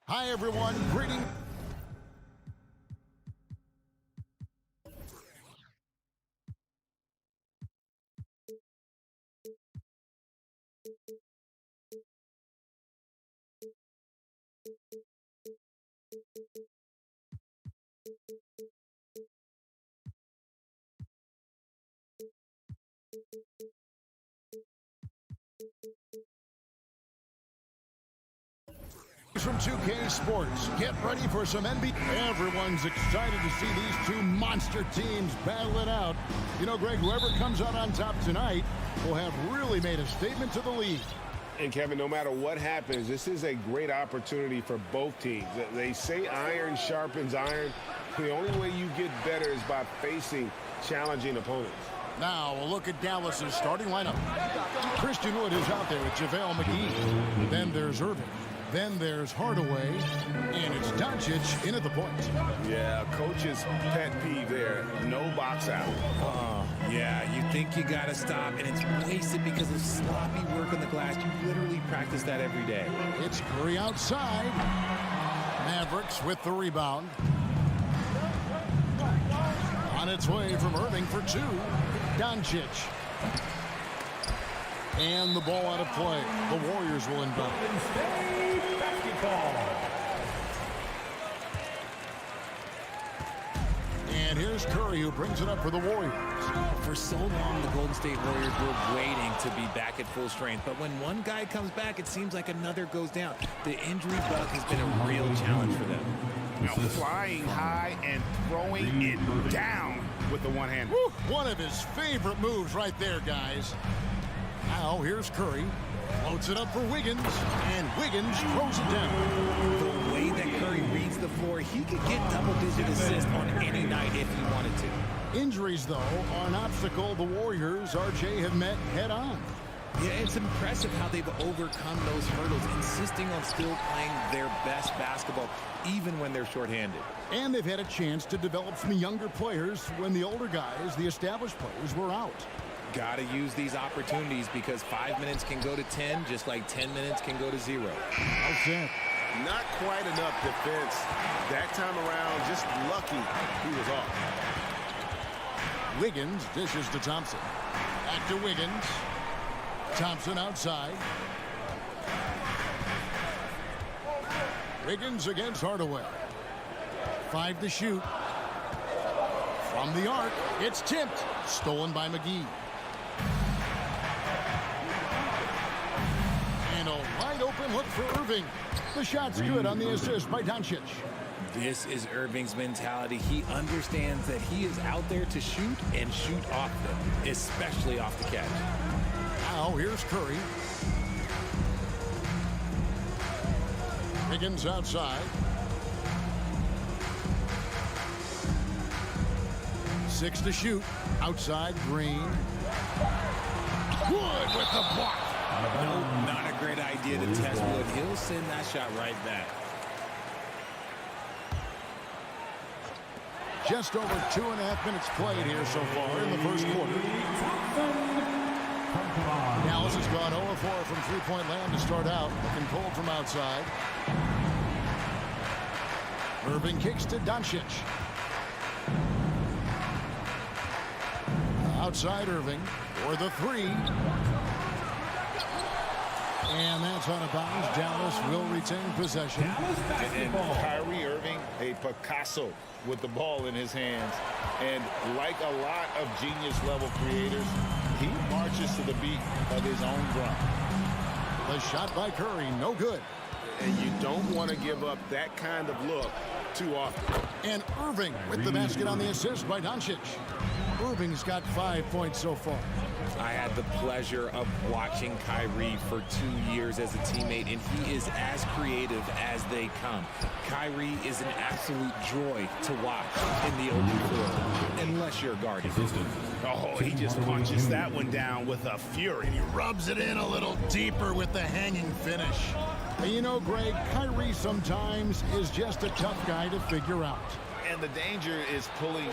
Hi, everyone. Greetings. From 2K Sports, get ready for some NBA. Everyone's excited to see these two monster teams battle it out. You know, Greg, whoever comes out on top tonight will have really made a statement to the league. And Kevin, no matter what happens, this is a great opportunity for both teams. They say iron sharpens iron. The only way you get better is by facing challenging opponents. Now, a look at Dallas's starting lineup. Christian Wood is out there with JaVale McGee. Then there's Irving. Then there's Hardaway, and it's Doncic in at the point. Yeah, coach's pet peeve there. No box out. Yeah, you think you got to stop, and it's wasted because of sloppy work on the glass. You literally practice that every day. It's Curry outside. Mavericks with the rebound. On its way from Irving for two. Doncic. And the ball out of play. The Warriors will inbound. And here's Curry, who brings it up for the Warriors. For so long, the Golden State Warriors were waiting to be back at full strength. But when one guy comes back, it seems like another goes down. The injury bug has been a real challenge for them. Now flying high and throwing it down with the one hand. One of his favorite moves right there, guys. Now here's Curry. Floats it up for Wiggins, and Wiggins throws it down. The way that Curry reads the floor, he could get double-digit assists on any night if he wanted to. Injuries, though, are an obstacle the Warriors, RJ, have met head-on. Yeah, it's impressive how they've overcome those hurdles, insisting on still playing their best basketball, even when they're shorthanded. And they've had a chance to develop some younger players when the older guys, the established players, were out. Got to use these opportunities because 5 minutes can go to 10, just like 10 minutes can go to 0. Okay. Not quite enough defense. That time around, just lucky he was off. Wiggins dishes to Thompson. Back to Wiggins. Thompson outside. Wiggins against Hardaway. 5 to shoot. From the arc, it's tipped. Stolen by McGee. And a wide open look for Irving. The shot's good on the assist by Doncic. This is Irving's mentality. He understands that he is out there to shoot and shoot off them, especially off the catch. Now here's Curry. Higgins outside. 6 to shoot. Outside, Green. Wood with the block. No, not a great idea to test Wood. He'll send that shot right back. Just over 2.5 minutes played here so far in the first quarter. Dallas has gone 0-4 from three-point land to start out. Looking cold from outside. Irving kicks to Doncic. Outside Irving for the three. And that's out of bounds. Dallas will retain possession. And Kyrie Irving, a Picasso with the ball in his hands. And like a lot of genius-level creators, he marches to the beat of his own drum. The shot by Curry, no good. And you don't want to give up that kind of look too often. And Irving with the basket on the assist by Doncic. Irving's got 5 points so far. I had the pleasure of watching Kyrie for 2 years as a teammate, and he is as creative as they come. Kyrie is an absolute joy to watch in the open floor, unless you're guarding. Oh, he just punches that one down with a fury. He rubs it in a little deeper with the hanging finish. And you know, Greg, Kyrie sometimes is just a tough guy to figure out. And the danger is pulling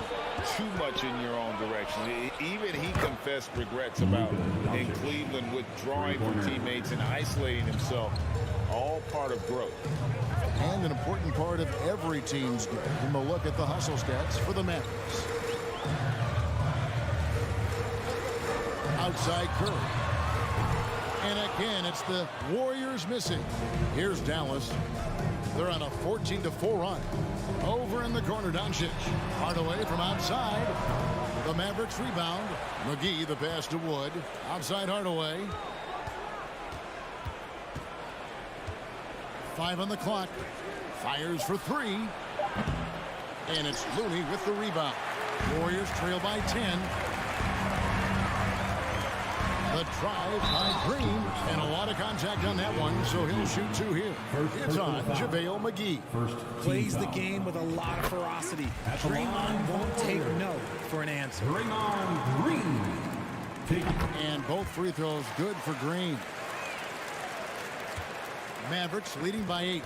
too much in your own direction. Even he confessed regrets about in Cleveland withdrawing from teammates and isolating himself. All part of growth. And an important part of every team's game. And we'll look at the hustle stats for the Mavericks. Outside Curry. And again, it's the Warriors missing. Here's Dallas. They're on a 14-4 run. Over in the corner, Doncic. Hardaway from outside. The Mavericks rebound. McGee, the pass to Wood. Outside Hardaway. 5 on the clock. Fires for 3. And it's Looney with the rebound. Warriors trail by 10. The drive by Green, and a lot of contact on that one, so he'll shoot 2 here. It's on JaVale McGee. Plays the game with a lot of ferocity. Draymond won't take no for an answer. Draymond Green. And both free throws good for Green. Mavericks leading by 8.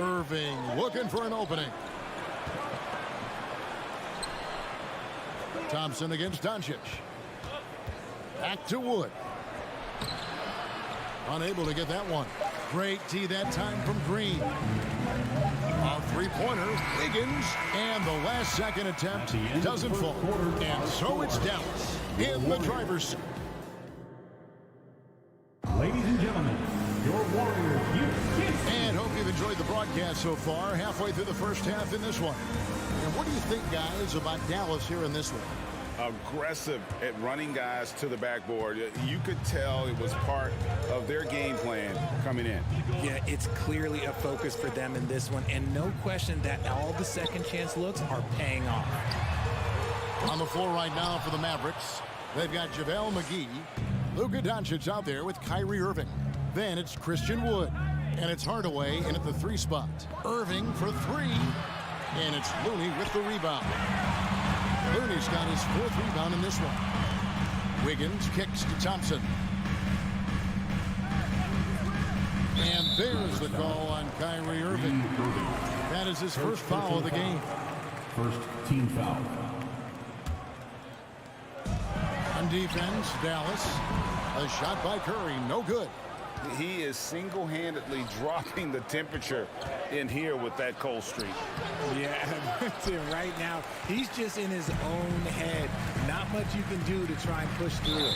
Irving looking for an opening. Thompson against Doncic. Back to Wood. Unable to get that one. Great D that time from Green. A three-pointer. Wiggins. And the last second attempt doesn't fall. And so it's Dallas in the driver's seat. Ladies and gentlemen, your Warriors. And hope you've enjoyed the broadcast so far. Halfway through the first half in this one. And what do you think, guys, about Dallas here in this one? Aggressive at running guys to the backboard. You could tell it was part of their game plan coming in. Yeah, it's clearly a focus for them in this one, and no question that all the second chance looks are paying off. On the floor right now for the Mavericks, they've got JaVale McGee. Luka Doncic out there with Kyrie Irving. Then it's Christian Wood. And it's Hardaway in at the 3 spot. Irving for 3. And it's Looney with the rebound. Looney's got his 4th rebound in this one. Wiggins kicks to Thompson. And there's the call on Kyrie Irving. That is his first foul of the game. First team foul. On defense, Dallas. A shot by Curry, no good. He is single-handedly dropping the temperature in here with that cold streak. Yeah, right now, he's just in his own head. Not much you can do to try and push through it.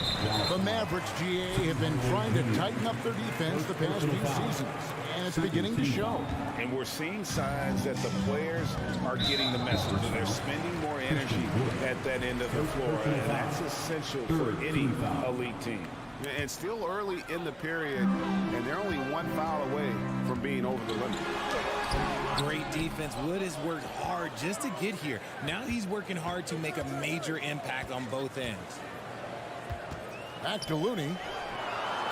The Mavericks, GA, have been trying to tighten up their defense the past few seasons, and it's beginning to show. And we're seeing signs that the players are getting the message, and they're spending more energy at that end of the floor, and that's essential for any elite team. And still early in the period, and they're only 1 foul away from being over the limit. Great defense. Wood has worked hard just to get here. Now he's working hard to make a major impact on both ends. Back to Looney.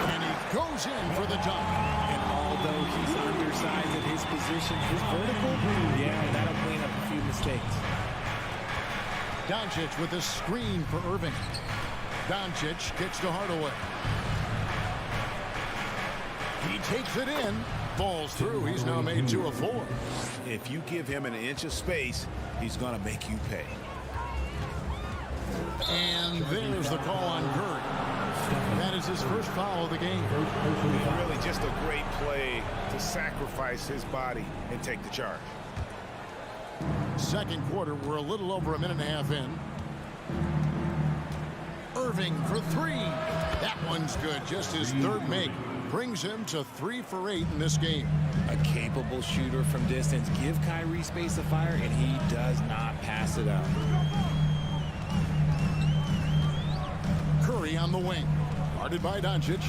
And he goes in for the dunk. And although he's undersized at his position, his vertical, yeah, that'll clean up a few mistakes. Doncic with a screen for Irving. Doncic kicks to Hardaway. He takes it in. Falls through. He's now made 2 of 4. If you give him an inch of space, he's going to make you pay. And there's the call on Curry. That is his first foul of the game. Really just a great play to sacrifice his body and take the charge. Second quarter, we're a little over a minute and a half in. Irving for 3. That one's good. Just his 3rd make. Brings him to 3 for 8 in this game. A capable shooter from distance. Give Kyrie space to fire, and he does not pass it up. Curry on the wing. Guarded by Doncic.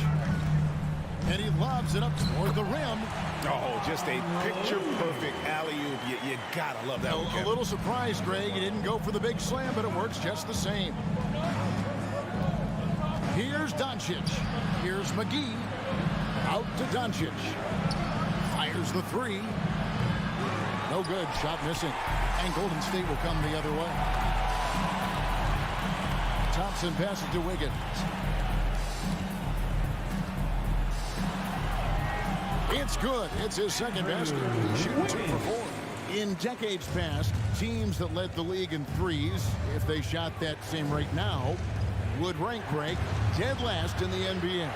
And he lobs it up toward the rim. Oh, just a picture-perfect alley-oop. You gotta love that one. A little surprised, Greg. He didn't go for the big slam, but it works just the same. Here's Doncic. Here's McGee. Out to Doncic. Fires the 3. No good. Shot missing. And Golden State will come the other way. Thompson passes to Wiggins. It's good. It's his second basket. He's shooting 2 for 4. In decades past, teams that led the league in threes, if they shot that same rate now, would rank break dead last in the NBA.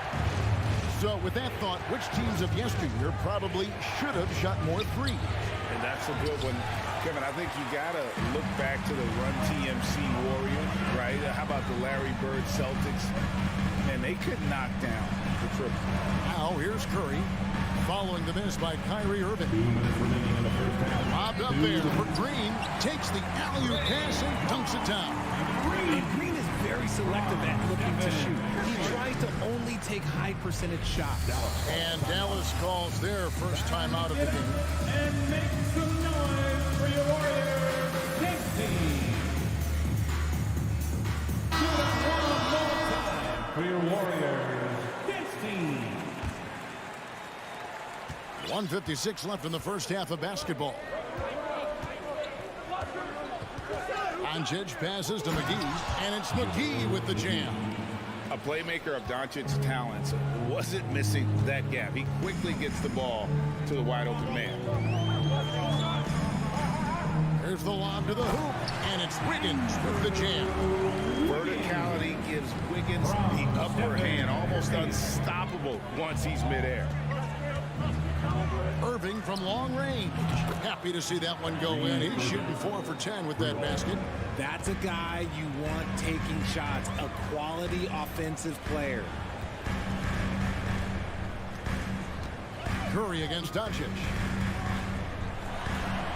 So with that thought, which teams of yesteryear probably should have shot more threes? And that's a good one. Kevin, I think you got to look back to the Run TMC Warriors, right? How about the Larry Bird Celtics? Man, they could knock down the triple. Now here's Curry, following the miss by Kyrie Irving. Lobbed up there for Green, takes the alley-oop pass and dunks it down. And Green is very selective at looking to shoot. He tries to only take high percentage shots. And Dallas calls their first time out of the game. And make some noise for your Warriors. 16. Give it one more time for your Warriors. 16. 1:56 left in the first half of basketball. Doncic passes to McGee, and it's McGee with the jam. A playmaker of Doncic's talents wasn't missing that gap. He quickly gets the ball to the wide open man. Here's the lob to the hoop, and it's Wiggins with the jam. Verticality gives Wiggins the upper hand, almost unstoppable once he's midair. Irving from long range. Happy to see that one go in. He's shooting 4 for 10 with that basket. That's a guy you want taking shots, a quality offensive player. Curry against Doncic.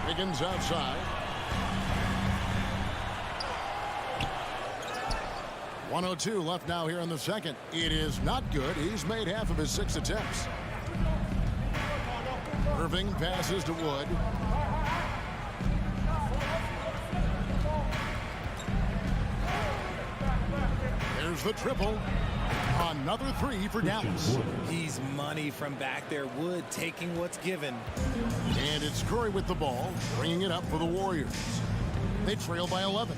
Wiggins outside. 1:02 left now here in the second. It is not good. He's made half of his 6 attempts. Irving passes to Wood. There's the triple. Another 3 for Dallas. He's money from back there. Wood taking what's given. And it's Curry with the ball, bringing it up for the Warriors. They trail by 11.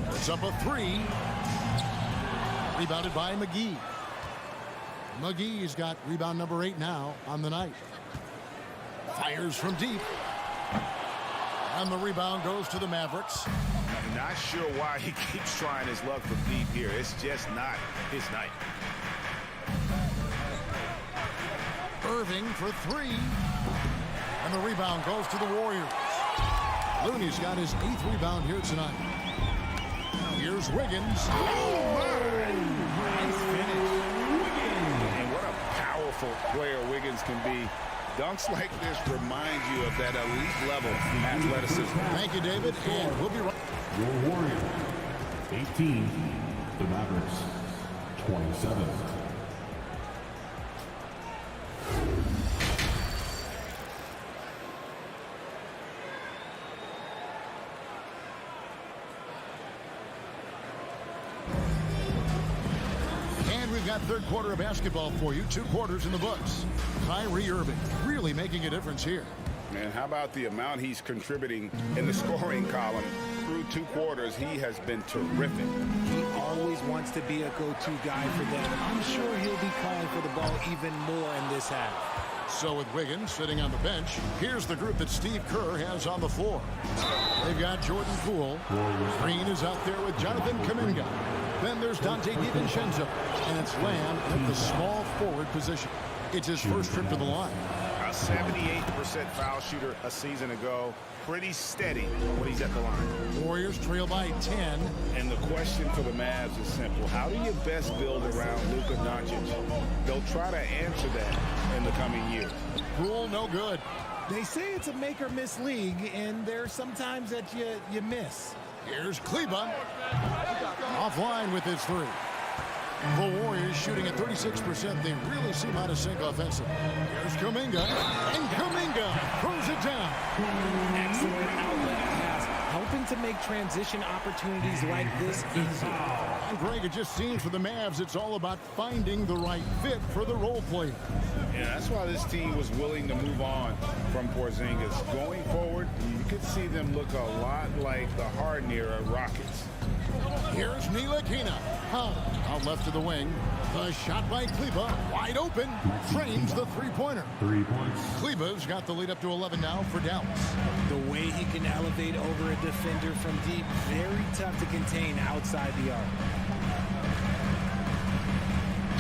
It's up a 3. Rebounded by McGee. McGee's got rebound number 8 now on the night. Fires from deep. And the rebound goes to the Mavericks. I'm not sure why he keeps trying his luck from deep here. It's just not his night. Irving for 3. And the rebound goes to the Warriors. Looney's got his 8th rebound here tonight. Here's Wiggins. Nice finish. And what a powerful player Wiggins can be. Dunks like this remind you of that elite level athleticism. Thank you, David. And we'll be right. Your Warriors. 18. The Mavericks. 27. Got third quarter of basketball for you. 2 quarters in the books. Kyrie Irving really making a difference here. Man, how about the amount he's contributing in the scoring column? Through 2 quarters, he has been terrific. He always wants to be a go-to guy for them. I'm sure he'll be calling for the ball even more in this half. So with Wiggins sitting on the bench, here's the group that Steve Kerr has on the floor. They've got Jordan Poole. Green is out there with Jonathan Kuminga. Then there's Dante DiVincenzo, and it's Lamb at the small forward position. It's his first trip to the line. A 78% foul shooter a season ago. Pretty steady when he's at the line. Warriors trail by 10. And the question for the Mavs is simple. How do you best build around Luka Doncic? They'll try to answer that in the coming years. Rule no good. They say it's a make-or-miss league, and there's sometimes that you miss. Here's Kleba. Offline with his 3. The Warriors shooting at 36%. They really seem out of sync offensively. Here's Kuminga. And Kuminga throws it down. Excellent outlet pass, helping to make transition opportunities like this easier. And Greg, it just seems for the Mavs, it's all about finding the right fit for the role player. Yeah, that's why this team was willing to move on from Porzingis. Going forward, you could see them look a lot like the Harden era Rockets. Here's Ntilikina. A Out left to the wing. The shot by Kleba. Wide open. Frames the three-pointer. 3 points. Kleba's got the lead up to 11 now for Dallas. The way he can elevate over a defender from deep, very tough to contain outside the arc.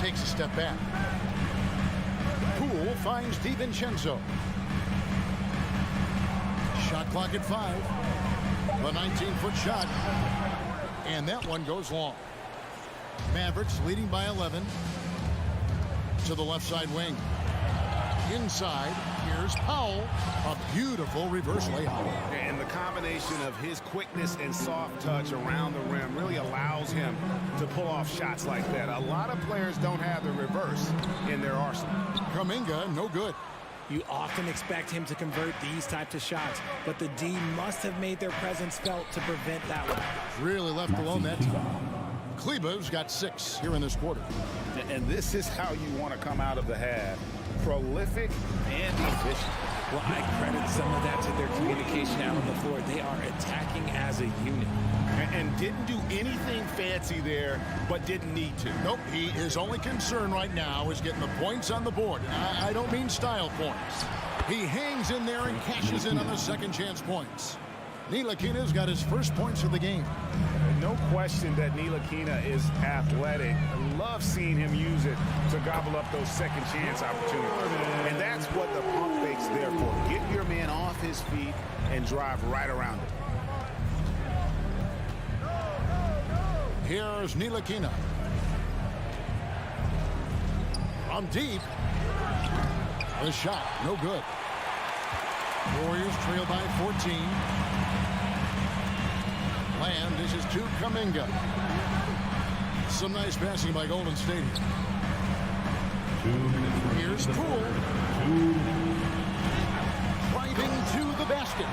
Takes a step back. Poole finds DiVincenzo. Shot clock at 5. The 19-foot shot. And that one goes long. Mavericks leading by 11. To the left side wing. Inside, here's Powell. A beautiful reverse layup. And the combination of his quickness and soft touch around the rim really allows him to pull off shots like that. A lot of players don't have the reverse in their arsenal. Kuminga, no good. You often expect him to convert these types of shots, but the D must have made their presence felt to prevent that one. Really left alone that time. Kleba's got 6 here in this quarter. And this is how you want to come out of the half. Prolific and efficient. Well, I credit some of that to their communication out on the floor. They are attacking as a unit. And didn't do anything fancy there, but didn't need to. Nope, his only concern right now is getting the points on the board. I don't mean style points. He hangs in there and cashes in on the second chance points. Ntilikina's got his first points of the game. No question that Ntilikina is athletic. I love seeing him use it to gobble up those second chance opportunities. And that's what the pump fake's there for. Get your man off his feet and drive right around him. Here's Ntilikina. From deep. The shot, no good. Warriors trail by 14. Land dishes to Kuminga. Some nice passing by Golden State. 2 minutes. Here's Poole. Driving to the basket.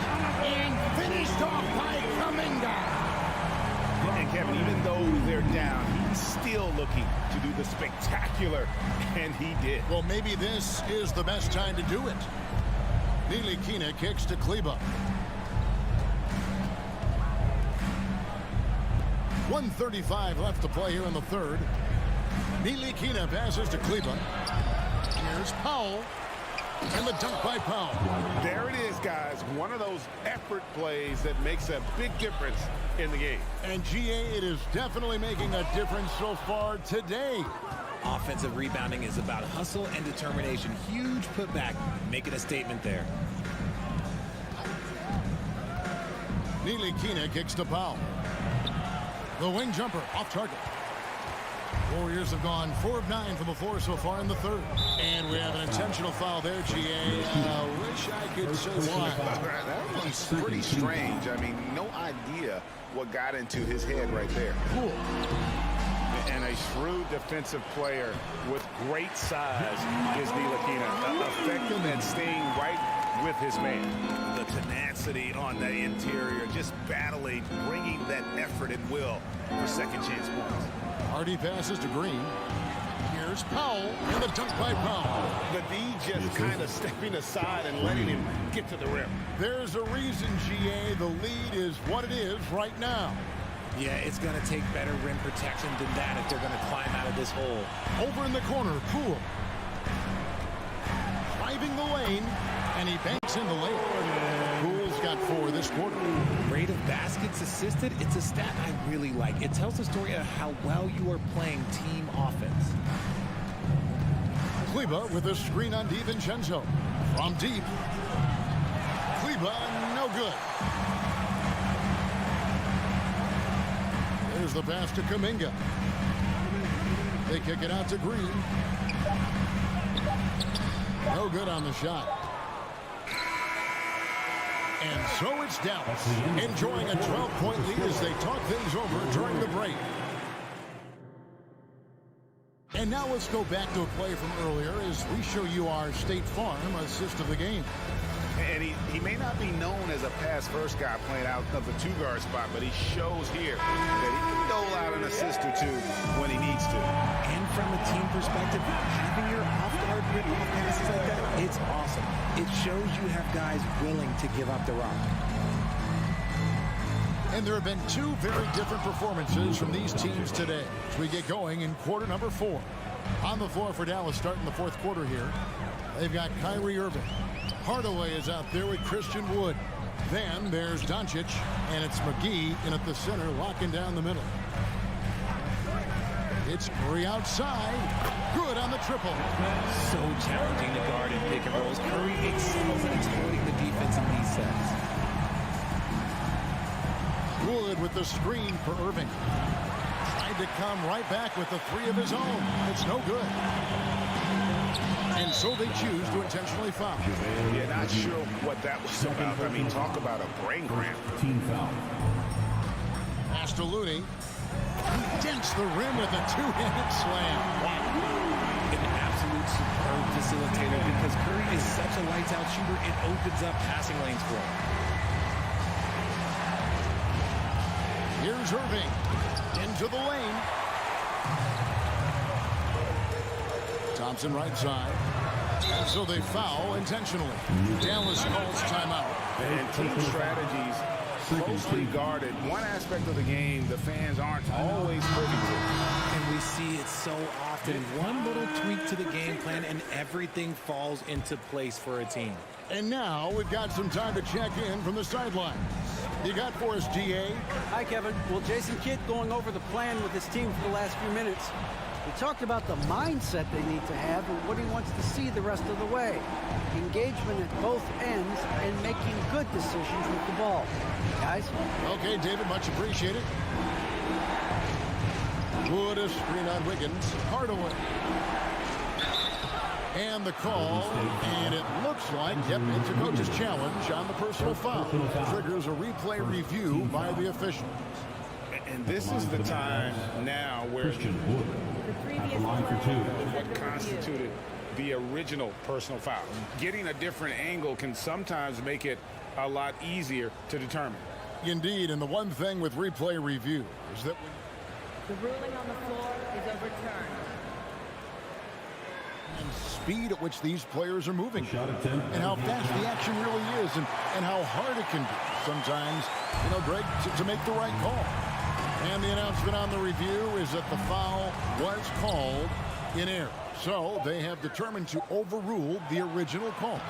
And finished off by Kuminga. And Kevin, even though they're down, he's still looking to do the spectacular, and he did. Well, maybe this is the best time to do it. Ntilikina kicks to Kleba. 1:35 left to play here in the third. Ntilikina passes to Kleba. Here's Powell. And the dunk by Powell. There it is, guys. One of those effort plays that makes a big difference in the game. And GA, it is definitely making a difference so far today. Offensive rebounding is about hustle and determination. Huge putback, making a statement there. Ntilikina kicks to Powell. The wing jumper off target. Warriors have gone 4 of 9 from the floor so far in the third. And we have an intentional foul there, GA. Wish I could say why. That was pretty strange. I mean, no idea what got into his head right there. Cool. And a shrewd defensive player with great size is Ntilikina. Effective at staying right with his man. The tenacity on the interior, just battling, bringing that effort and will for second chance points. Hardy passes to Green. Here's Powell, and the dunk by Powell. The D just kind of stepping aside and letting him get to the rim. There's a reason, GA, the lead is what it is right now. Yeah, it's going to take better rim protection than that if they're going to climb out of this hole. Over in the corner, Poole. Driving the lane, and he banks in the layup. Poole's got 4 this quarter. Rate of baskets assisted, it's a stat I really like. It tells the story of how well you are playing team offense. Kleba with a screen on DiVincenzo. From deep. Kleba, no good. There's the pass to Kuminga. They kick it out to Green. No good on the shot. And so it's Dallas, enjoying a 12-point lead as they talk things over during the break. And now let's go back to a play from earlier as we show you our State Farm assist of the game. And he may not be known as a pass-first guy playing out of the 2-guard spot, but he shows here that he can dole out an assist or 2 when he needs to. And from a team perspective, having your off-guard rip-off passes like that, it's awesome. It shows you have guys willing to give up the rock. And there have been two very different performances from these teams today as we get going in quarter number 4. On the floor for Dallas starting the fourth quarter here. They've got Kyrie Irving. Hardaway is out there with Christian Wood. Then there's Doncic, and it's McGee in at the center, locking down the middle. It's Curry outside. Good on the triple. So challenging to guard in pick and rolls. Curry excels at exploiting the defense in these sets. Wood with the screen for Irving. Tried to come right back with the three of his own. It's no good. And so they choose to intentionally foul. Yeah, not sure what that was about. I mean, talk about a brain cramp. Team foul. Pass to Looney. Dents the rim with a two-handed slam. Wow. An absolute superb facilitator because Curry is such a lights-out shooter. It opens up passing lanes for him. Here's Irving. Into the lane. Thompson right side. And so they foul intentionally. Dallas calls timeout. And team strategies closely guarded. One aspect of the game the fans aren't always privy to. And we see it so often. One little tweak to the game plan and everything falls into place for a team. And now we've got some time to check in from the sidelines. You got for us, GA? Hi, Kevin. Well, Jason Kidd going over the plan with his team for the last few minutes. He talked about the mindset they need to have and what he wants to see the rest of the way. Engagement at both ends and making good decisions with the ball. Guys? Okay, David, much appreciated. Wood a screen on Wiggins. Hardaway. And the call, and it looks like, yep, it's a coach's challenge on the personal foul. Triggers a replay review by the official. And this is the time now where what constituted the original personal foul. Getting a different angle can sometimes make it a lot easier to determine. Indeed, and the one thing with replay review is that the ruling on the floor is overturned. And speed at which these players are moving and how fast the action really is and how hard it can be sometimes, you know, Greg, to make the right call. And the announcement on the review is that the foul was called in error. So they have determined to overrule the original call.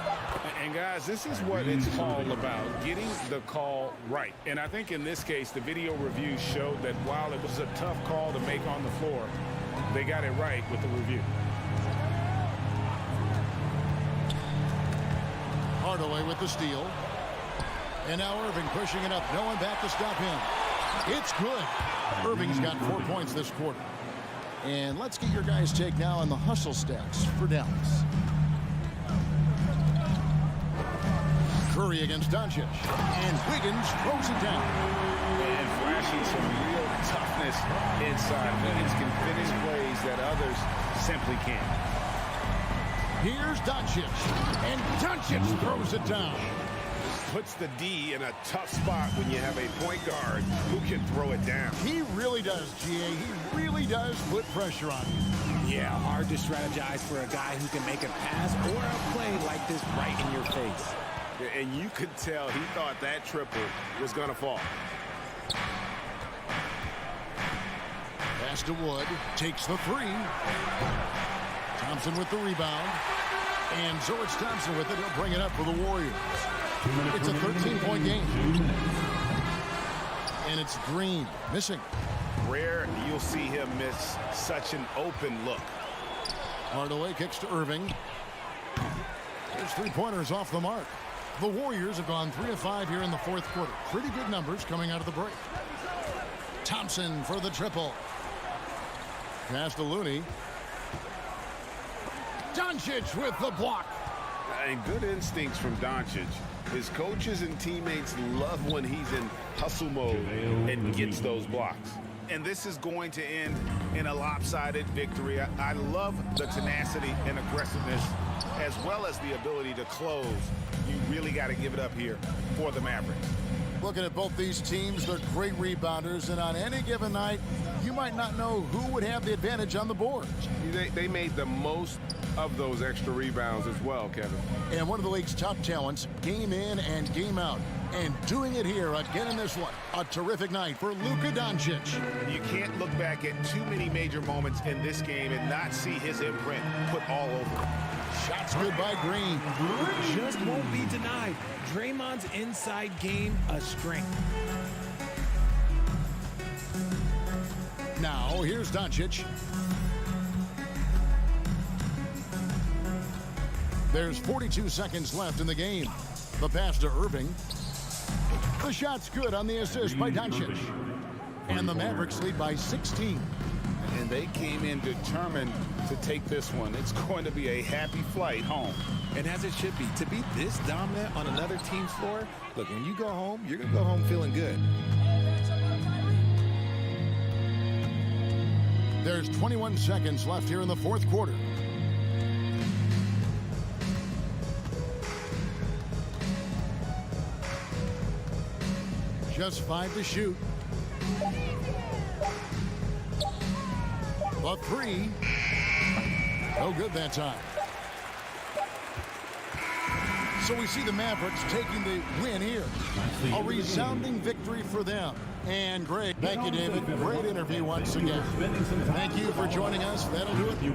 And guys, this is what it's all about, getting the call right. And I think in this case, the video review showed that while it was a tough call to make on the floor, they got it right with the review. Hardaway with the steal. And now Irving pushing it up. No one back to stop him. It's good. Irving's got 4 points this quarter. And let's get your guys' take now on the hustle stats for Dallas. Curry against Doncic. And Wiggins throws it down. And flashing some real toughness inside. Wiggins can finish plays that others simply can't. Here's Doncic. And Doncic throws it down. Puts the D in a tough spot when you have a point guard who can throw it down. He really does, GA. He really does put pressure on you. Yeah, hard to strategize for a guy who can make a pass or a play like this right in your face. And you could tell he thought that triple was going to fall. Pass to Wood. Takes the three. Thompson with the rebound. And so it's Thompson with it. He'll bring it up for the Warriors. It's a 13-point game. And it's Green missing. Rare you'll see him miss such an open look. Hardaway kicks to Irving. His three-pointers off the mark. The Warriors have gone 3 of 5 here in the fourth quarter. Pretty good numbers coming out of the break. Thompson for the triple. Pass to Looney. Doncic with the block. And good instincts from Doncic. His coaches and teammates love when he's in hustle mode and gets those blocks. And this is going to end in a lopsided victory. I love the tenacity and aggressiveness as well as the ability to close. You really got to give it up here for the Mavericks. Looking at both these teams, they're great rebounders, and on any given night, you might not know who would have the advantage on the boards. They made the most of those extra rebounds as well, Kevin. And one of the league's top talents, game in and game out. And doing it here again in this one. A terrific night for Luka Doncic. You can't look back at too many major moments in this game and not see his imprint put all over it. Shots good by Green. Just won't be denied. Draymond's inside game, a strength. Now, here's Doncic. There's 42 seconds left in the game. The pass to Irving. The shot's good on the assist by Doncic. And the Mavericks lead by 16. And they came in determined to take this one. It's going to be a happy flight home. And as it should be, to be this dominant on another team's floor, look, when you go home, you're going to go home feeling good. There's 21 seconds left here in the fourth quarter. Just 5 to shoot. The three. No good that time. So we see the Mavericks taking the win here. A resounding victory for them. And Greg, thank you, David. Great interview once again. Thank you for joining us. That'll do it.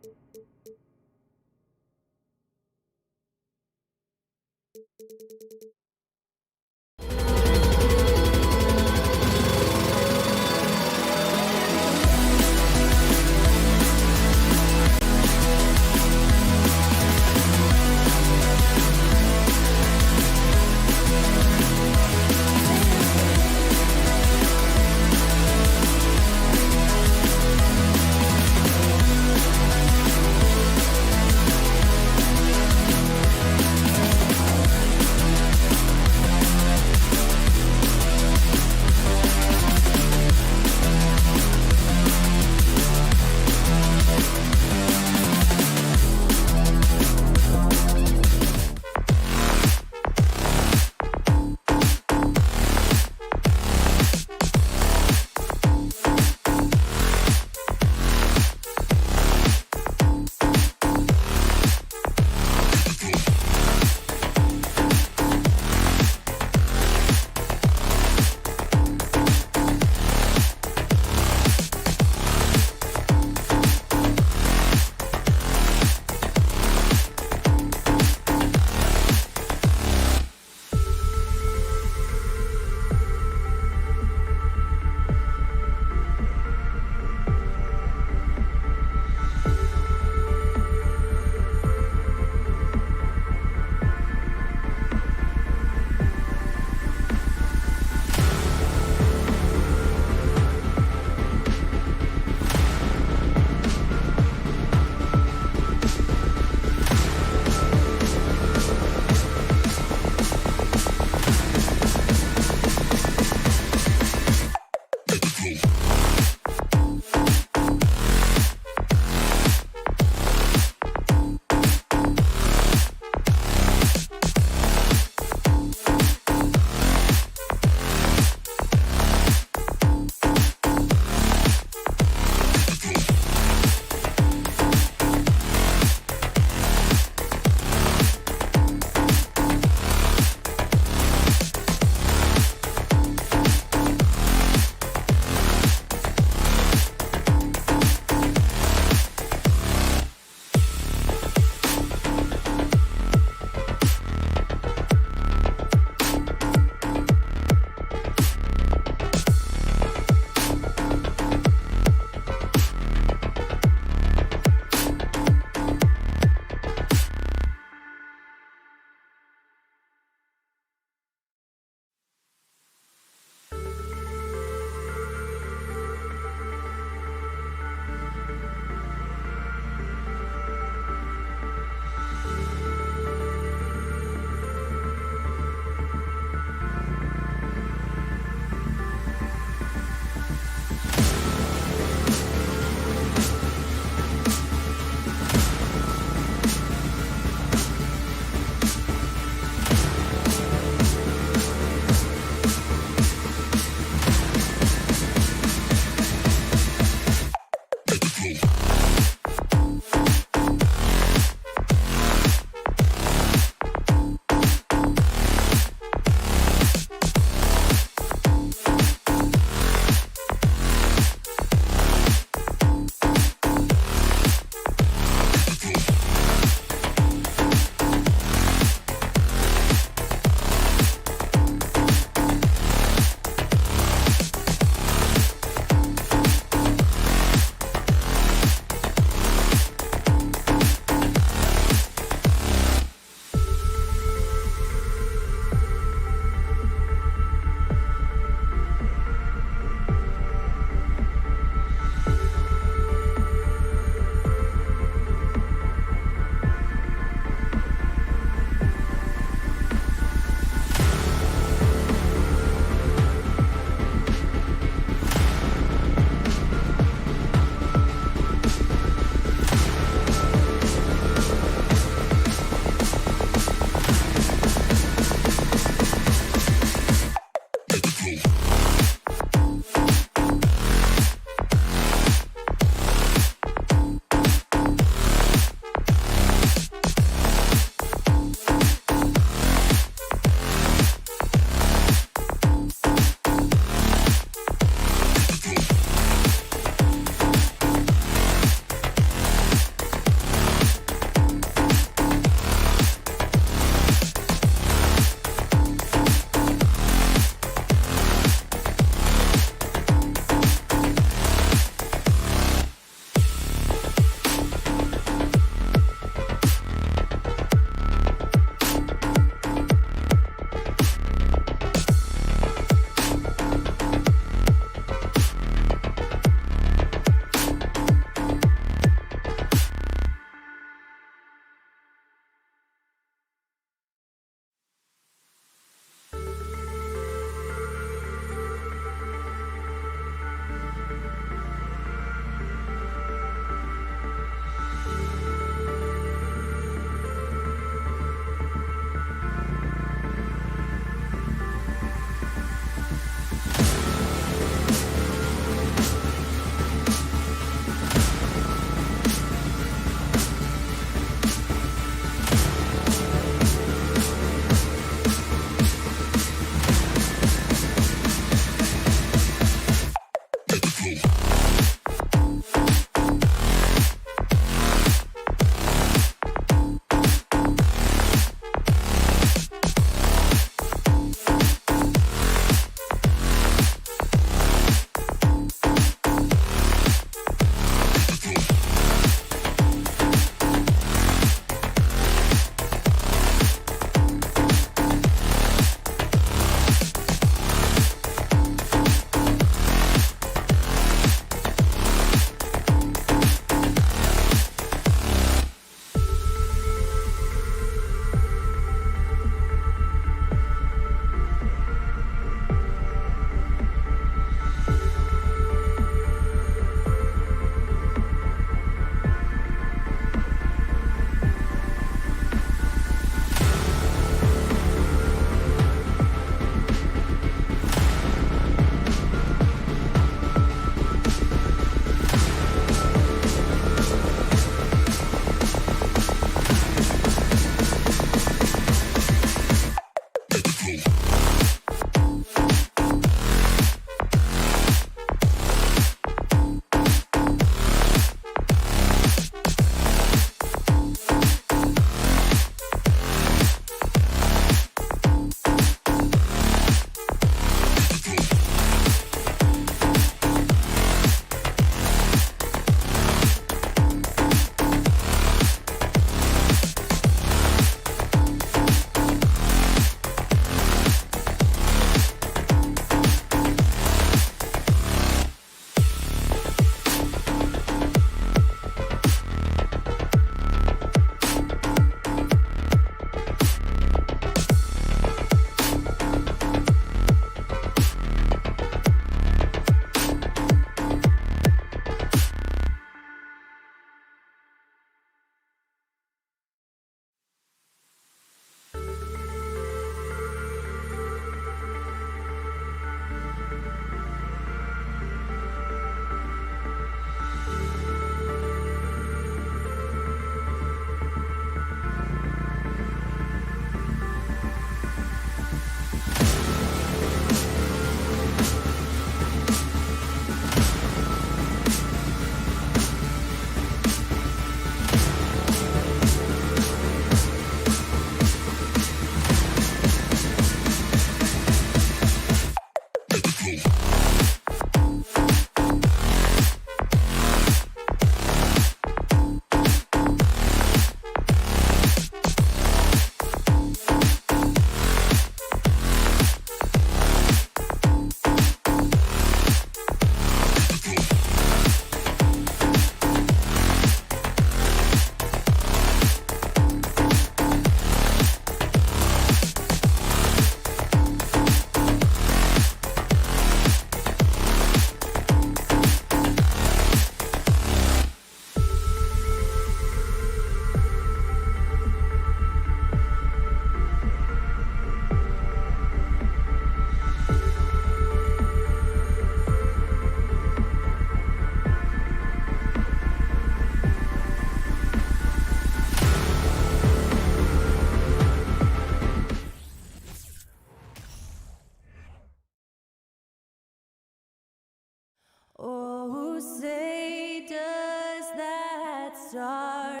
say does that start?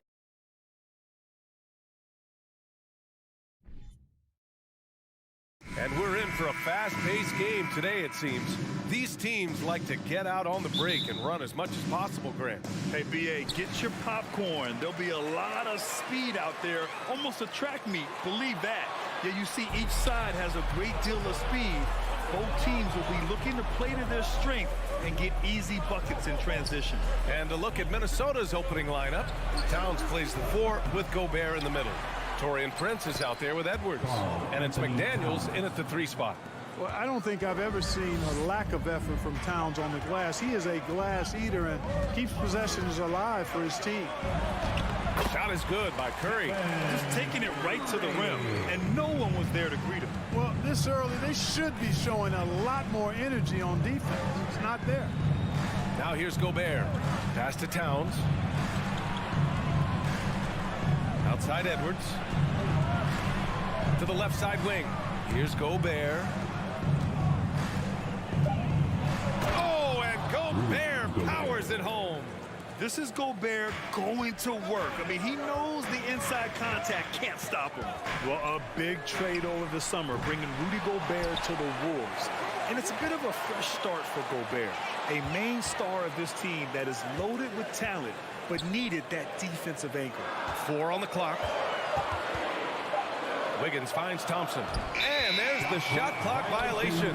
And we're in for a fast-paced game today, it seems. These teams like to get out on the break and run as much as possible, Grant. Hey, BA, get your popcorn. There'll be a lot of speed out there, almost a track meet. Believe that. Yeah, you see each side has a great deal of speed. Both teams will be looking to play to their strength and get easy buckets in transition. And a look at Minnesota's opening lineup. Towns plays the 4 with Gobert in the middle. Torian Prince is out there with Edwards. And it's McDaniels in at the 3 spot. Well, I don't think I've ever seen a lack of effort from Towns on the glass. He is a glass eater and keeps possessions alive for his team. Shot is good by Curry. Just taking it right to the rim, and no one was there to greet him. Well, this early, they should be showing a lot more energy on defense. It's not there. Now here's Gobert. Pass to Towns. Outside Edwards. To the left side wing. Here's Gobert. Oh, and Gobert powers it home. This is Gobert going to work. I mean, he knows the inside contact can't stop him. Well, a big trade over the summer, bringing Rudy Gobert to the Wolves. And it's a bit of a fresh start for Gobert, a main star of this team that is loaded with talent, but needed that defensive anchor. 4 on the clock. Wiggins finds Thompson. And there's the shot clock violation.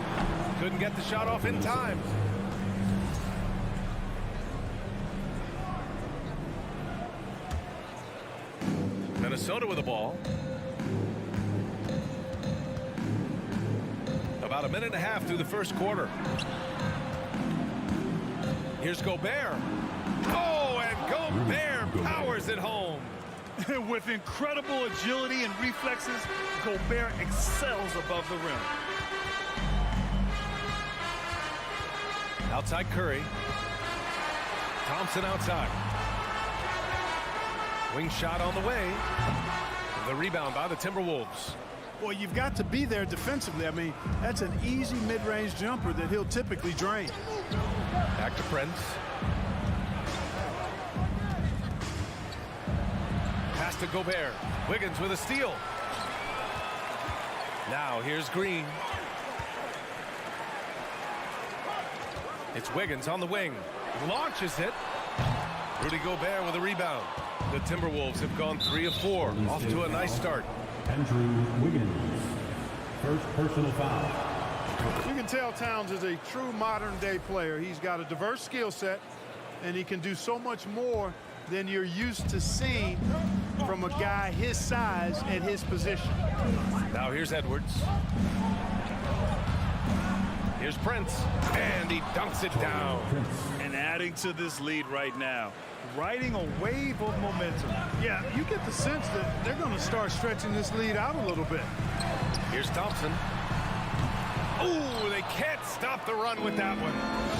Couldn't get the shot off in time. Minnesota with the ball. About a minute and a half through the first quarter. Here's Gobert. Oh, and Gobert powers it home. With incredible agility and reflexes, Gobert excels above the rim. Outside Curry. Thompson outside. Wing shot on the way. The rebound by the Timberwolves. Well, you've got to be there defensively. I mean, that's an easy mid-range jumper that he'll typically drain. Back to Prince. Pass to Gobert. Wiggins with a steal. Now here's Green. It's Wiggins on the wing. Launches it. Rudy Gobert with a rebound. The Timberwolves have gone 3 of 4. Off to a nice start. Andrew Wiggins, first personal foul. You can tell Towns is a true modern-day player. He's got a diverse skill set, and he can do so much more than you're used to seeing from a guy his size and his position. Now here's Edwards. Here's Prince, and he dunks it down. And adding to this lead right now, riding a wave of momentum. Yeah, you get the sense that they're going to start stretching this lead out a little bit. Here's Thompson. Oh, they can't stop the run with that one.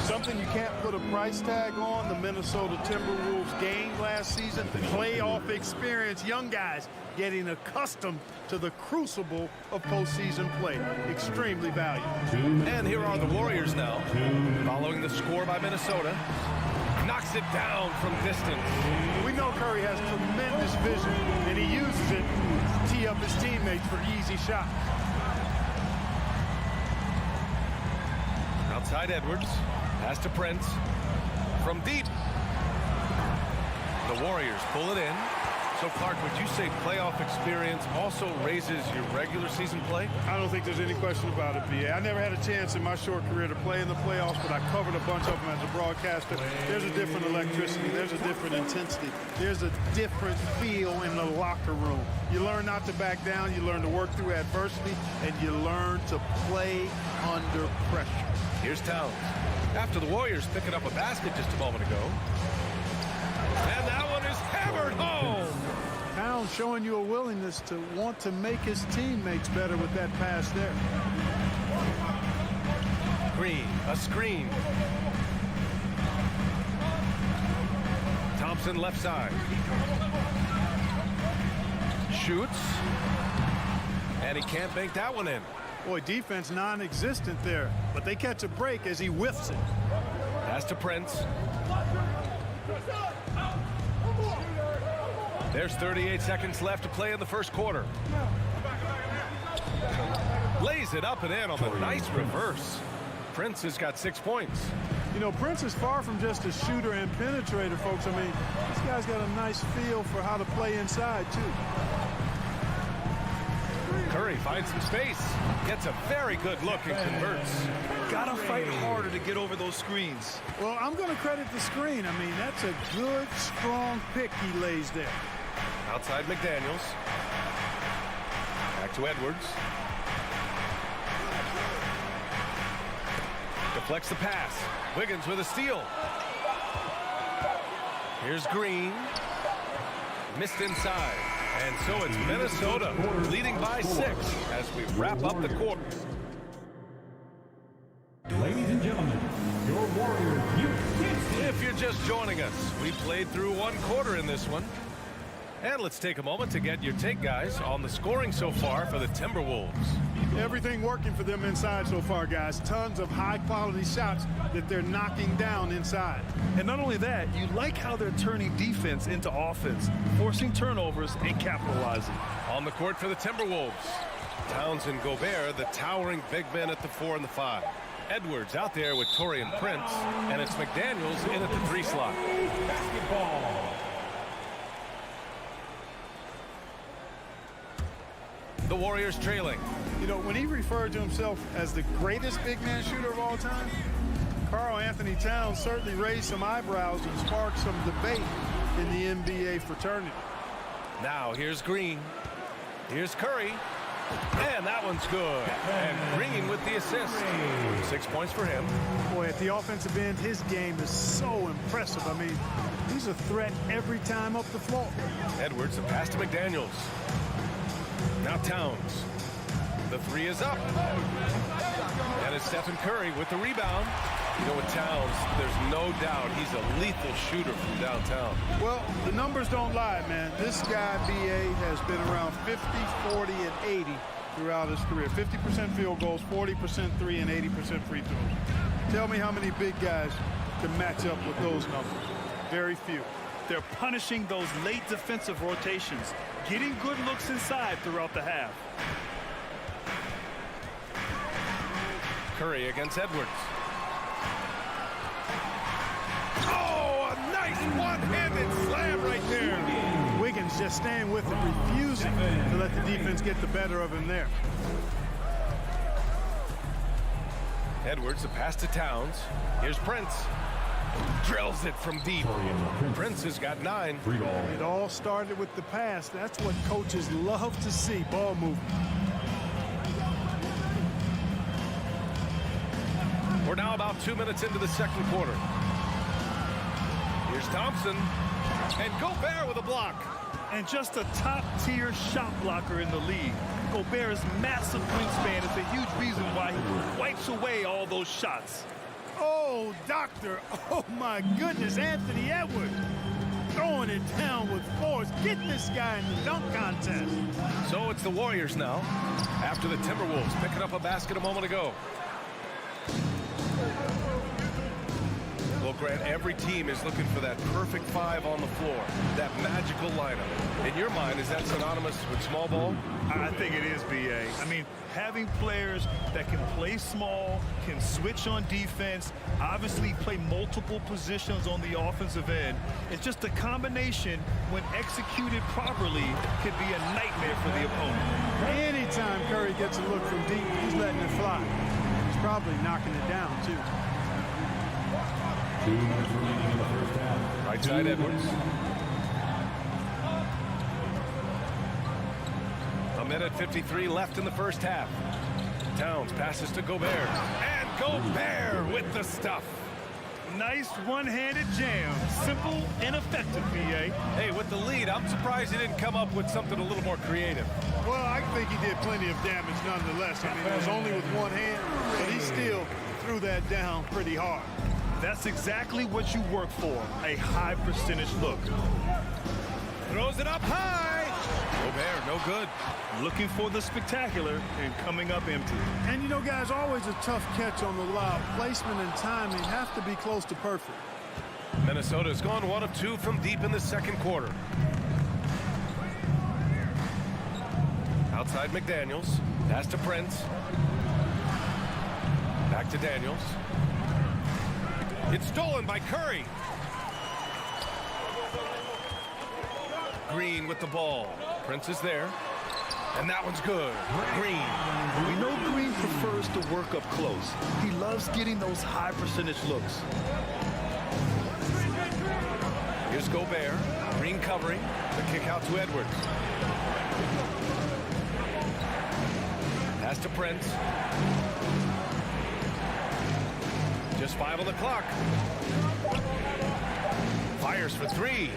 Something you can't put a price tag on. The Minnesota Timberwolves gained last season. Playoff experience. Young guys getting accustomed to the crucible of postseason play. Extremely valuable. And here are the Warriors now. Following the score by Minnesota. Knocks it down from distance. We know Curry has tremendous vision, and he uses it to tee up his teammates for easy shots. Outside Edwards. Pass to Prince. From deep. The Warriors pull it in. So, Clark, would you say playoff experience also raises your regular season play? I don't think there's any question about it, B.A. I never had a chance in my short career to play in the playoffs, but I covered a bunch of them as a broadcaster. There's a different electricity. There's a different intensity. There's a different feel in the locker room. You learn not to back down. You learn to work through adversity, and you learn to play under pressure. Here's Towns. After the Warriors picking up a basket just a moment ago. And that one is hammered home. Towns showing you a willingness to want to make his teammates better with that pass there. Green, a screen. Thompson left side. Shoots. And he can't bank that one in. Boy, defense non-existent there, but they catch a break as he whiffs it. Pass to Prince. There's 38 seconds left to play in the first quarter. Lays it up and in on the nice reverse. Prince has got 6 points. You know, Prince is far from just a shooter and penetrator, folks. I mean, this guy's got a nice feel for how to play inside, too. Curry finds some space. Gets a very good look and converts. Gotta fight harder to get over those screens. Well, I'm going to credit the screen. I mean, that's a good, strong pick he lays there. Outside McDaniels. Back to Edwards. Deflects the pass. Wiggins with a steal. Here's Green. Missed inside. And so it's Minnesota leading by 6 as we wrap up the quarter. Ladies and gentlemen, your Warriors, If you're just joining us, we played through 1 quarter in this one. And let's take a moment to get your take, guys, on the scoring so far for the Timberwolves. Everything working for them inside so far, guys. Tons of high-quality shots that they're knocking down inside. And not only that, you like how they're turning defense into offense, forcing turnovers and capitalizing. On the court for the Timberwolves, Towns and Gobert, the towering big men at the 4 and the 5. Edwards out there with Taurean Prince, and it's McDaniels in at the 3 slot. basketball. The Warriors trailing. You know, when he referred to himself as the greatest big man shooter of all time, Karl Anthony Towns certainly raised some eyebrows and sparked some debate in the NBA fraternity. Now here's Green. Here's Curry. And that one's good. And Green with the assist. 6 points for him. Boy, at the offensive end, his game is so impressive. I mean, he's a threat every time up the floor. Edwards, the pass to McDaniels. Now Towns. The 3 is up. And it's Stephen Curry with the rebound. You know, with Towns, there's no doubt he's a lethal shooter from downtown. Well, the numbers don't lie, man. This guy, B.A., has been around 50, 40, and 80 throughout his career. 50% field goals, 40% 3, and 80% free throws. Tell me how many big guys can match up with those numbers. Very few. They're punishing those late defensive rotations, getting good looks inside throughout the half. Curry against Edwards. Oh, a nice one-handed slam right there. Wiggins just staying with it, refusing to let the defense get the better of him there. Edwards, the pass to Towns. Here's Prince. Drills it from deep. Prince has got 9. It all started with the pass. That's what coaches love to see, ball movement. We're now about 2 minutes into the second quarter. Here's Thompson. And Gobert with a block. And just a top-tier shot blocker in the league. Gobert's massive wingspan is a huge reason why he wipes away all those shots. Oh, doctor. Oh, my goodness. Anthony Edwards throwing it down with force. Get this guy in the dunk contest. So it's the Warriors now, after the Timberwolves picking up a basket a moment ago. Well, Grant, every team is looking for that perfect 5 on the floor, that magical lineup. In your mind, is that synonymous with small ball? I think it is, B.A. I mean, having players that can play small, can switch on defense, obviously play multiple positions on the offensive end. It's just a combination, when executed properly, could be a nightmare for the opponent. Anytime Curry gets a look from deep, he's letting it fly. He's probably knocking it down, too. 2 minutes remaining in the first half. Right side Edwards. A minute 53 left in the first half. Towns passes to Gobert. And Gobert with the stuff. Nice one-handed jam. Simple and effective, B.A. Hey, with the lead, I'm surprised he didn't come up with something a little more creative. Well, I think he did plenty of damage nonetheless. I mean, it was only with one hand, but he still threw that down pretty hard. That's exactly what you work for, a high percentage look. Throws it up high. Gobert, no good. Looking for the spectacular and coming up empty. And you know, guys, always a tough catch on the lob. Placement and timing have to be close to perfect. Minnesota's gone 1 of 2 from deep in the second quarter. Outside McDaniels. Pass to Prince. Back to Daniels. It's stolen by Curry. Green with the ball. Prince is there. And that one's good. Green. We know Green prefers to work up close. He loves getting those high percentage looks. Here's Gobert. Green covering. The kick out to Edwards. Pass to Prince. Just 5 on the clock. Fires for 3.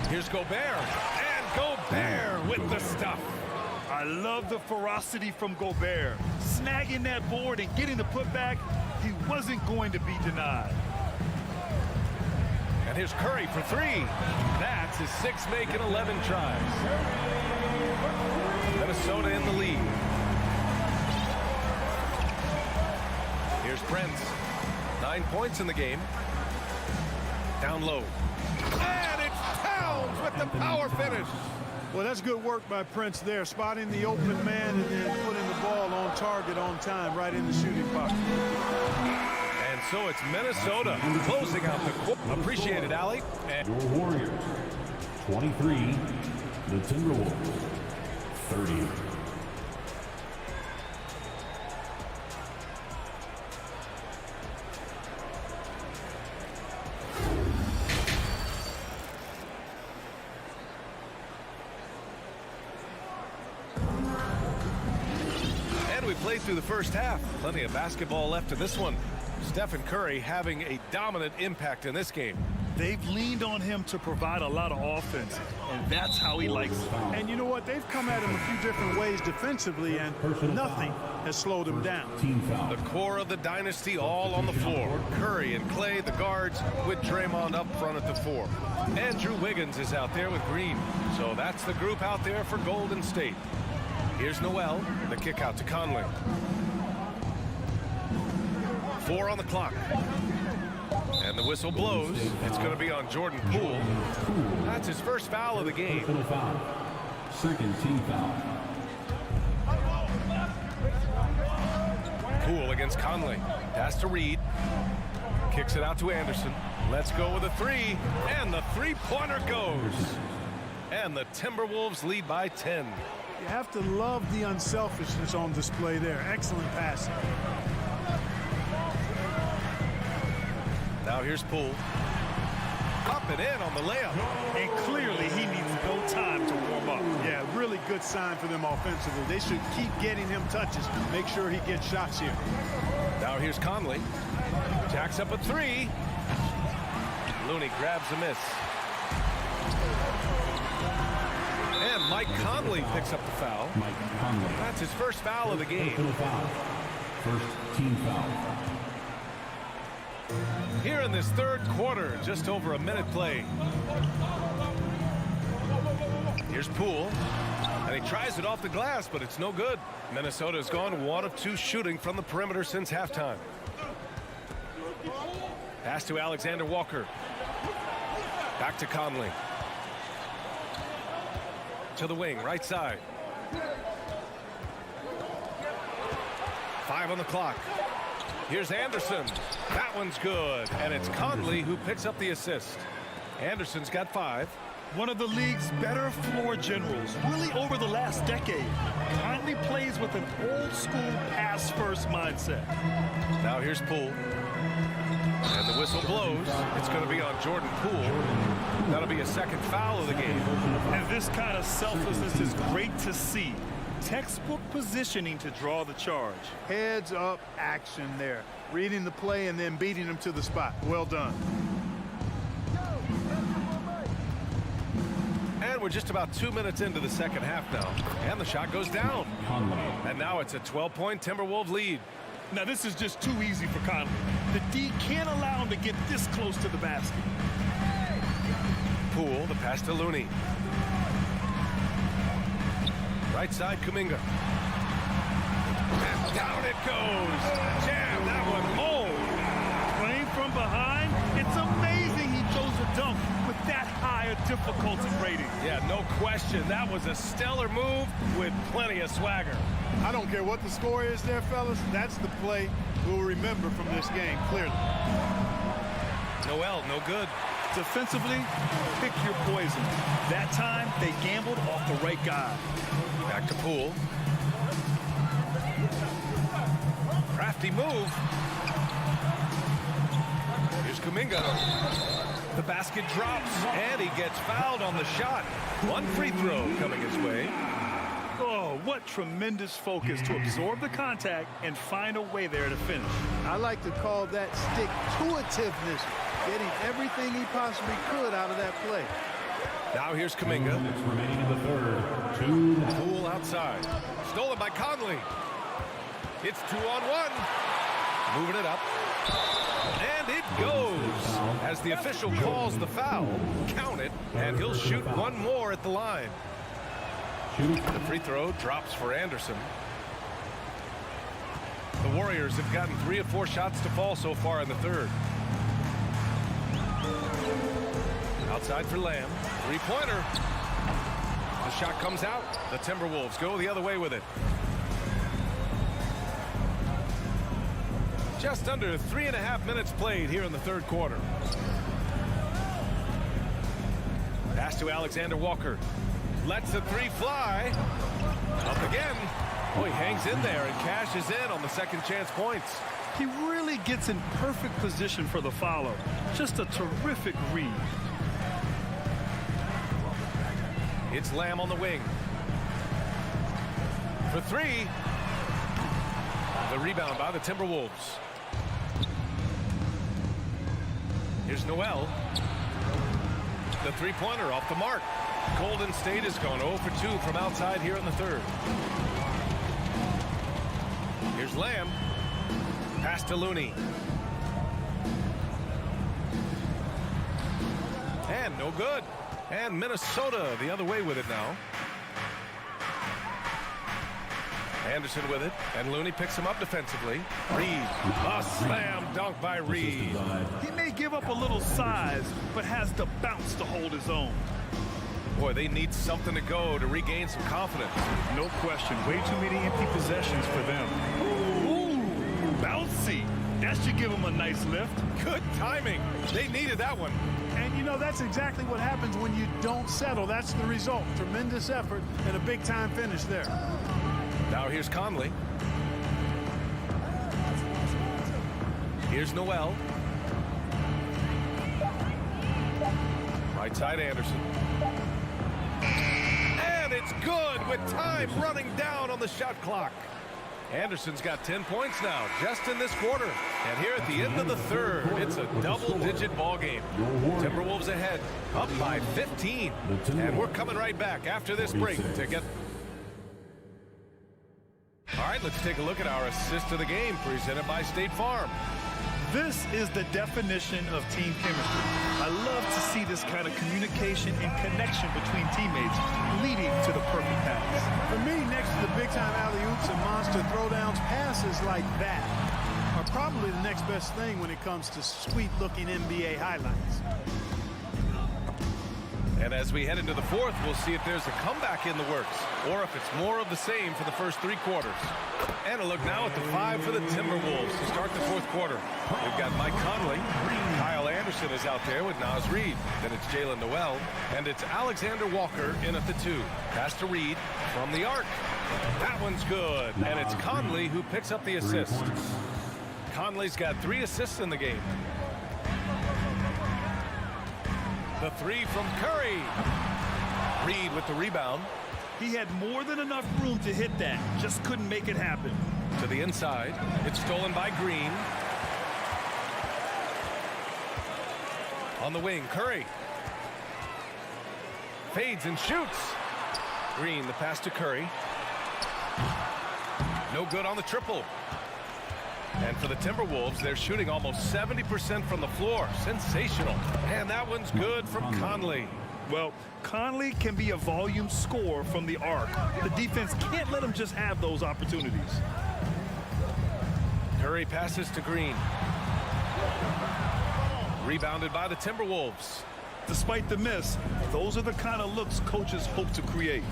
Here's Gobert. And Gobert with the stuff. I love the ferocity from Gobert. Snagging that board and getting the putback, he wasn't going to be denied. And here's Curry for 3. That's his 6th make in 11 tries. Minnesota in the lead. Here's Prince. 9 points in the game. Down low. And it's Towns with the power finish. Well, that's good work by Prince there, spotting the open man and then putting the ball on target on time right in the shooting box. And so it's Minnesota closing out the quarter. Appreciate it, Allie. And your Warriors, 23. The Timberwolves, 30. we played through the first half. Plenty of basketball left in this one. Stephen Curry having a dominant impact in this game. They've leaned on him to provide a lot of offense, and that's how he likes it. And you know what? They've come at him a few different ways defensively, and nothing has slowed him down. The core of the dynasty all on the floor. Curry and Clay, the guards, with Draymond up front at the 4. Andrew Wiggins is out there with Green. So that's the group out there for Golden State. Here's Noel, the kick out to Conley. 4 on the clock. And the whistle blows. It's going to be on Jordan Poole. That's his first foul of the game. Second team foul. Poole against Conley. Pass to Reed. Kicks it out to Anderson. Let's go with a 3. And the three-pointer goes. And the Timberwolves lead by 10. You have to love the unselfishness on display there. Excellent passing. Now here's Poole. Up and in on the layup. And clearly he needs no time to warm up. Yeah, really good sign for them offensively. They should keep getting him touches. Make sure he gets shots here. Now here's Conley. Jacks up a 3. Looney grabs a miss. And Mike Conley picks up the foul. Mike Conley. That's his first foul of the game. First team foul. Here in this third quarter, just over a minute played. Here's Poole. And he tries it off the glass, but it's no good. Minnesota's gone 1 of 2 shooting from the perimeter since halftime. Pass to Alexander Walker. Back to Conley. To the wing, right side. 5 on the clock. Here's Anderson. That one's good. And it's Conley who picks up the assist. Anderson's got 5. One of the league's better floor generals, really over the last decade. Conley plays with an old-school pass-first mindset. Now here's Poole. And the whistle blows. It's going to be on Jordan Poole. That'll be a second foul of the game. And this kind of selflessness is great to see. Textbook positioning to draw the charge. Heads up action there. Reading the play and then beating him to the spot. Well done. And we're just about 2 minutes into the second half now. And the shot goes down. And now it's a 12-point Timberwolves lead. Now this is just too easy for Conley. The D can't allow him to get this close to the basket. Poole, the pass to Looney. Right side, Kuminga. And down it goes. Jam that one home. Playing from behind, it's amazing he throws a dunk with that higher difficulty rating. Yeah, no question. That was a stellar move with plenty of swagger. I don't care what the score is there, fellas. That's the play we'll remember from this game, clearly. Noel, no good. Defensively, pick your poison. That time, they gambled off the right guy. Back to Poole. Crafty move. Here's Kuminga. The basket drops, and he gets fouled on the shot. One free throw coming his way. Oh, what tremendous focus to absorb the contact and find a way there to finish. I like to call that stick-to-itiveness, getting everything he possibly could out of that play. Now here's Kuminga. Remaining in the third. 2 Poole outside. Stolen by Conley. It's 2-on-1. Moving it up. And it goes. As the official calls the foul, count it, and he'll shoot one more at the line. The free throw drops for Anderson. The Warriors have gotten 3 of 4 shots to fall so far in the third. Outside for Lamb. Three-pointer. The shot comes out. The Timberwolves go the other way with it. Just under 3.5 minutes played here in the third quarter. Pass to Alexander Walker. Lets the three fly. Up again. Oh, he hangs in there and cashes in on the second chance points. He really gets in perfect position for the follow. Just a terrific read. It's Lamb on the wing. For three. The rebound by the Timberwolves. Here's Noel. The three-pointer off the mark. Golden State has gone 0 for 2 from outside here in the third. Here's Lamb. Pass to Looney. And no good. And Minnesota the other way with it now. Anderson with it, and Looney picks him up defensively. Reed, a slam dunk by Reed. He may give up a little size, but has the bounce to hold his own. Boy, they need something to go to regain some confidence. No question, way too many empty possessions for them. Ooh, bouncy. That should give him a nice lift. Good timing. They needed that one. And, you know, that's exactly what happens when you don't settle. That's the result. Tremendous effort and a big-time finish there. Now here's Conley. Here's Noel. Right side Anderson. And it's good with time running down on the shot clock. Anderson's got 10 points now just in this quarter. And here at the end of the third, it's a double-digit ball game. Timberwolves ahead, up by 15. And we're coming right back after this break to get... All right, let's take a look at our assist of the game presented by State Farm. This is the definition of team chemistry. I love to see this kind of communication and connection between teammates leading to the perfect pass. For me, next to the big-time alley-oops and monster throwdowns, passes like that are probably the next best thing when it comes to sweet-looking NBA highlights. And as we head into the fourth, we'll see if there's a comeback in the works or if it's more of the same for the first 3 quarters. And a look now at the 5 for the Timberwolves to start the fourth quarter. We've got Mike Conley. Kyle Anderson is out there with Naz Reid. Then it's Jalen Noel. And it's Alexander Walker in at the 2. Pass to Reid from the arc. That one's good. And it's Conley who picks up the assist. Conley's got 3 assists in the game. The 3 from Curry. Reed with the rebound. He had more than enough room to hit that. Just couldn't make it happen. To the inside. It's stolen by Green. On the wing, Curry. Fades and shoots. Green, the pass to Curry. No good on the triple. And for the Timberwolves, they're shooting almost 70% from the floor. Sensational. And that one's good from Conley. Well, Conley can be a volume scorer from the arc. The defense can't let him just have those opportunities. Curry passes to Green. Rebounded by the Timberwolves. Despite the miss, those are the kind of looks coaches hope to create.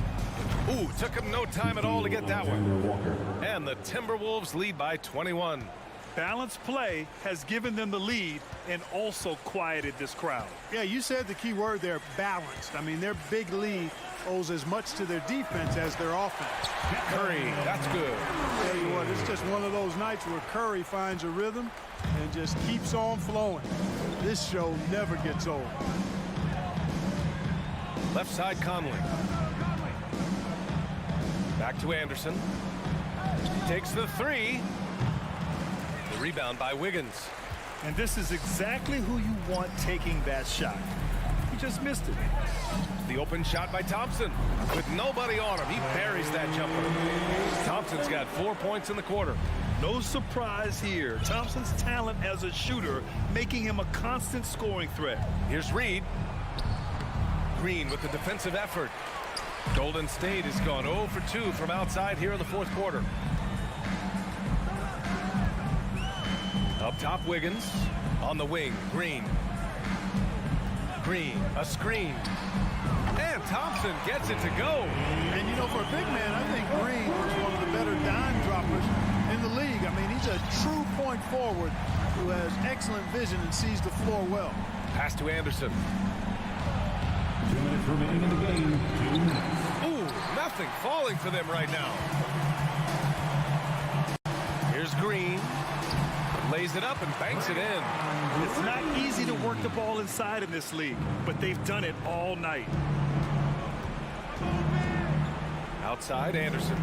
Ooh, took him no time at all to get that one. And the Timberwolves lead by 21. Balanced play has given them the lead and also quieted this crowd. Yeah, you said the key word there, balanced. I mean, their big lead owes as much to their defense as their offense. Curry, that's good. Tell you what, it's just one of those nights where Curry finds a rhythm and just keeps on flowing. This show never gets old. Left side Conley. Back to Anderson. Takes the three. The rebound by Wiggins. And this is exactly who you want taking that shot. He just missed it. The open shot by Thompson. With nobody on him, he buries that jumper. Thompson's got 4 points in the quarter. No surprise here. Thompson's talent as a shooter making him a constant scoring threat. Here's Reed. Green with the defensive effort. Golden State has gone 0 for 2 from outside here in the fourth quarter. Up top, Wiggins. On the wing, Green. Green, a screen. And Thompson gets it to go. And, you know, for a big man, I think Green is one of the better dime droppers in the league. I mean, he's a true point forward who has excellent vision and sees the floor well. Pass to Anderson. 2 minutes remaining in the game. 2 minutes. Ooh, nothing falling for them right now. Here's Green. Lays it up and banks it in. It's not easy to work the ball inside in this league, but they've done it all night. Outside, Anderson.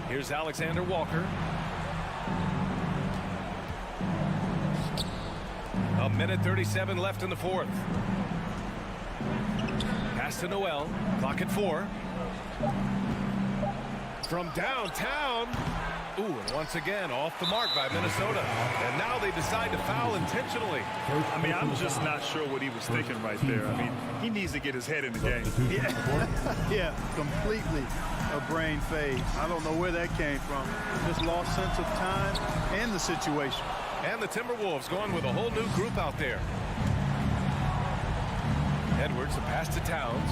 Here's Alexander Walker. A minute 37 left in the fourth. Pass to Noel. Clock at 4. From downtown. Ooh, and once again, off the mark by Minnesota. And now they decide to foul intentionally. I mean, I'm just not sure what he was thinking right there. I mean, he needs to get his head in the game. Yeah, completely a brain fade. I don't know where that came from. Just lost sense of time and the situation. And the Timberwolves going with a whole new group out there. Edwards, a pass to Towns.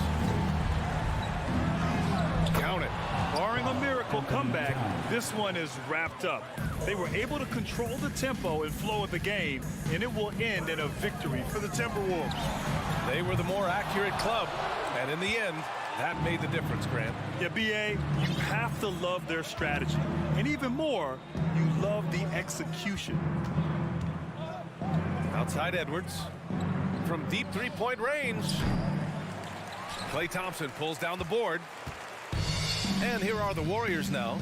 Count it. Barring a miracle comeback, this one is wrapped up. They were able to control the tempo and flow of the game, and it will end in a victory for the Timberwolves. They were the more accurate club, and in the end, that made the difference, Grant. Yeah, B.A., you have to love their strategy. And even more, you love the execution. Outside Edwards. From deep three-point range. Klay Thompson pulls down the board. And here are the Warriors now.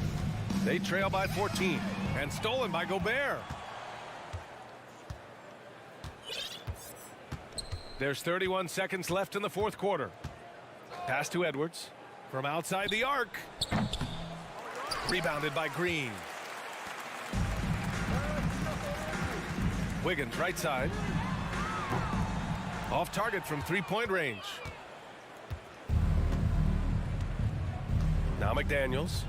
They trail by 14 and stolen by Gobert. There's 31 seconds left in the fourth quarter. Pass to Edwards from outside the arc. Rebounded by Green. Wiggins right side. Off target from three-point range. Now McDaniels.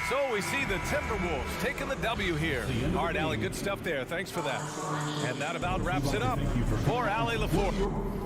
So we see the Timberwolves taking the W here. All right, Allie, good stuff there. Thanks for that. And that about wraps it up for Allie LaFleur.